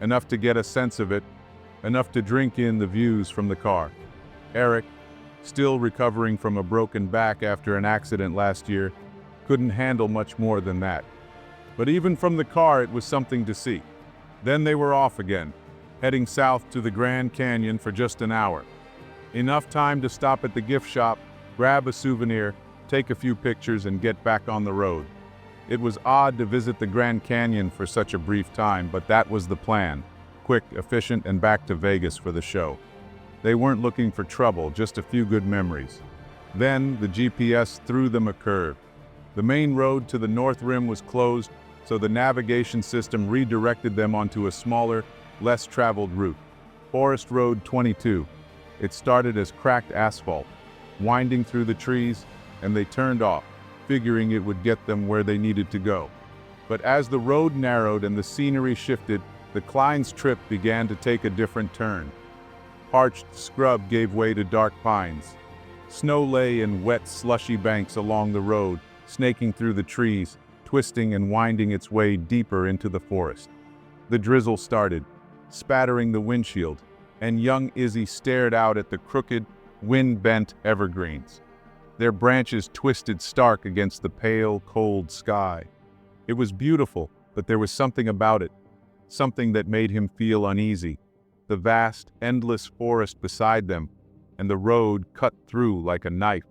enough to get a sense of it, enough to drink in the views from the car. Eric, still recovering from a broken back after an accident last year, couldn't handle much more than that. But even from the car, it was something to see. Then they were off again, heading south to the Grand Canyon for just an hour. Enough time to stop at the gift shop, grab a souvenir, take a few pictures, and get back on the road. It was odd to visit the Grand Canyon for such a brief time, but that was the plan. Quick, efficient, and back to Vegas for the show. They weren't looking for trouble, just a few good memories. Then the GPS threw them a curve. The main road to the North Rim was closed, so the navigation system redirected them onto a smaller, less traveled route. Forest Road 22. It started as cracked asphalt, winding through the trees, and they turned off, figuring it would get them where they needed to go. But as the road narrowed and the scenery shifted, the Klein's trip began to take a different turn. Parched scrub gave way to dark pines. Snow lay in wet, slushy banks along the road, snaking through the trees, twisting and winding its way deeper into the forest. The drizzle started, spattering the windshield, and young Izzy stared out at the crooked, wind-bent evergreens. Their branches twisted stark against the pale, cold sky. It was beautiful, but there was something about it, something that made him feel uneasy. The vast, endless forest beside them, and the road cut through like a knife.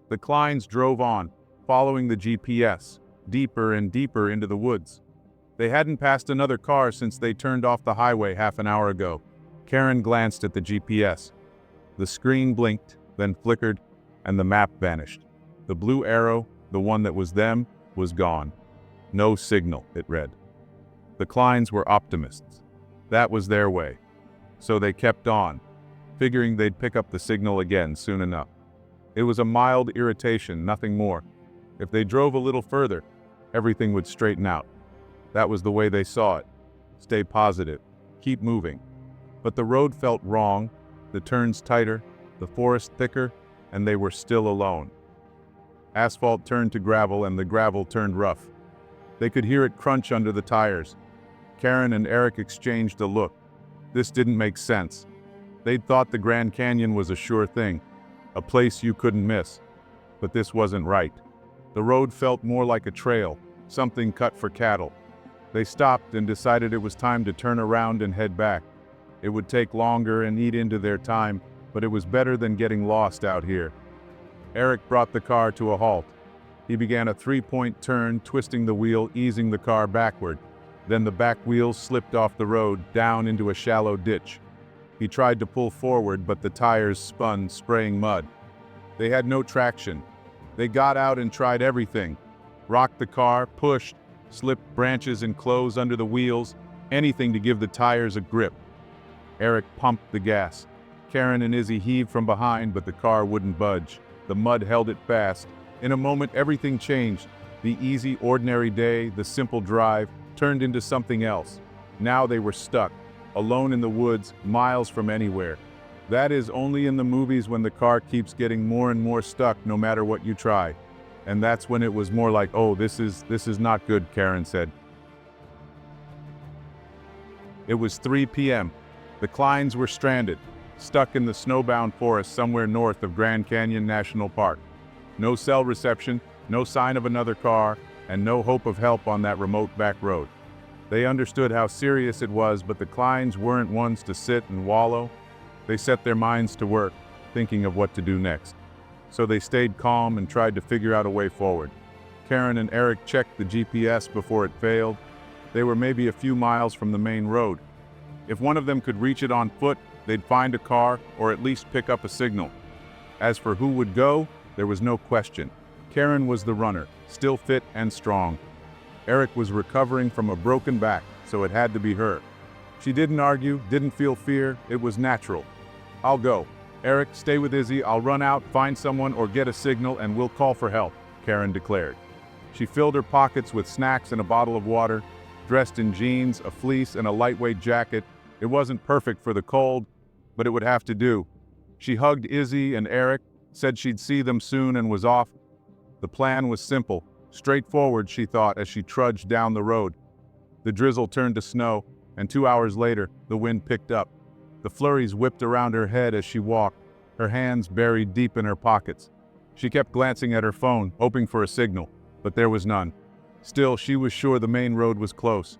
The Kleins drove on, following the GPS, deeper and deeper into the woods. They hadn't passed another car since they turned off the highway half an hour ago. Karen glanced at the GPS. The screen blinked, then flickered, and the map vanished. The blue arrow, the one that was them, was gone. No signal, it read. The Kleins were optimists. That was their way. So they kept on, figuring they'd pick up the signal again soon enough. It was a mild irritation, nothing more. If they drove a little further, everything would straighten out. That was the way they saw it. Stay positive. Keep moving. But the road felt wrong, the turns tighter, the forest thicker, and they were still alone. Asphalt turned to gravel and the gravel turned rough. They could hear it crunch under the tires. Karen and Eric exchanged a look. This didn't make sense. They'd thought the Grand Canyon was a sure thing, a place you couldn't miss. But this wasn't right. The road felt more like a trail, something cut for cattle. They stopped and decided it was time to turn around and head back. It would take longer and eat into their time, but it was better than getting lost out here. Eric brought the car to a halt. He began a three-point turn, twisting the wheel, easing the car backward. Then the back wheels slipped off the road, down into a shallow ditch. He tried to pull forward, but the tires spun, spraying mud. They had no traction. They got out and tried everything. Rocked the car, pushed, slipped branches and clothes under the wheels, anything to give the tires a grip. Eric pumped the gas. Karen and Izzy heaved from behind, but the car wouldn't budge. The mud held it fast. In a moment, everything changed. The easy, ordinary day, the simple drive, turned into something else. Now they were stuck, alone in the woods, miles from anywhere. That is only in the movies when the car keeps getting more and more stuck no matter what you try. And that's when it was more like, oh, this is not good, Karen said. It was 3 p.m. The Kleins were stranded, stuck in the snowbound forest somewhere north of Grand Canyon National Park. No cell reception, no sign of another car, and no hope of help on that remote back road. They understood how serious it was, but the Kleins weren't ones to sit and wallow. They set their minds to work, thinking of what to do next. So they stayed calm and tried to figure out a way forward. Karen and Eric checked the GPS before it failed. They were maybe a few miles from the main road. If one of them could reach it on foot, they'd find a car or at least pick up a signal. As for who would go, there was no question. Karen was the runner, still fit and strong. Eric was recovering from a broken back, so it had to be her. She didn't argue, didn't feel fear, it was natural. I'll go. Eric, stay with Izzy, I'll run out, find someone or get a signal and we'll call for help, Karen declared. She filled her pockets with snacks and a bottle of water, dressed in jeans, a fleece and a lightweight jacket. It wasn't perfect for the cold, but it would have to do. She hugged Izzy and Eric, said she'd see them soon and was off. The plan was simple, straightforward, she thought as she trudged down the road. The drizzle turned to snow, and 2 hours later, the wind picked up. The flurries whipped around her head as she walked, her hands buried deep in her pockets. She kept glancing at her phone, hoping for a signal, but there was none. Still, she was sure the main road was close.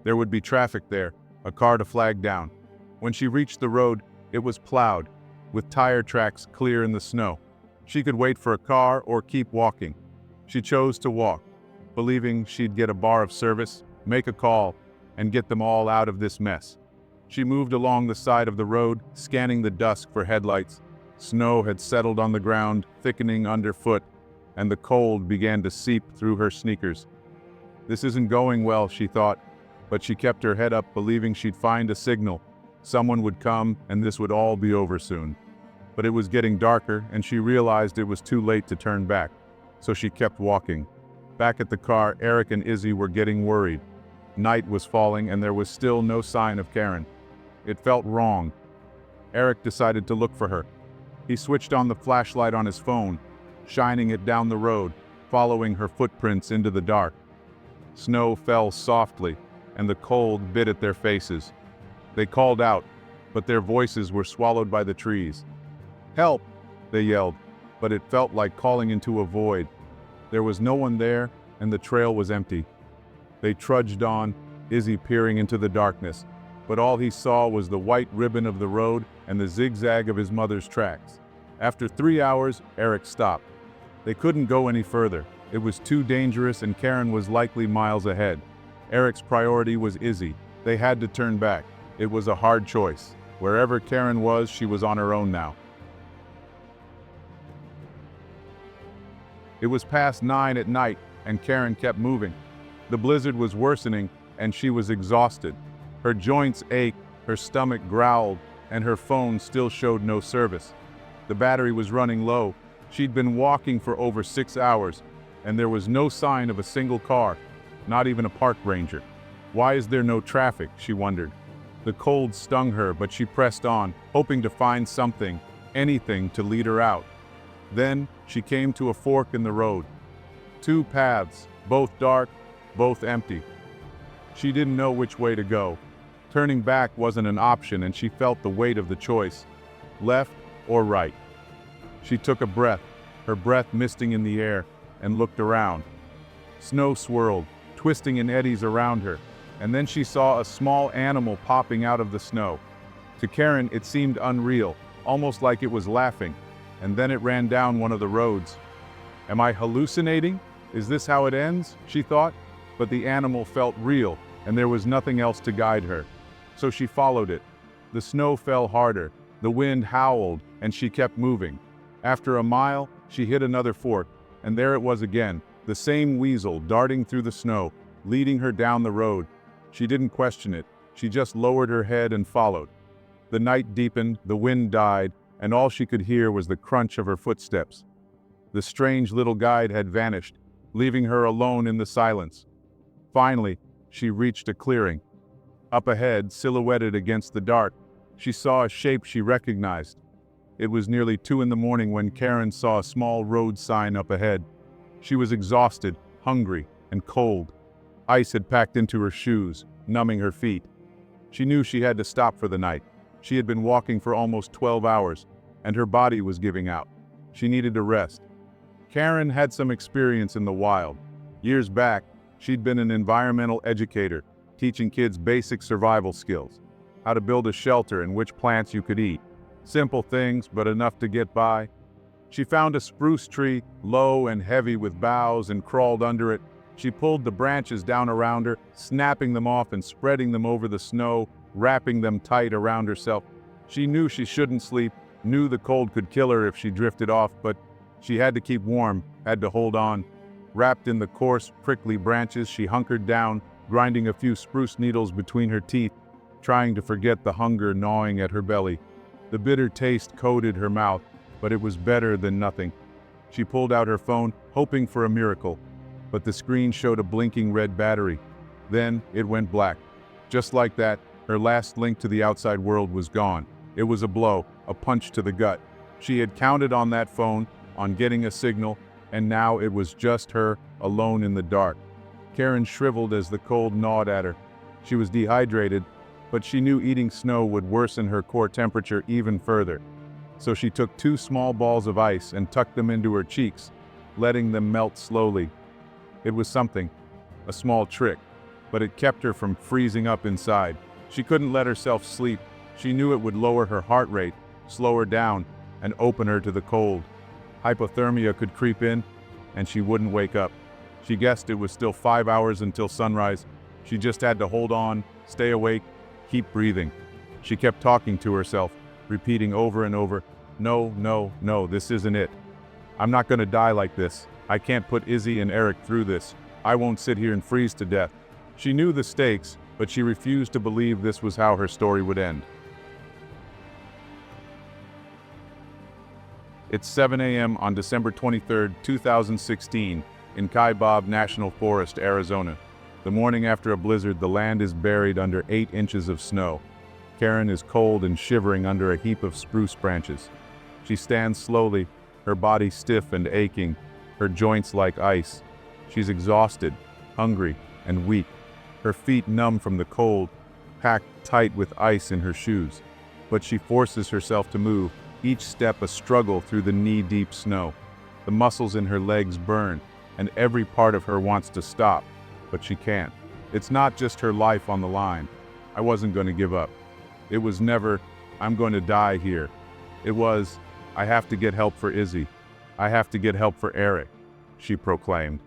There would be traffic there, a car to flag down. When she reached the road, it was plowed, with tire tracks clear in the snow. She could wait for a car or keep walking. She chose to walk, believing she'd get a bar of service, make a call, and get them all out of this mess. She moved along the side of the road, scanning the dusk for headlights. Snow had settled on the ground, thickening underfoot, and the cold began to seep through her sneakers. This isn't going well, she thought, but she kept her head up, believing she'd find a signal. Someone would come, and this would all be over soon. But it was getting darker, and she realized it was too late to turn back. So she kept walking. Back at the car, Eric and Izzy were getting worried. Night was falling, and there was still no sign of Karen. It felt wrong. Eric decided to look for her. He switched on the flashlight on his phone, shining it down the road, following her footprints into the dark. Snow fell softly, and the cold bit at their faces. They called out, but their voices were swallowed by the trees. "Help!" they yelled, but it felt like calling into a void. There was no one there, and the trail was empty. They trudged on, Izzy peering into the darkness, but all he saw was the white ribbon of the road and the zigzag of his mother's tracks. After 3 hours, Eric stopped. They couldn't go any further. It was too dangerous, and Karen was likely miles ahead. Eric's priority was Izzy. They had to turn back. It was a hard choice. Wherever Karen was, she was on her own now. It was past 9 at night, and Karen kept moving. The blizzard was worsening, and she was exhausted. Her joints ached, her stomach growled, and her phone still showed no service. The battery was running low. She'd been walking for over 6 hours, and there was no sign of a single car, not even a park ranger. Why is there no traffic, she wondered. The cold stung her, but she pressed on, hoping to find something, anything to lead her out. Then she came to a fork in the road. 2 paths, both dark, both empty. She didn't know which way to go. Turning back wasn't an option, and she felt the weight of the choice, left or right. She took a breath, her breath misting in the air, and looked around. Snow swirled, twisting in eddies around her, and then she saw a small animal popping out of the snow. To Karen, it seemed unreal, almost like it was laughing, and then it ran down one of the roads. Am I hallucinating? Is this how it ends? She thought, but the animal felt real, and there was nothing else to guide her. So she followed it. The snow fell harder, the wind howled, and she kept moving. After a mile, she hit another fork, and there it was again, the same weasel darting through the snow, leading her down the road. She didn't question it, she just lowered her head and followed. The night deepened, the wind died, and all she could hear was the crunch of her footsteps. The strange little guide had vanished, leaving her alone in the silence. Finally, she reached a clearing. Up ahead, silhouetted against the dark, she saw a shape she recognized. It was nearly 2 in the morning when Karen saw a small road sign up ahead. She was exhausted, hungry, and cold. Ice had packed into her shoes, numbing her feet. She knew she had to stop for the night. She had been walking for almost 12 hours, and her body was giving out. She needed to rest. Karen had some experience in the wild. Years back, she'd been an environmental educator, teaching kids basic survival skills, how to build a shelter and which plants you could eat. Simple things, but enough to get by. She found a spruce tree, low and heavy with boughs, and crawled under it. She pulled the branches down around her, snapping them off and spreading them over the snow, wrapping them tight around herself. She knew she shouldn't sleep, knew the cold could kill her if she drifted off, but she had to keep warm, had to hold on. Wrapped in the coarse, prickly branches, she hunkered down, grinding a few spruce needles between her teeth, trying to forget the hunger gnawing at her belly. The bitter taste coated her mouth, but it was better than nothing. She pulled out her phone, hoping for a miracle, but the screen showed a blinking red battery. Then it went black. Just like that, her last link to the outside world was gone. It was a blow, a punch to the gut. She had counted on that phone, on getting a signal, and now it was just her, alone in the dark. Karen shriveled as the cold gnawed at her. She was dehydrated, but she knew eating snow would worsen her core temperature even further. So she took 2 small balls of ice and tucked them into her cheeks, letting them melt slowly. It was something, a small trick, but it kept her from freezing up inside. She couldn't let herself sleep. She knew it would lower her heart rate, slow her down, and open her to the cold. Hypothermia could creep in, and she wouldn't wake up. She guessed it was still 5 hours until sunrise. She just had to hold on, stay awake, keep breathing. She kept talking to herself, repeating over and over, "No, no, no, this isn't it. I'm not gonna die like this. I can't put Izzy and Eric through this." I won't sit here and freeze to death. She knew the stakes, but she refused to believe this was how her story would end. It's 7 a.m. on December 23, 2016, in Kaibab National Forest, Arizona. The morning after a blizzard, the land is buried under 8 inches of snow. Karen is cold and shivering under a heap of spruce branches. She stands slowly, her body stiff and aching, her joints like ice. She's exhausted, hungry, and weak, her feet numb from the cold, packed tight with ice in her shoes. But she forces herself to move, each step a struggle through the knee-deep snow. The muscles in her legs burn, and every part of her wants to stop, but she can't. It's not just her life on the line. I wasn't going to give up. It was never, I'm going to die here. It was, I have to get help for Izzy. I have to get help for Eric, she proclaimed.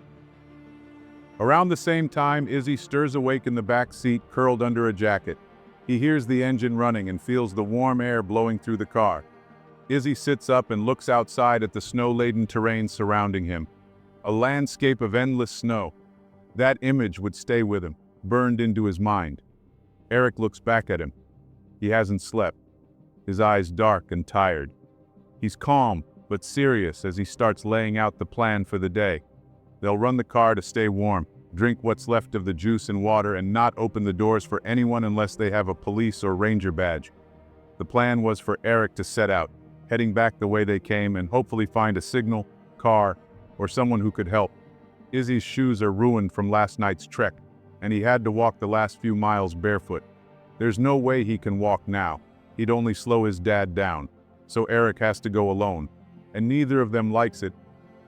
Around the same time, Izzy stirs awake in the back seat, curled under a jacket. He hears the engine running and feels the warm air blowing through the car. Izzy sits up and looks outside at the snow-laden terrain surrounding him. A landscape of endless snow. That image would stay with him, burned into his mind. Eric looks back at him. He hasn't slept. His eyes dark and tired. He's calm, but serious as he starts laying out the plan for the day. They'll run the car to stay warm, drink what's left of the juice and water, and not open the doors for anyone unless they have a police or ranger badge. The plan was for Eric to set out, heading back the way they came, and hopefully find a signal, car, or someone who could help. Izzy's shoes are ruined from last night's trek, and he had to walk the last few miles barefoot. There's no way he can walk now. He'd only slow his dad down, so Eric has to go alone. And neither of them likes it,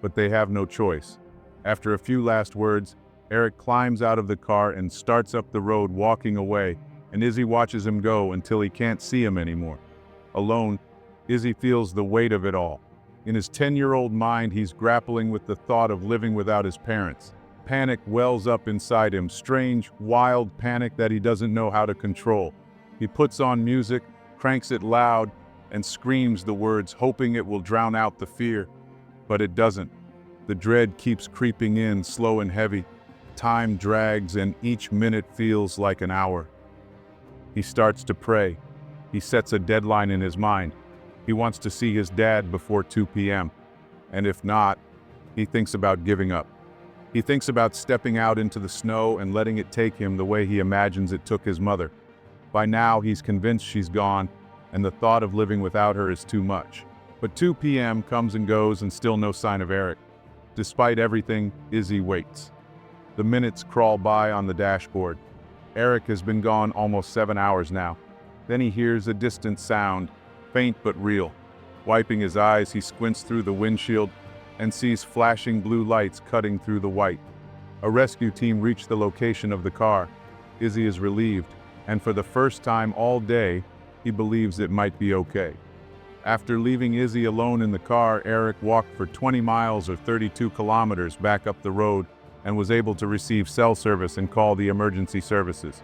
but they have no choice. After a few last words, Eric climbs out of the car and starts up the road, walking away, and Izzy watches him go until he can't see him anymore. Alone, Izzy feels the weight of it all. In his 10-year-old mind, he's grappling with the thought of living without his parents. Panic wells up inside him, strange, wild panic that he doesn't know how to control. He puts on music, cranks it loud, and screams the words, hoping it will drown out the fear. But it doesn't. The dread keeps creeping in, slow and heavy. Time drags, and each minute feels like an hour. He starts to pray. He sets a deadline in his mind. He wants to see his dad before 2 p.m. And if not, he thinks about giving up. He thinks about stepping out into the snow and letting it take him the way he imagines it took his mother. By now, he's convinced she's gone, and the thought of living without her is too much. But 2 p.m. comes and goes, and still no sign of Eric. Despite everything, Izzy waits. The minutes crawl by on the dashboard. Eric has been gone almost 7 hours now. Then he hears a distant sound, faint but real. Wiping his eyes, he squints through the windshield and sees flashing blue lights cutting through the white. A rescue team reached the location of the car. Izzy is relieved, and for the first time all day, he believes it might be okay. After leaving Izzy alone in the car, Eric walked for 20 miles or 32 kilometers back up the road and was able to receive cell service and call the emergency services.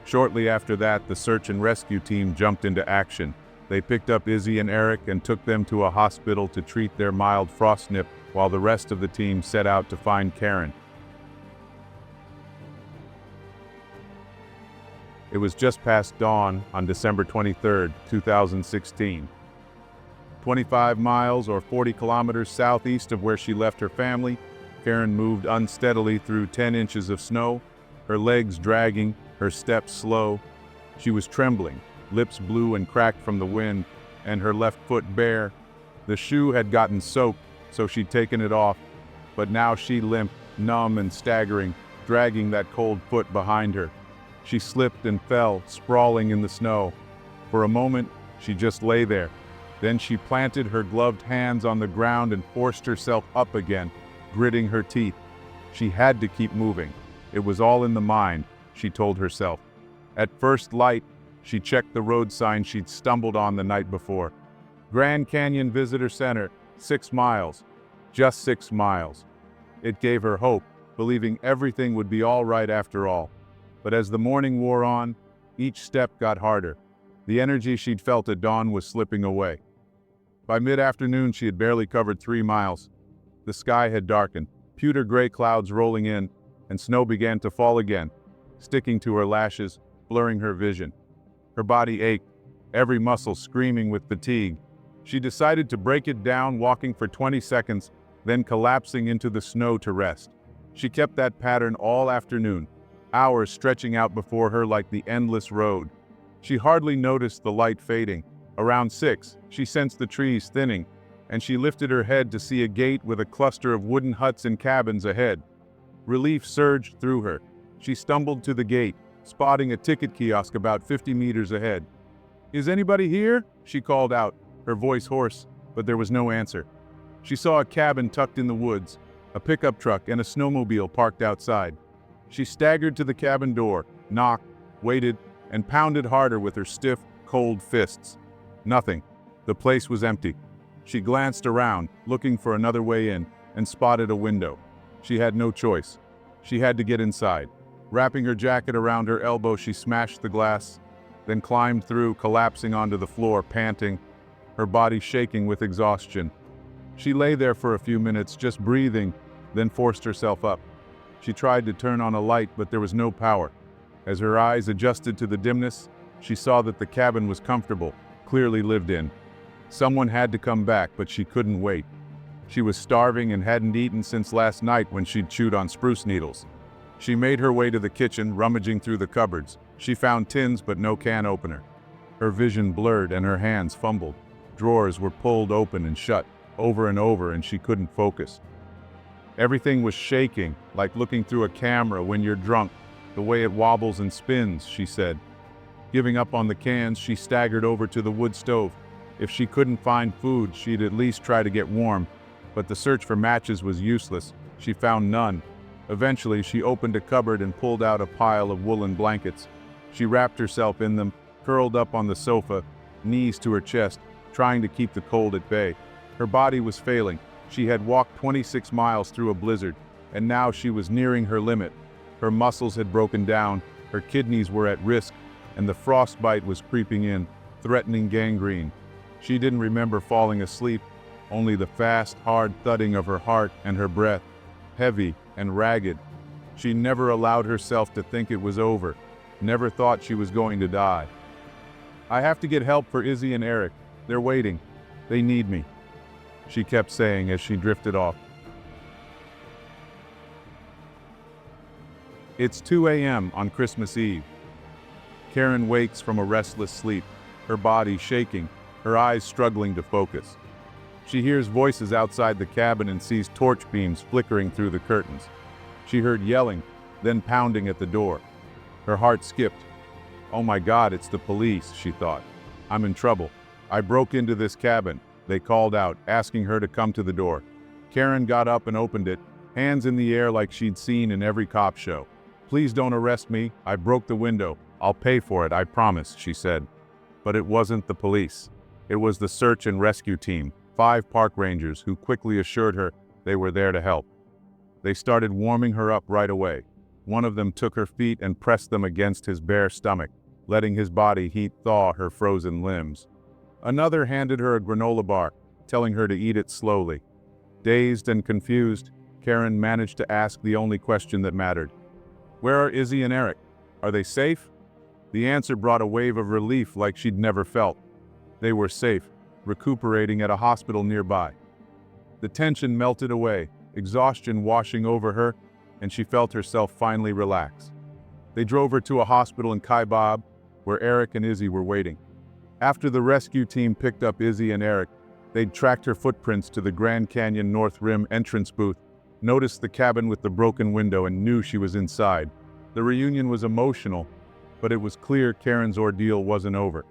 Shortly after that, the search and rescue team jumped into action. They picked up Izzy and Eric and took them to a hospital to treat their mild frostnip, while the rest of the team set out to find Karen. It was just past dawn on December 23, 2016. 25 miles or 40 kilometers southeast of where she left her family, Karen moved unsteadily through 10 inches of snow, her legs dragging, her steps slow. She was trembling, lips blue and cracked from the wind, and her left foot bare. The shoe had gotten soaked, so she'd taken it off, but now she limped, numb and staggering, dragging that cold foot behind her. She slipped and fell, sprawling in the snow. For a moment, she just lay there. Then she planted her gloved hands on the ground and forced herself up again, gritting her teeth. She had to keep moving. It was all in the mind, she told herself. At first light, she checked the road sign she'd stumbled on the night before. Grand Canyon Visitor Center, 6 miles. Just 6 miles. It gave her hope, believing everything would be all right after all. But as the morning wore on, each step got harder. The energy she'd felt at dawn was slipping away. By mid-afternoon, she had barely covered 3 miles. The sky had darkened, pewter gray clouds rolling in, and snow began to fall again, sticking to her lashes, blurring her vision. Her body ached, every muscle screaming with fatigue. She decided to break it down, walking for 20 seconds, then collapsing into the snow to rest. She kept that pattern all afternoon, hours stretching out before her like the endless road. She hardly noticed the light fading. Around 6, she sensed the trees thinning, and she lifted her head to see a gate with a cluster of wooden huts and cabins ahead. Relief surged through her. She stumbled to the gate, spotting a ticket kiosk about 50 meters ahead. "Is anybody here?" she called out, her voice hoarse, but there was no answer. She saw a cabin tucked in the woods, a pickup truck and a snowmobile parked outside. She staggered to the cabin door, knocked, waited, and pounded harder with her stiff, cold fists. Nothing. The place was empty. She glanced around, looking for another way in, and spotted a window. She had no choice. She had to get inside. Wrapping her jacket around her elbow, she smashed the glass, then climbed through, collapsing onto the floor, panting, her body shaking with exhaustion. She lay there for a few minutes, just breathing, then forced herself up. She tried to turn on a light, but there was no power. As her eyes adjusted to the dimness, she saw that the cabin was comfortable, clearly lived in. Someone had to come back, but she couldn't wait. She was starving and hadn't eaten since last night when she'd chewed on spruce needles. She made her way to the kitchen, rummaging through the cupboards. She found tins but no can opener. Her vision blurred and her hands fumbled. Drawers were pulled open and shut, over and over, and she couldn't focus. Everything was shaking, like looking through a camera when you're drunk, the way it wobbles and spins, she said. Giving up on the cans, she staggered over to the wood stove. If she couldn't find food, she'd at least try to get warm, but the search for matches was useless. She found none. Eventually, she opened a cupboard and pulled out a pile of woolen blankets. She wrapped herself in them, curled up on the sofa, knees to her chest, trying to keep the cold at bay. Her body was failing. She had walked 26 miles through a blizzard, and now she was nearing her limit. Her muscles had broken down, her kidneys were at risk, and the frostbite was creeping in, threatening gangrene. She didn't remember falling asleep, only the fast, hard thudding of her heart and her breath, heavy and ragged. She never allowed herself to think it was over, never thought she was going to die. "I have to get help for Izzy and Eric. They're waiting. They need me," she kept saying as she drifted off. It's 2 a.m. on Christmas Eve. Karen wakes from a restless sleep, her body shaking, her eyes struggling to focus. She hears voices outside the cabin and sees torch beams flickering through the curtains. She heard yelling, then pounding at the door. Her heart skipped. "Oh my God, it's the police," she thought. "I'm in trouble. I broke into this cabin," they called out, asking her to come to the door. Karen got up and opened it, hands in the air like she'd seen in every cop show. "Please don't arrest me. I broke the window. I'll pay for it, I promise," she said. But it wasn't the police. It was the search and rescue team, 5 park rangers who quickly assured her they were there to help. They started warming her up right away. One of them took her feet and pressed them against his bare stomach, letting his body heat thaw her frozen limbs. Another handed her a granola bar, telling her to eat it slowly. Dazed and confused, Karen managed to ask the only question that mattered. "Where are Izzy and Eric? Are they safe?" The answer brought a wave of relief like she'd never felt. They were safe, recuperating at a hospital nearby. The tension melted away, exhaustion washing over her, and she felt herself finally relax. They drove her to a hospital in Kaibab, where Eric and Izzy were waiting. After the rescue team picked up Izzy and Eric, they'd tracked her footprints to the Grand Canyon North Rim entrance booth, noticed the cabin with the broken window, and knew she was inside. The reunion was emotional, but it was clear Karen's ordeal wasn't over.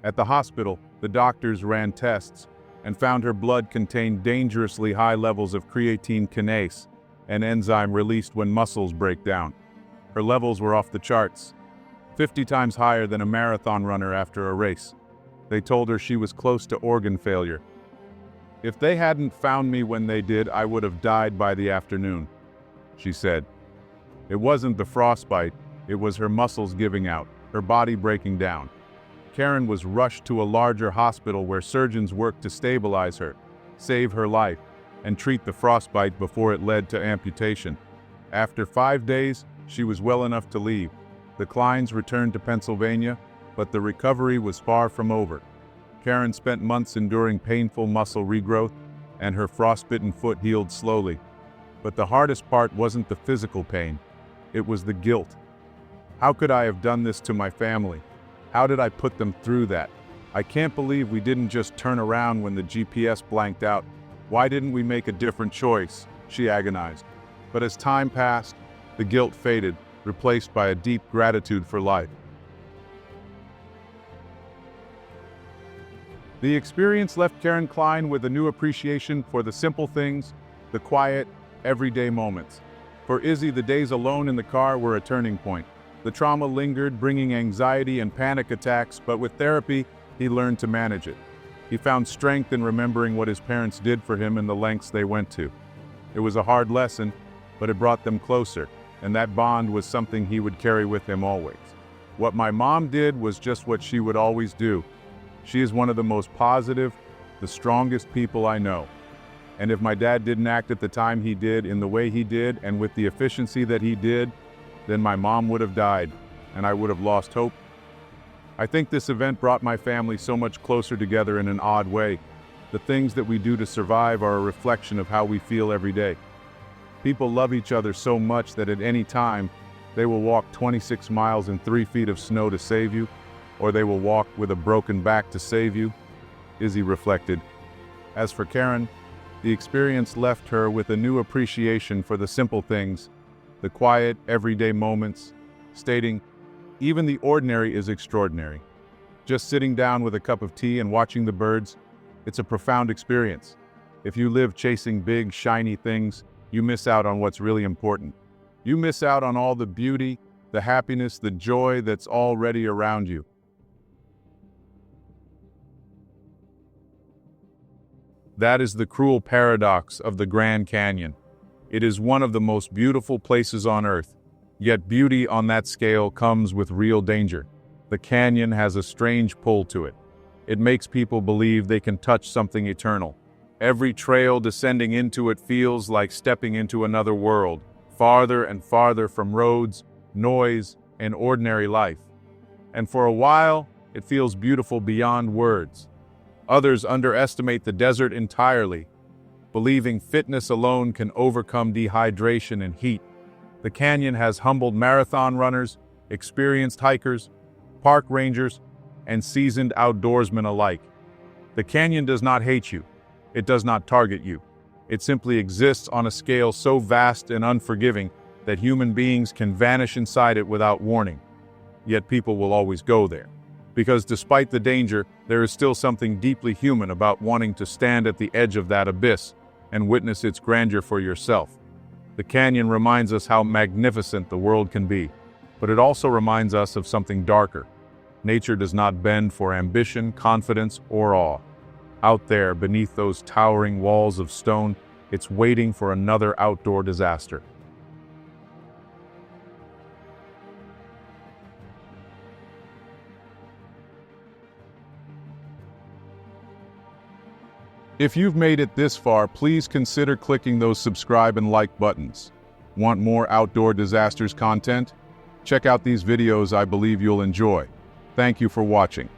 At the hospital, the doctors ran tests and found her blood contained dangerously high levels of creatine kinase, an enzyme released when muscles break down. Her levels were off the charts, 50 times higher than a marathon runner after a race. They told her she was close to organ failure. "If they hadn't found me when they did, I would have died by the afternoon," she said. It wasn't the frostbite, it was her muscles giving out, her body breaking down. Karen was rushed to a larger hospital where surgeons worked to stabilize her, save her life, and treat the frostbite before it led to amputation. After 5 days, she was well enough to leave. The Kleins returned to Pennsylvania, but the recovery was far from over. Karen spent months enduring painful muscle regrowth, and her frostbitten foot healed slowly. But the hardest part wasn't the physical pain, it was the guilt. How could I have done this to my family? How did I put them through that? I can't believe we didn't just turn around when the GPS blanked out. Why didn't we make a different choice? She agonized. But as time passed, the guilt faded, replaced by a deep gratitude for life. The experience left Karen Klein with a new appreciation for the simple things, the quiet, everyday moments. For Izzy, the days alone in the car were a turning point. The trauma lingered, bringing anxiety and panic attacks, but with therapy, he learned to manage it. He found strength in remembering what his parents did for him and the lengths they went to. It was a hard lesson, but it brought them closer, and that bond was something he would carry with him always. What my mom did was just what she would always do. She is one of the most positive, the strongest people I know. And if my dad didn't act at the time he did, in the way he did, and with the efficiency that he did, then my mom would have died, and I would have lost hope. I think this event brought my family so much closer together in an odd way. The things that we do to survive are a reflection of how we feel every day. People love each other so much that at any time, they will walk 26 miles in 3 feet of snow to save you, or they will walk with a broken back to save you, Izzy reflected. As for Karen, the experience left her with a new appreciation for the simple things, the quiet, everyday moments, stating, "Even the ordinary is extraordinary." Just sitting down with a cup of tea and watching the birds, it's a profound experience. If you live chasing big, shiny things, you miss out on what's really important. You miss out on all the beauty, the happiness, the joy that's already around you. That is the cruel paradox of the Grand Canyon. It is one of the most beautiful places on Earth, yet beauty on that scale comes with real danger. The canyon has a strange pull to it. It makes people believe they can touch something eternal. Every trail descending into it feels like stepping into another world, farther and farther from roads, noise, and ordinary life. And for a while, it feels beautiful beyond words. Others underestimate the desert entirely, believing fitness alone can overcome dehydration and heat. The canyon has humbled marathon runners, experienced hikers, park rangers, and seasoned outdoorsmen alike. The canyon does not hate you. It does not target you. It simply exists on a scale so vast and unforgiving that human beings can vanish inside it without warning. Yet people will always go there. Because despite the danger, there is still something deeply human about wanting to stand at the edge of that abyss and witness its grandeur for yourself. The canyon reminds us how magnificent the world can be, but it also reminds us of something darker. Nature does not bend for ambition, confidence, or awe. Out there, beneath those towering walls of stone, it's waiting for another outdoor disaster. If you've made it this far, please consider clicking those subscribe and like buttons. Want more outdoor disasters content? Check out these videos I believe you'll enjoy. Thank you for watching.